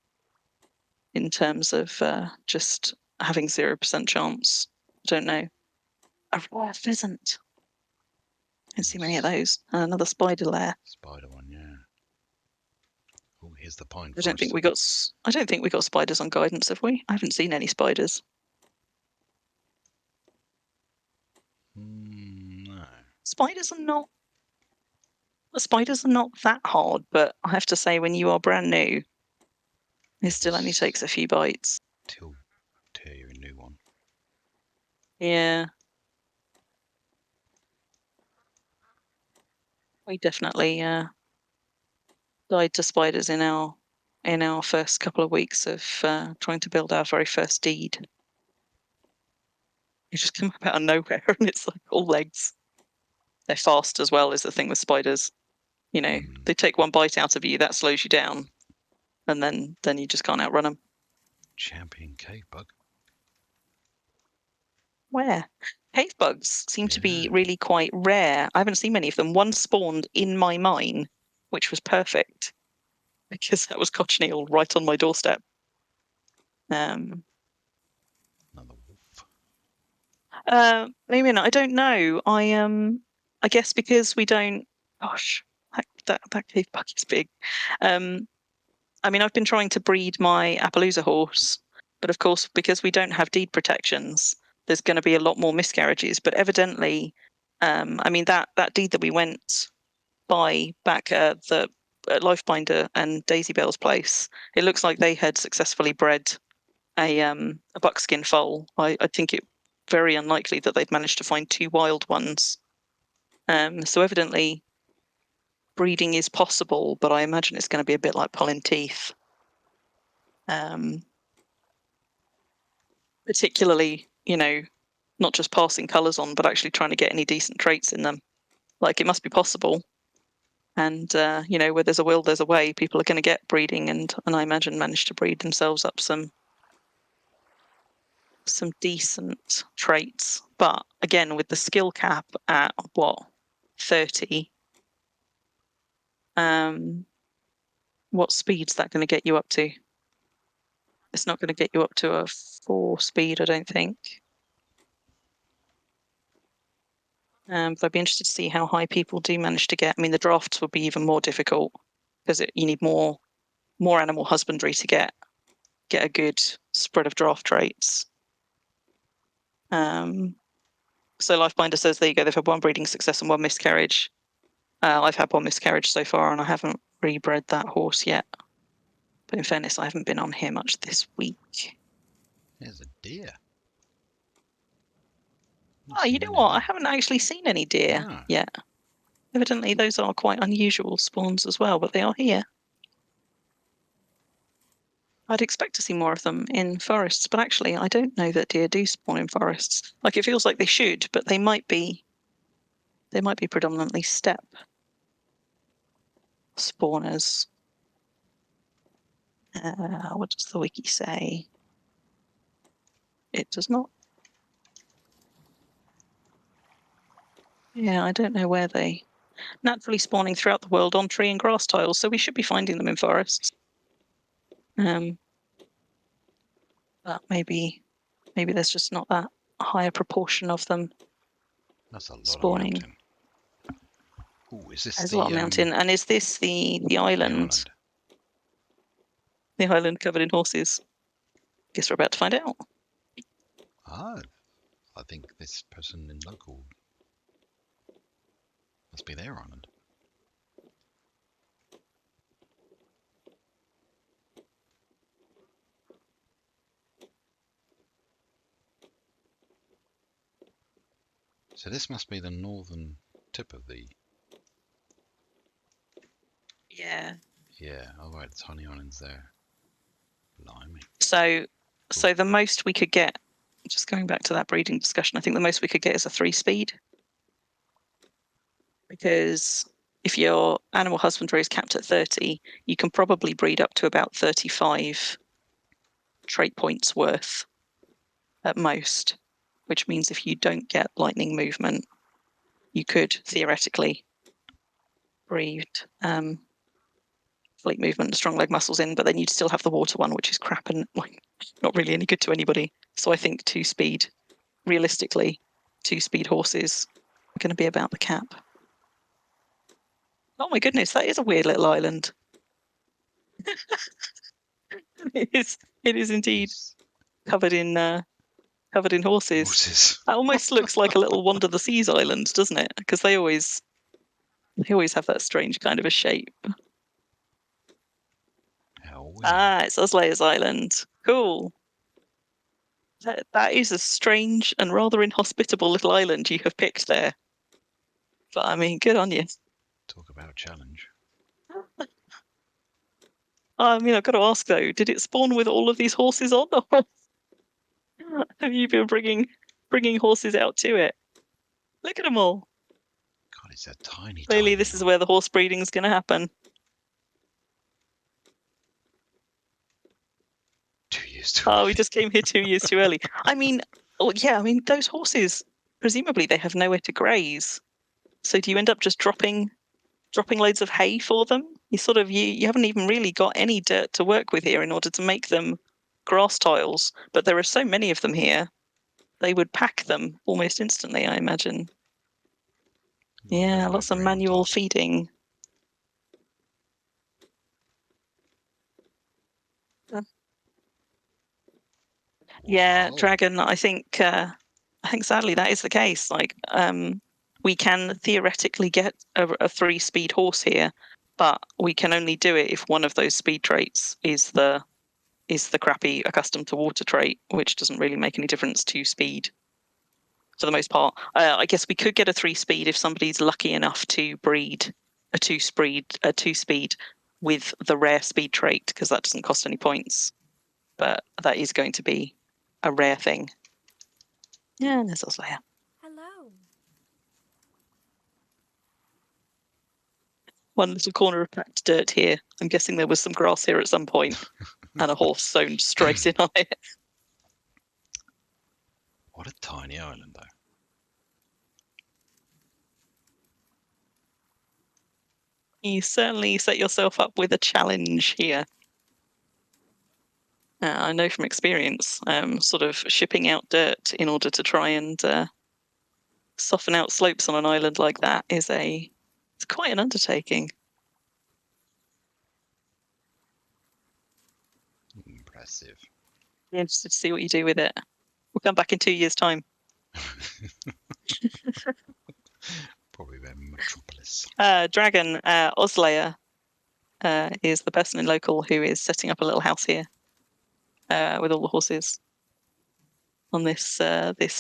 in terms of just having 0% chance. I don't know. A rare pheasant. I didn't see many of those. Another spider lair. Spider one, yeah. Oh, here's the pine. I don't think we got spiders on guidance, have we? I haven't seen any spiders. No. Spiders are not that hard, but I have to say, when you are brand new, it still only takes a few bites. Till you're a new one. Yeah. We definitely died to spiders in our first couple of weeks of trying to build our very first deed. You just come up out of nowhere and it's like all legs. They're fast as well, is the thing with spiders. You know, they take one bite out of you, that slows you down, and then you just can't outrun them. Champion cave bug. Where? Cave bugs seem to be really quite rare. I haven't seen many of them. One spawned in my mine, which was perfect because that was cochineal right on my doorstep. Another wolf. Maybe not. I don't know. I guess because we don't. Gosh, that cave bug is big. I mean, I've been trying to breed my Appaloosa horse, but of course, because we don't have deed protections, there's going to be a lot more miscarriages. But evidently, I mean that deed that we went by back at the Lifebinder and Daisy Bell's place, it looks like they had successfully bred a buckskin foal. I think it very unlikely that they'd managed to find 2 wild ones. So evidently, breeding is possible, but I imagine it's going to be a bit like pulling teeth. Particularly, you know, not just passing colours on, but actually trying to get any decent traits in them. Like, it must be possible. And, you know, where there's a will, there's a way. People are going to get breeding and I imagine manage to breed themselves up some decent traits. But again, with the skill cap at, 30? What speed's that going to get you up to? It's not going to get you up to a 4 speed, I don't think. But I'd be interested to see how high people do manage to get. I mean, the drafts would be even more difficult because you need more animal husbandry to get a good spread of draft traits. So Lifebinder says, there you go, they've had 1 breeding success and 1 miscarriage. I've had 1 miscarriage so far and I haven't rebred that horse yet. But in fairness, I haven't been on here much this week. There's a deer. Oh, you know what? I haven't actually seen any deer yet. Evidently, those are quite unusual spawns as well, but they are here. I'd expect to see more of them in forests, but actually, I don't know that deer do spawn in forests. Like, it feels like they should, but they might be predominantly steppe spawners. What does the wiki say? It does not. Yeah, I don't know where they naturally spawning throughout the world on tree and grass tiles, so we should be finding them in forests. But maybe there's just not that higher proportion of them. That's a lot spawning. Of mountain. Ooh, is this There's a lot of mountain, and is this the island? The island covered in horses. Guess we're about to find out. I think this person in local must be their island. So this must be the northern tip of the... Yeah. Yeah, oh right, the tiny islands there. Blimey. So the most we could get, just going back to that breeding discussion, I think the most we could get is a 3 speed. Because if your animal husbandry is capped at 30, you can probably breed up to about 35 trait points worth at most, which means if you don't get lightning movement, you could theoretically breed fleet movement and strong leg muscles in, but then you'd still have the water one, which is crap and like not really any good to anybody. So I think 2 speed, realistically, 2 speed horses are going to be about the cap. Oh my goodness, that is a weird little island. It is indeed covered in horses. That almost looks like a little Wander the Seas island, doesn't it? Because they always have that strange kind of a shape. It's Oslayer's Island. Cool. That is a strange and rather inhospitable little island you have picked there. But I mean, good on you. It's Talk about a challenge. I mean, I've got to ask though, did it spawn with all of these horses on, or have you been bringing horses out to it? Look at them all. God, it's a tiny. Clearly, this is where the horse breeding is going to happen. 2 years too Oh, early. we just came here 2 years too early. I mean, yeah, I mean, those horses, presumably they have nowhere to graze. So do you end up just dropping loads of hay for them? You haven't even really got any dirt to work with here in order to make them grass tiles. But there are so many of them here, they would pack them almost instantly, I imagine. Yeah, lots of manual feeding. Yeah, Wow. Dragon, I think sadly that is the case. Like, we can theoretically get a 3-speed horse here, but we can only do it if one of those speed traits is the crappy accustomed to water trait, which doesn't really make any difference to speed for the most part. I guess we could get a 3-speed if somebody's lucky enough to breed a 2-speed with the rare speed trait, because that doesn't cost any points. But that is going to be a rare thing. Yeah, there's Oslayer. Hello. One little corner of packed dirt here. I'm guessing there was some grass here at some point, and a horse sewn straight in on it. What a tiny island, though. You certainly set yourself up with a challenge here. I know from experience, sort of shipping out dirt in order to try and soften out slopes on an island like that it's quite an undertaking. Impressive. Be interested to see what you do with it. We'll come back in 2 years' time. Probably their metropolis. Dragon, Oslayer is the person in local who is setting up a little house here with all the horses on this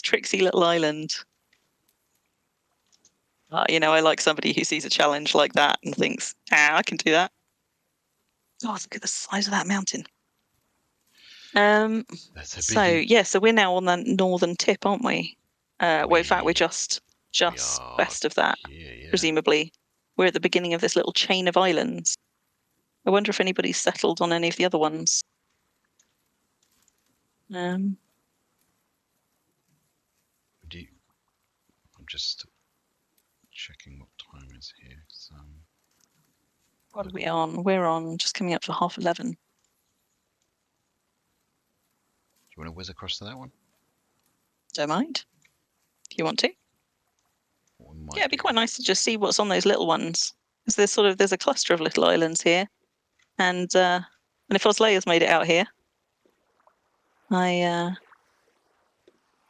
tricksy little island. I like somebody who sees a challenge like that and thinks, I can do that. Oh, look at the size of that mountain. That's a so biggie. so we're now on the northern tip, aren't we? Well, in fact, we're just west of that, yeah. presumably. We're at the beginning of this little chain of islands. I wonder if anybody's settled on any of the other ones. I'm just checking what time is here. What are we on? We're on just coming up for 11:30. Do you want to whiz across to that one? Don't mind. If you want to. Yeah, it'd be quite nice to just see what's on those little ones. Because there's a cluster of little islands here. And if Oslayer's made it out here, on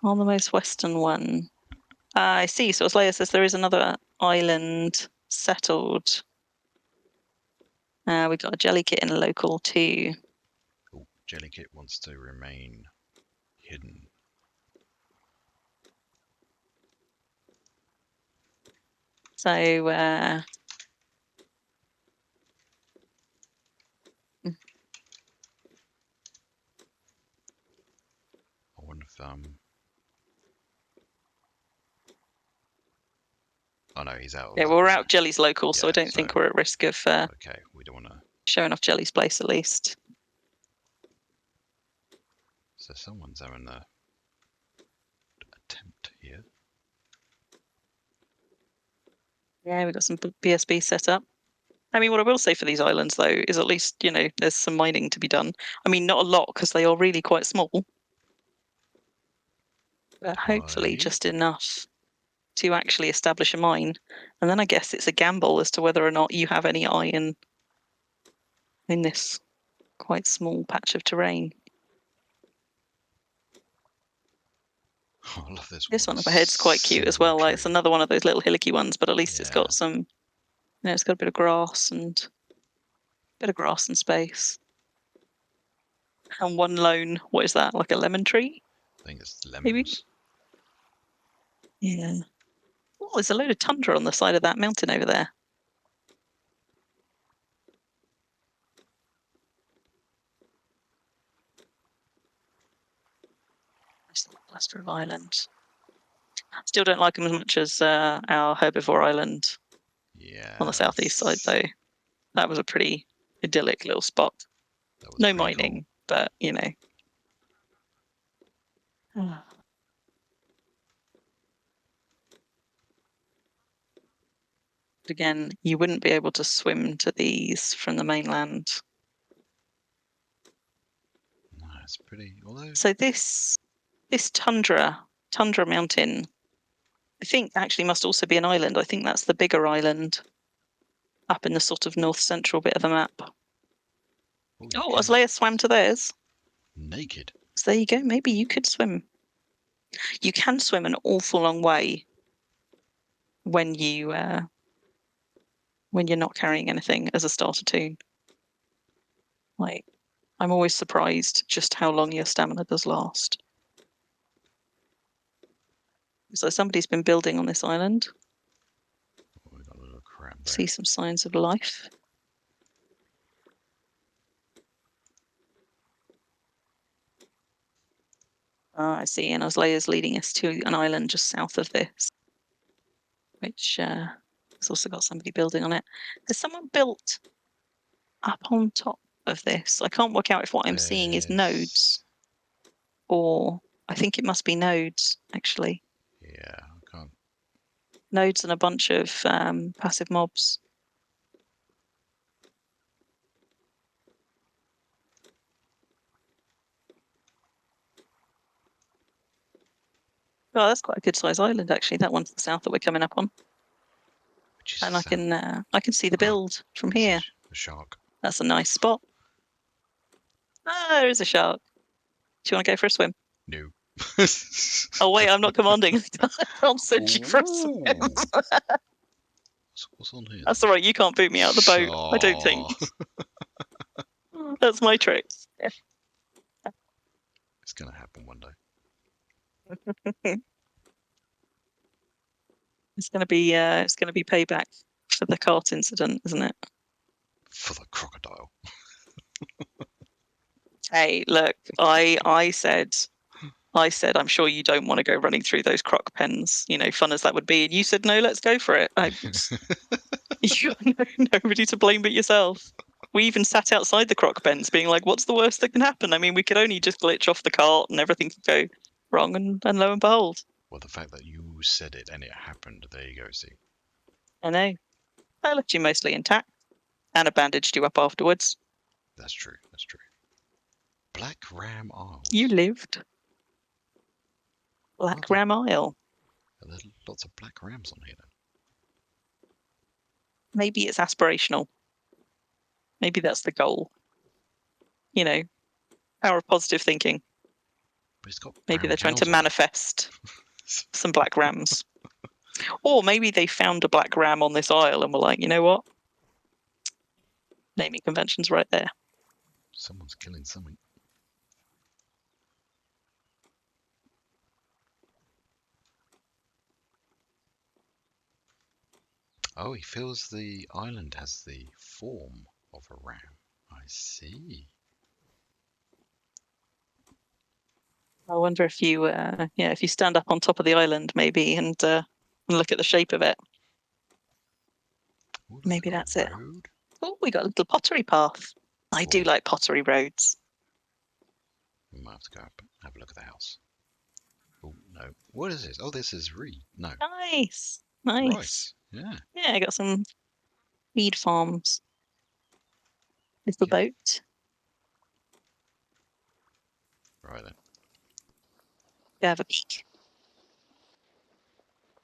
the most western one. I see. So Oslayer says there is another island settled. We've got a Jellykit in a local too. Oh, Jellykit wants to remain hidden. So I wonder if oh no, he's out. yeah, well, we're out Jelly's local, so I don't think we're at risk of okay, we don't want to showing off Jelly's place at least. So someone's having a attempt here. Yeah, we've got some BSB set up. I mean, what I will say for these islands, though, is at least, there's some mining to be done. I mean, not a lot, because they are really quite small. But hopefully just enough to actually establish a mine. And then I guess it's a gamble as to whether or not you have any iron in this quite small patch of terrain. Oh, I love this one. This one up ahead's quite cute as well. Like, it's another one of those little hillocky ones, but at least it's got some, it's got a bit of grass and space. And one lone, what is that? Like a lemon tree? I think it's lemons. Maybe. Yeah. Oh, there's a load of tundra on the side of that mountain over there. Cluster of island. Still don't like them as much as our herbivore island. Yeah. On the southeast side, though. That was a pretty idyllic little spot. No mining, cool. But, you know. But again, you wouldn't be able to swim to these from the mainland. No, it's pretty. Although... So this tundra mountain, I think actually must also be an island. I think that's the bigger island up in the sort of north central bit of the map. Oh, Aslea swam to theirs. Naked. So there you go. Maybe you could swim. You can swim an awful long way when you're not carrying anything as a starter toon. Like, I'm always surprised just how long your stamina does last. So somebody's been building on this island. Oh, we got a little crab there. See some signs of life. I see. And Oslea's leading us to an island just south of this, which has also got somebody building on it. Has someone built up on top of this? I can't work out if what I'm seeing is nodes, or I think it must be nodes, actually. Yeah, I can't. Nodes and a bunch of passive mobs. Oh, that's quite a good size island, actually. That one to the south that we're coming up on. And I can see the build from here. A shark. That's a nice spot. Ah, there is a shark. Do you want to go for a swim? No. Oh wait, I'm not commanding. I'll send you for a swim. What's on here? That's all right. You can't boot me out of the boat. I don't think. That's my trick. It's gonna happen one day. It's gonna be payback for the cart incident, isn't it? For the crocodile. Hey, look, I said I'm sure you don't want to go running through those croc pens, you know, fun as that would be. And you said no, let's go for it. You got nobody to blame but yourself. We even sat outside the croc pens being like, what's the worst that can happen? I mean, we could only just glitch off the cart and everything could go wrong, and lo and behold. Well, the fact that you said it and it happened, there you go, see. I know. I left you mostly intact and I bandaged you up afterwards. That's true, that's true. Black Ram Isles. You lived. Black Ram Isle. There's lots of black rams on here then. Maybe it's aspirational. Maybe that's the goal. You know, power of positive thinking. But it's got maybe they're trying to manifest some black rams. Or maybe they found a black ram on this isle and were like, you know what? Naming convention's right there. Someone's killing something. Oh, he feels the island has the form of a ram. I see. I wonder if you, if you stand up on top of the island, maybe, and look at the shape of it. Ooh, maybe that's it. Road. Oh, we got a little pottery path. I do like pottery roads. We might have to go up and have a look at the house. Oh no, what is this? Oh, this is reed. No. Nice. Rice. Yeah. Yeah, I got some reed farms. Little boat. Right then. You have a peek.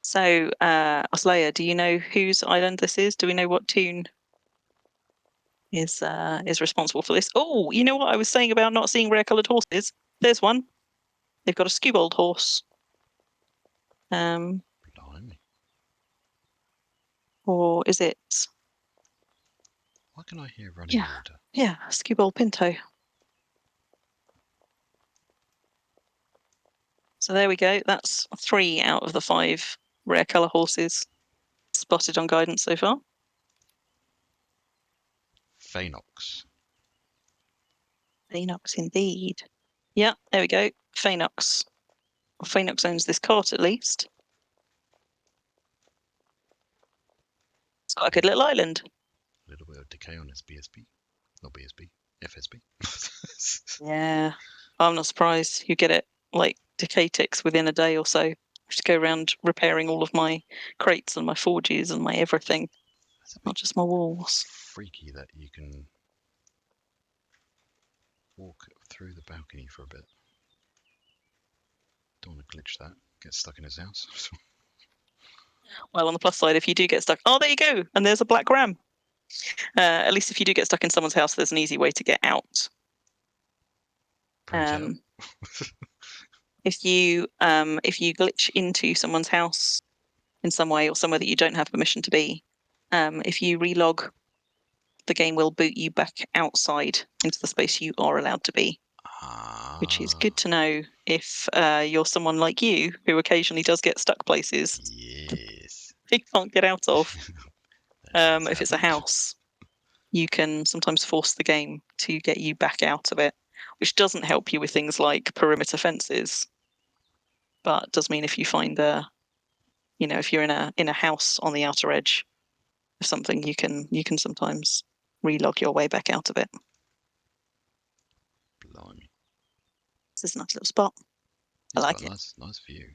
So, Oslea, do you know whose island this is? Do we know what toon is responsible for this? Oh, you know what I was saying about not seeing rare-coloured horses? There's one. They've got a skewbald horse. Blimey. Or is it? Why can I hear running water? Yeah, a skewbald pinto. So there we go. That's 3 out of the 5 rare colour horses spotted on guidance so far. Phanox. Phanox indeed. Yeah, there we go. Phanox. Phaenox owns this cart at least. It's got a good little island. A little bit of decay on his BSB. Not BSB, FSB. Yeah. I'm not surprised. You get it like decay ticks within a day or so. I just go around repairing all of my crates and my forges and my everything. Not just my walls. Freaky that you can walk through the balcony for a bit. Don't want to glitch that. Get stuck in his house. Well, on the plus side, if you do get stuck, oh, there you go, and there's a black ram. At least if you do get stuck in someone's house, there's an easy way to get out. If you glitch into someone's house in some way or somewhere that you don't have permission to be, if you relog, the game will boot you back outside into the space you are allowed to be. Which is good to know if you're someone like you who occasionally does get stuck places. Yes. You can't get out of. If it's a house, you can sometimes force the game to get you back out of it, which doesn't help you with things like perimeter fences, but does mean if you find if you're in a house on the outer edge of something, you can sometimes relog your way back out of it. Blimey. This is a nice little spot. I like it. Nice view.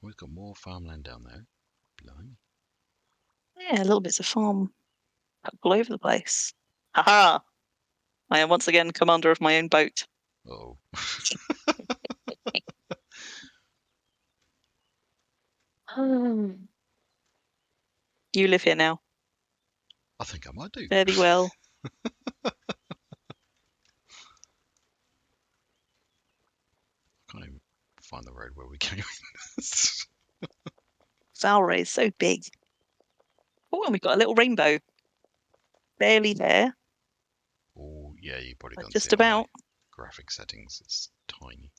We've got more farmland down there. Blimey. Yeah, little bits of farm all over the place. Haha! I am once again commander of my own boat. Oh. You live here now. I think I might do. Fairly well. Can't even find the road where we came in. Valray is so big. Oh, and we've got a little rainbow. Barely there. Oh, yeah, you probably can't just see it on about. my graphic settings. It's tiny.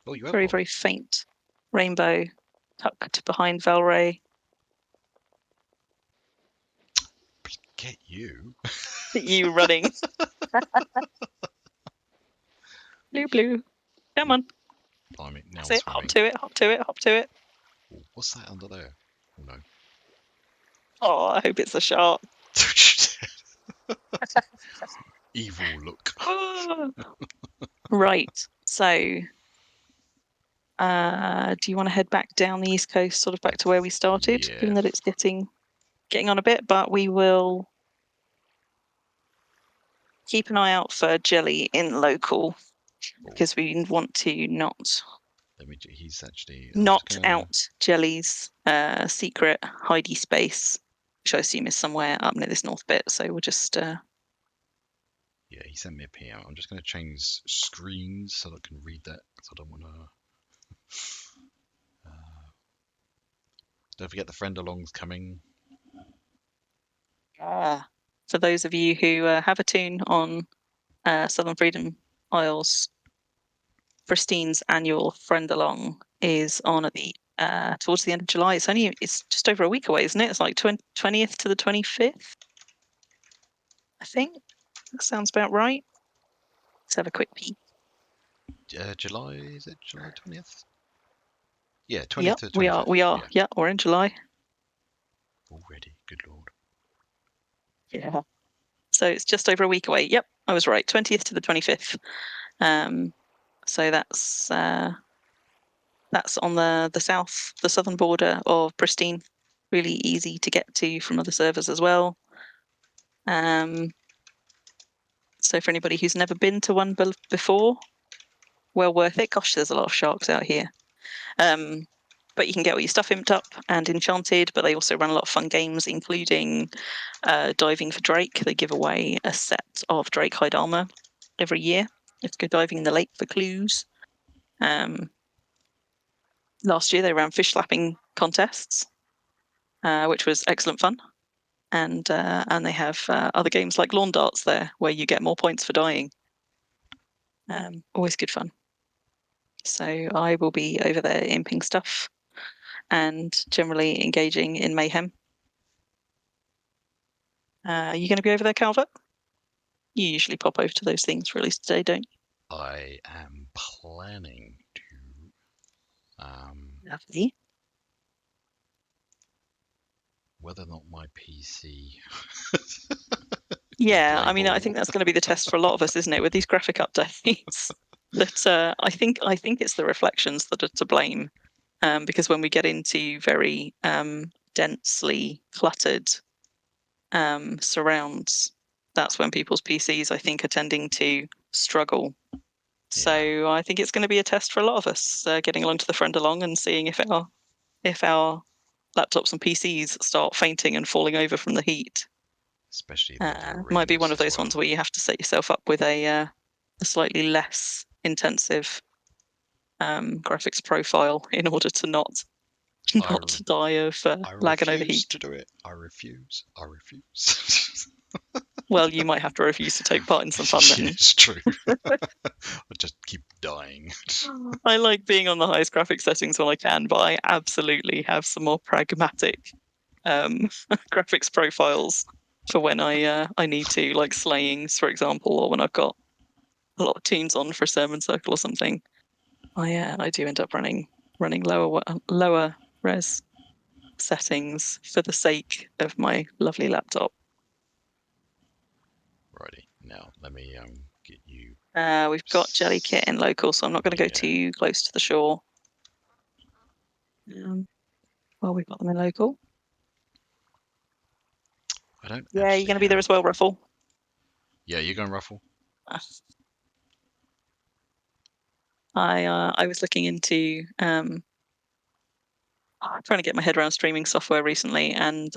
Very, very faint rainbow tucked behind Valray. Get you. You running. Blue. Come on. Blimey, now That's it. Hop to it. Oh, what's that under there? Oh, no. Oh, I hope it's a shark. Evil look. Right. So, do you want to head back down the east coast, sort of back to where we started, given that it's getting on a bit? But we will keep an eye out for Jelly in local because we want to not out Jelly's secret hidey space, which I assume is somewhere up near this north bit. So we'll just. Yeah, he sent me a PM. I'm just going to change screens so that I can read that. So I don't want to. Don't forget the friend along's coming. For those of you who have a tune on Southern Freedom Isles, Pristine's annual friend along is on at the towards the end of July. It's just over a week away, isn't it? It's like 20th to the 25th. I think that sounds about right. Let's have a quick peek. July, is it July 20th? Yeah, 20th to 25th. We are. Yeah, we're in July. Already, good lord. Yeah. So it's just over a week away. Yep, I was right. 20th to the 25th. So that's on the southern border of Pristine. Really easy to get to from other servers as well. So for anybody who's never been to one before, well worth it. Gosh, there's a lot of sharks out here. But you can get all your stuff imped up and enchanted, but they also run a lot of fun games, including diving for Drake. They give away a set of Drake hide armor every year. You have to go diving in the lake for clues. Last year they ran fish slapping contests, which was excellent fun. And they have other games like lawn darts there, where you get more points for dying. Always good fun. So I will be over there imping stuff and generally engaging in mayhem. Are you going to be over there, Calvert? You usually pop over to those things for at least today, don't you? I am planning to. Lovely. Whether or not my PC. Yeah, I mean, I playable. think that's going to be the test for a lot of us, isn't it? With these graphic updates, that I think it's the reflections that are to blame, because when we get into very densely cluttered surrounds, that's when people's PCs, I think, are tending to struggle. So I think it's going to be a test for a lot of us, getting along to the friend along and seeing if our laptops and PCs start fainting and falling over from the heat. Especially the Might be one of those well. ones where you have to set yourself up with a slightly less intensive graphics profile in order to not die of lag and overheat. To do it. I refuse. Well, you might have to refuse to take part in some fun then. It's true. I just keep dying. I like being on the highest graphics settings when I can, but I absolutely have some more pragmatic graphics profiles for when I need to, like slayings, for example, or when I've got a lot of tunes on for a sermon circle or something. I do end up running lower res settings for the sake of my lovely laptop. Righty. Now let me get you. We've got Jellykit in local, so I'm not going to go too close to the shore. Well, we've got them in local. I don't. Yeah, you're going to be there as well, Ruffle. Yeah, you're going Ruffle. I was looking into trying to get my head around streaming software recently, and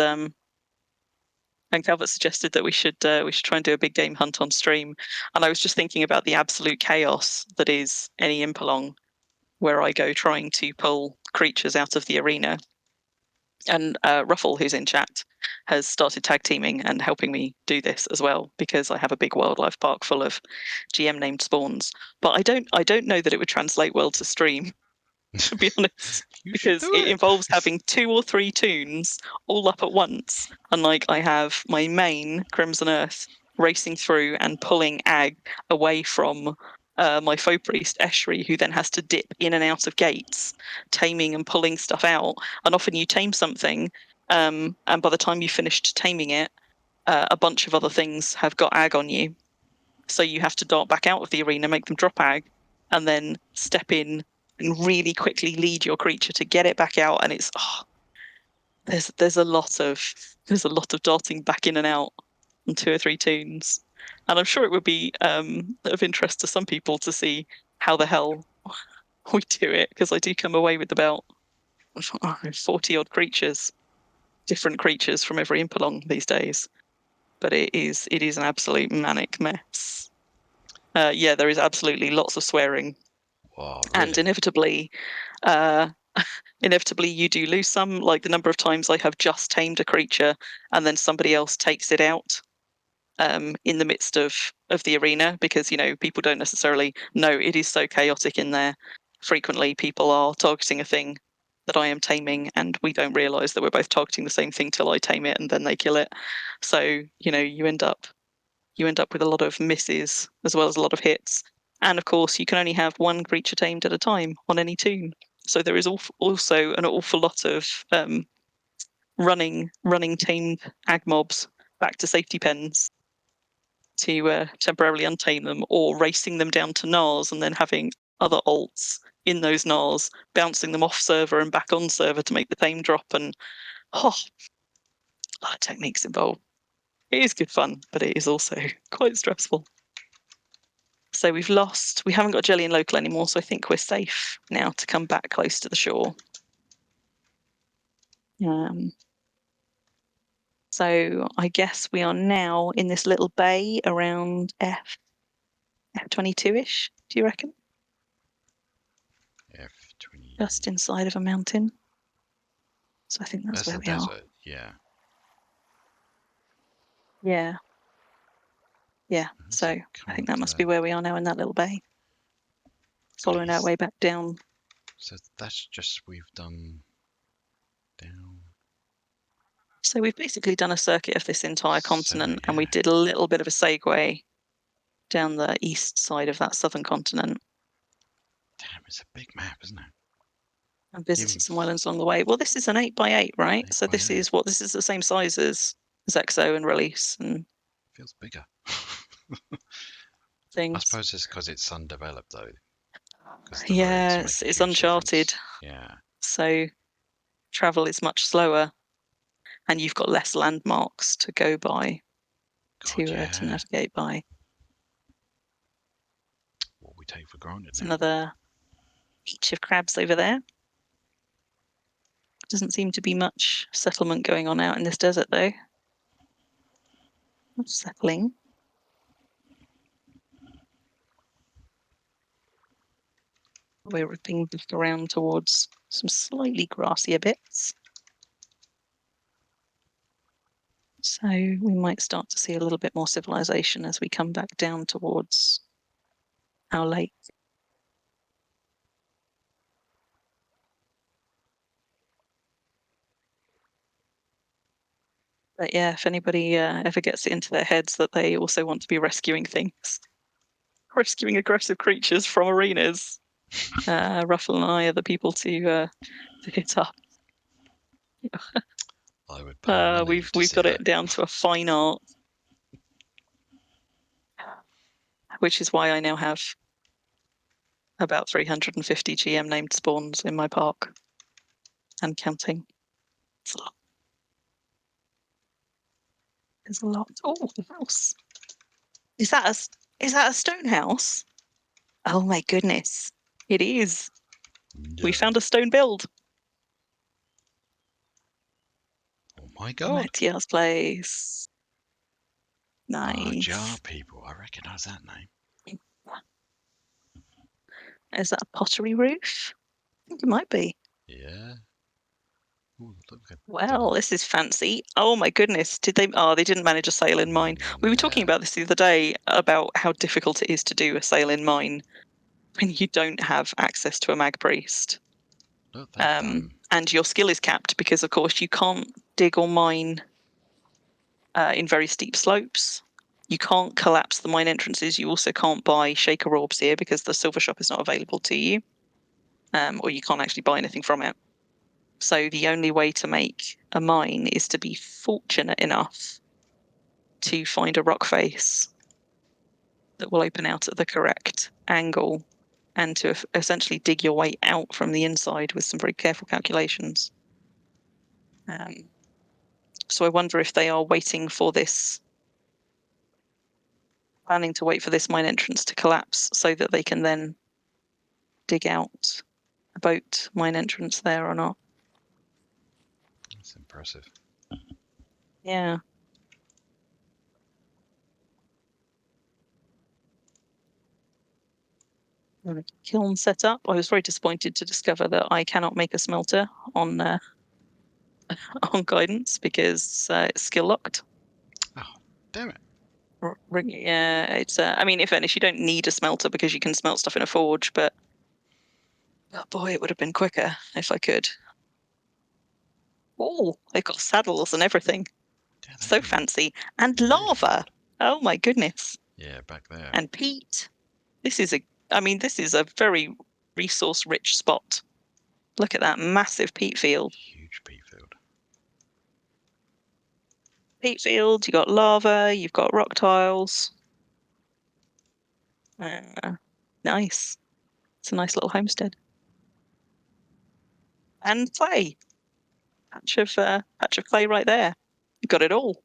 Calvert suggested that we should try and do a big game hunt on stream. And I was just thinking about the absolute chaos that is any Impelong, where I go trying to pull creatures out of the arena. And Ruffle, who's in chat, has started tag teaming and helping me do this as well, because I have a big wildlife park full of GM named spawns. But I don't know that it would translate well to stream, to be honest, because it involves having 2 or 3 tunes all up at once. And like I have my main Crimson Earth racing through and pulling Ag away from my foe priest Eshri, who then has to dip in and out of gates, taming and pulling stuff out. And often you tame something, and by the time you finished taming it, a bunch of other things have got Ag on you. So you have to dart back out of the arena, make them drop Ag, and then step in and really quickly lead your creature to get it back out. And it's there's a lot of darting back in and out on 2 or 3 tunes. And I'm sure it would be of interest to some people to see how the hell we do it, because I do come away with about 40 odd creatures, different creatures from every Impelong these days. But it is an absolute manic mess. Yeah, there is absolutely lots of swearing. Wow, really? And inevitably you do lose some, like the number of times I have just tamed a creature and then somebody else takes it out in the midst of the arena, because people don't necessarily know it is so chaotic in there. Frequently people are targeting a thing that I am taming, and we don't realize that we're both targeting the same thing till I tame it and then they kill it. So you end up with a lot of misses as well as a lot of hits. And of course, you can only have one creature tamed at a time on any tune. So there is also an awful lot of running tamed ag mobs back to safety pens to temporarily untame them, or racing them down to Nars and then having other alts in those Nars, bouncing them off server and back on server to make the tame drop. And a lot of techniques involved. It is good fun, but it is also quite stressful. So we haven't got Jelly in local anymore, so I think we're safe now to come back close to the shore. So I guess we are now in this little bay around F22-ish, do you reckon? F20. Just inside of a mountain. So I think that's where we are. Yeah. Yeah. Yeah. So I think that must be where we are now, in that little bay. Following our way back down. So that's just, we've done down. So we've basically done a circuit of this entire continent, and we did a little bit of a segue down the east side of that southern continent. Damn, it's a big map, isn't it? And visited some islands along the way. Well, this is an 8x8, right? 8 So by this 8. is this is the same size as Exo and Release and Feels bigger. things. I suppose it's because it's undeveloped, though. Yeah, it's uncharted. Difference. Yeah. So travel is much slower, and you've got less landmarks to go by, to navigate by. What we take for granted. There's another beach of crabs over there. Doesn't seem to be much settlement going on out in this desert, though. Not settling. We're ripping back around towards some slightly grassier bits. So we might start to see a little bit more civilization as we come back down towards our lake. But yeah, if anybody ever gets it into their heads that they also want to be rescuing things, rescuing aggressive creatures from arenas, Ruffle and I are the people to hit up. I would pay money we've got it down to a fine art, which is why I now have about 350 GM named spawns in my park and counting. It's a lot. There's a lot. Oh, the house. Is that a stone house? Oh my goodness. It is. Yeah. We found a stone build. Oh my god. Tia's place. Nice. Jar people. I recognise that name. Is that a pottery roof? I think it might be. Yeah. Ooh, well, this is fancy. Oh my goodness. Did they? Oh, they didn't manage a sail in mine. We were talking about this the other day about how difficult it is to do a sail in mine when you don't have access to a mag priest. And your skill is capped because, of course, you can't dig or mine in very steep slopes. You can't collapse the mine entrances. You also can't buy shaker orbs here because the silver shop is not available to you, or you can't actually buy anything from it. So the only way to make a mine is to be fortunate enough to find a rock face that will open out at the correct angle and to essentially dig your way out from the inside with some very careful calculations. So I wonder if they are waiting for this, planning to wait for this mine entrance to collapse so that they can then dig out a boat mine entrance there or not. That's impressive. Yeah. Kiln set up. I was very disappointed to discover that I cannot make a smelter on on guidance because it's skill locked. Oh, damn it. Yeah, it's. I mean, in fairness, you don't need a smelter because you can smelt stuff in a forge, but oh boy, it would have been quicker if I could. Oh, they've got saddles and everything. Yeah, so fancy. And lava. Oh my goodness. Yeah, back there. And peat. This is a very resource-rich spot. Look at that massive peat field. Huge peat field. Peat field, you've got lava, you've got rock tiles. Nice. It's a nice little homestead. And clay. Patch of clay right there. You've got it all.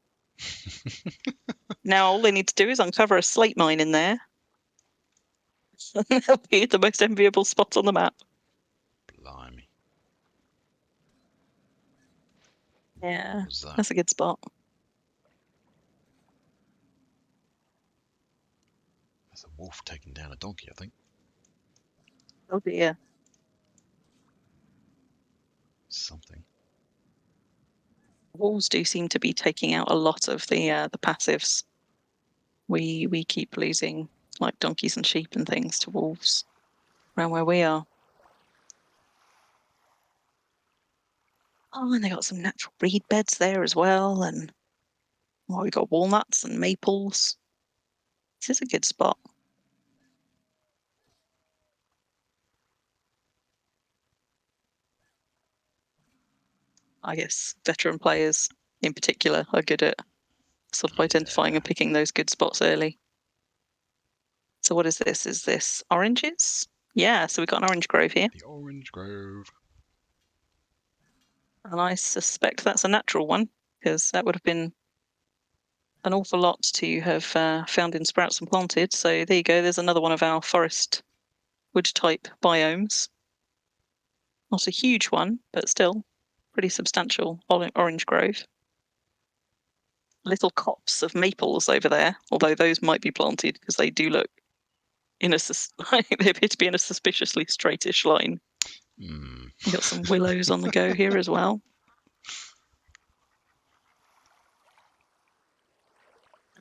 Now all they need to do is uncover a slate mine in there. And they'll be the most enviable spot on the map. Blimey. Yeah, that's a good spot. That's a wolf taking down a donkey, I think. Oh dear. Something. Wolves do seem to be taking out a lot of the passives. We keep losing like donkeys and sheep and things to wolves around where we are. Oh, and they got some natural reed beds there as well, and we got walnuts and maples. This is a good spot. I guess veteran players in particular are good at sort of identifying and picking those good spots early. So what is this? Is this oranges? Yeah, so we've got an orange grove here. The orange grove. And I suspect that's a natural one, because that would have been an awful lot to have found in sprouts and planted. So there you go. There's another one of our forest wood type biomes. Not a huge one, but still pretty substantial orange grove. Little copse of maples over there, although those might be planted because they do look in a they appear to be in a suspiciously straightish line. Mm. We've got some willows on the go here as well.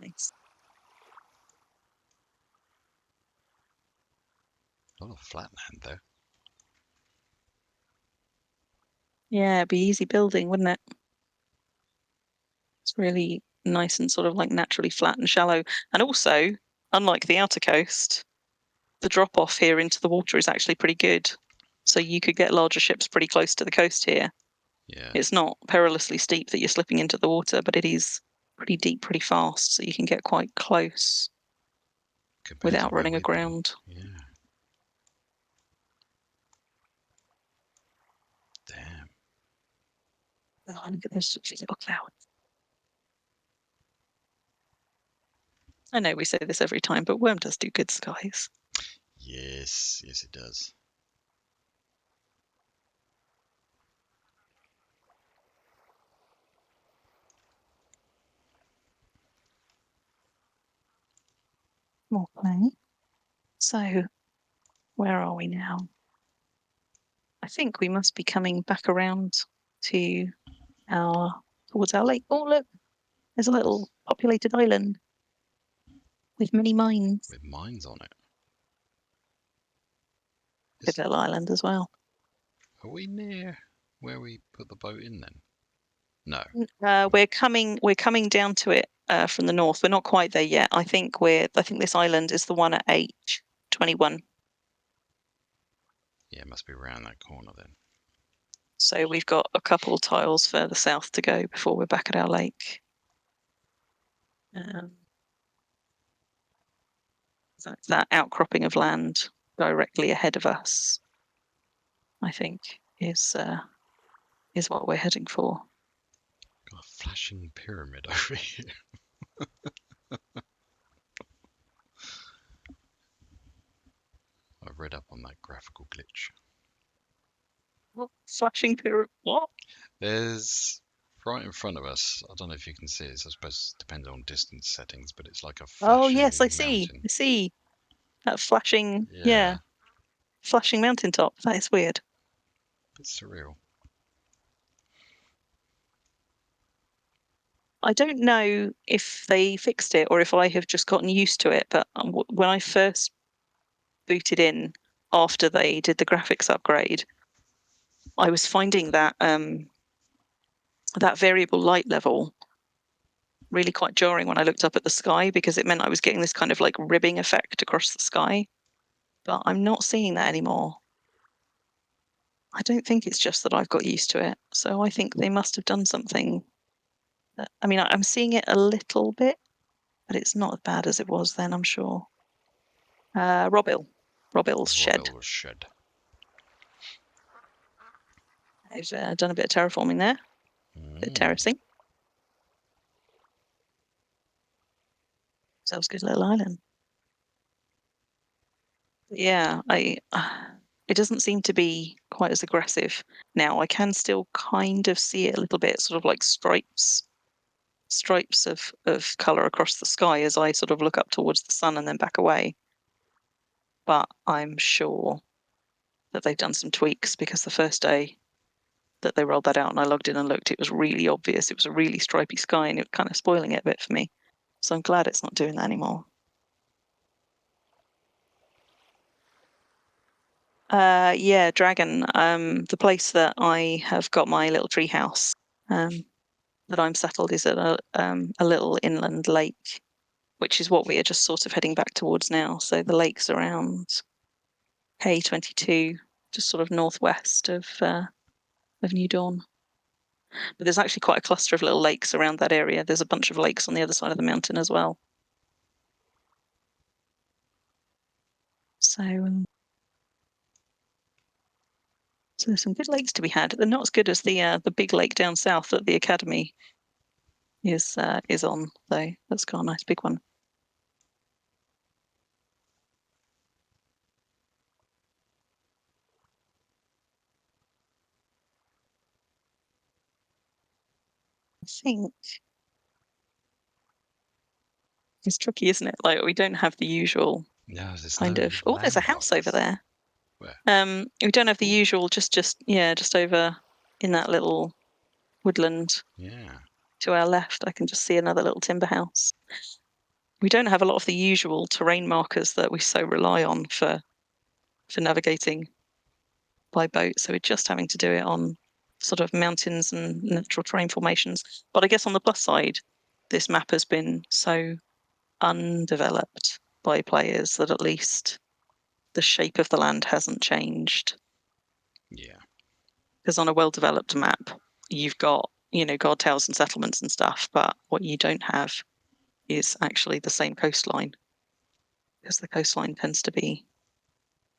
Nice. A lot of flat land there. Yeah, it'd be easy building, wouldn't it? It's really nice and sort of like naturally flat and shallow. And also, unlike the outer coast, the drop off here into the water is actually pretty good. So you could get larger ships pretty close to the coast here. Yeah. It's not perilously steep that you're slipping into the water, but it is pretty deep, pretty fast. So you can get quite close without running aground. Yeah. Damn. Oh, look at those little clouds. I know we say this every time, but Wurm does do good skies. Yes, yes it does. More play. So, where are we now? I think we must be coming back around to towards our lake. Oh, look, there's a little populated island with many mines. With mines on it. Good little island as well. Are we near where we put the boat in then? No. We're coming down to it from the north. We're not quite there yet. I think this island is the one at H21. Yeah, it must be around that corner then. So we've got a couple tiles further south to go before we're back at our lake. That outcropping of land directly ahead of us, I think, is what we're heading for. Got a flashing pyramid over here. I've read up on that graphical glitch. What? Flashing pyramid? What? There's right in front of us. I don't know if you can see it. I suppose it depends on distance settings, but it's like a flashing Oh yes, I see. mountain. I see that flashing. Yeah. Flashing mountaintop. That is weird. It's surreal. I don't know if they fixed it or if I have just gotten used to it, but when I first booted in after they did the graphics upgrade, I was finding that that variable light level really quite jarring when I looked up at the sky, because it meant I was getting this kind of like ribbing effect across the sky. But I'm not seeing that anymore. I don't think it's just that I've got used to it. So I think they must have done something. I mean, I'm seeing it a little bit, but it's not as bad as it was then, I'm sure. Robill's shed. Robill's shed. I've done a bit of terraforming there, a bit of terracing. So it's a good little island. But yeah, it doesn't seem to be quite as aggressive now. I can still kind of see it a little bit, sort of like stripes of color across the sky as I sort of look up towards the sun and then back away. But I'm sure that they've done some tweaks, because the first day that they rolled that out and I logged in and looked, it was really obvious. It was a really stripy sky and it was kind of spoiling it a bit for me. So I'm glad it's not doing that anymore. Yeah, Dragon. The place that I have got my little tree house that I'm settled is at a little inland lake which is what we are just sort of heading back towards now. So the lake's around K22, just sort of northwest of New Dawn. But there's actually quite a cluster of little lakes around that area. There's a bunch of lakes on the other side of the mountain as well. So there's some good lakes to be had. They're not as good as the big lake down south that the academy is on, though. That's got a nice big one. I think it's tricky, isn't it? Like, we don't have the usual kind of. Oh, there's a house over there. Where? We don't have the usual. Just over in that little woodland. Yeah. To our left, I can just see another little timber house. We don't have a lot of the usual terrain markers that we so rely on for navigating by boat. So we're just having to do it on sort of mountains and natural terrain formations. But I guess on the plus side, this map has been so undeveloped by players that at least the shape of the land hasn't changed. Yeah. Because on a well-developed map, you've got, guard towers and settlements and stuff, but what you don't have is actually the same coastline. Because the coastline tends to be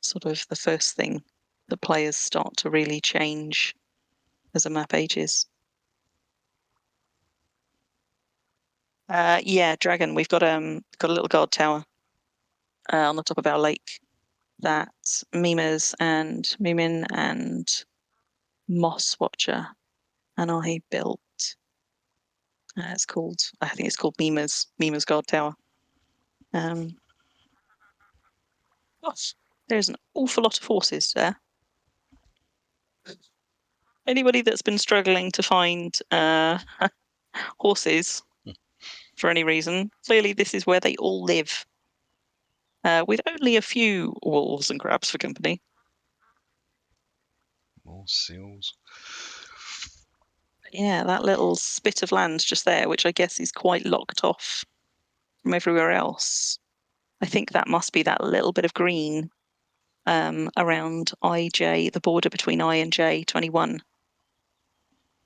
sort of the first thing that players start to really change as a map ages. Yeah, Dragon. We've got a little guard tower on the top of our lake that Mimas and Moomin and Moss Watcher and I built. I think it's called Mima's Guard Tower. Gosh, there's an awful lot of horses there. Anybody that's been struggling to find horses for any reason, clearly this is where they all live. With only a few wolves and crabs for company. More seals. Yeah, that little spit of land just there, which I guess is quite locked off from everywhere else. I think that must be that little bit of green around IJ, the border between I and J21.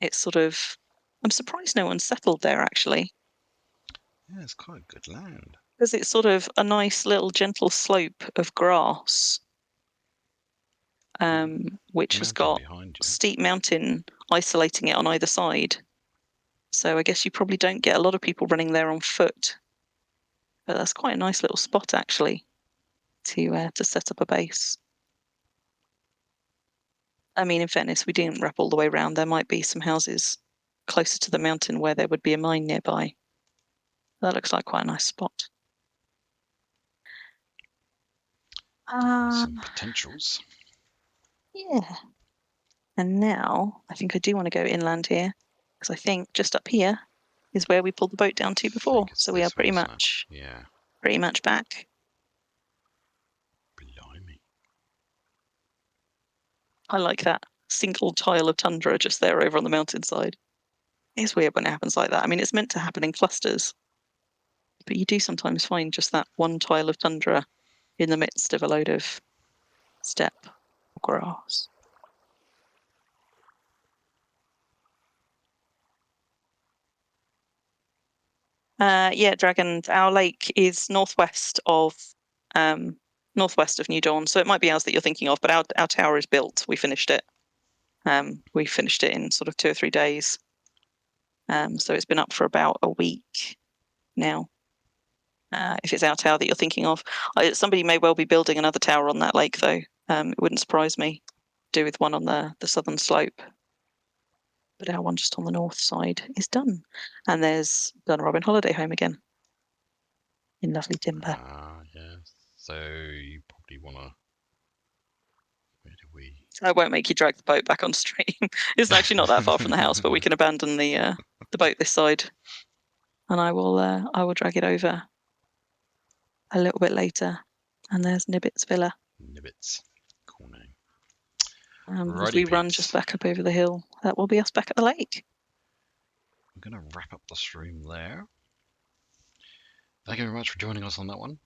It's sort of, I'm surprised no one's settled there actually. Yeah, it's quite good land. Because it's sort of a nice little gentle slope of grass, which has got steep mountain isolating it on either side. So I guess you probably don't get a lot of people running there on foot. But that's quite a nice little spot actually to set up a base. I mean, in fairness, we didn't wrap all the way around. There might be some houses closer to the mountain where there would be a mine nearby. That looks like quite a nice spot. Some potentials. Yeah. And now I think I do want to go inland here because I think just up here is where we pulled the boat down to before. So we are pretty much back. Blimey. I like that single tile of tundra just there over on the mountainside. It's weird when it happens like that. I mean, it's meant to happen in clusters, but you do sometimes find just that one tile of tundra in the midst of a load of steppe or grass. Yeah, Dragon. Our lake is northwest of New Dawn, so it might be ours that you're thinking of. But our tower is built. We finished it. We finished it in sort of 2 or 3 days. So it's been up for about a week now. If it's our tower that you're thinking of, somebody may well be building another tower on that lake, though. It wouldn't surprise me. Do with one on the southern slope. But our one just on the north side is done. And there's Dun Robin Holiday Home again. In lovely timber. Yeah. So you probably want to... Where do we... I won't make you drag the boat back on stream. It's actually not that far from the house, but we can abandon the boat this side. And I will drag it over a little bit later. And there's Nibbit's Villa. Nibbit's. Cool name. If we run just back up over the hill, that will be us back at the lake. I'm going to wrap up the stream there. Thank you very much for joining us on that one.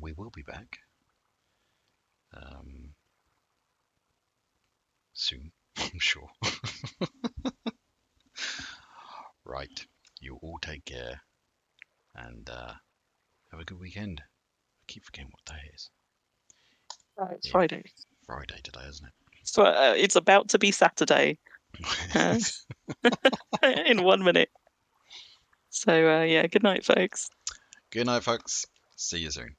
We will be back soon, I'm sure. Right. You all take care and have a good weekend. I keep forgetting what day it is. It's Friday. Friday today, isn't it? So it's about to be Saturday in 1 minute. So yeah, good night, folks. Good night, folks. See you soon.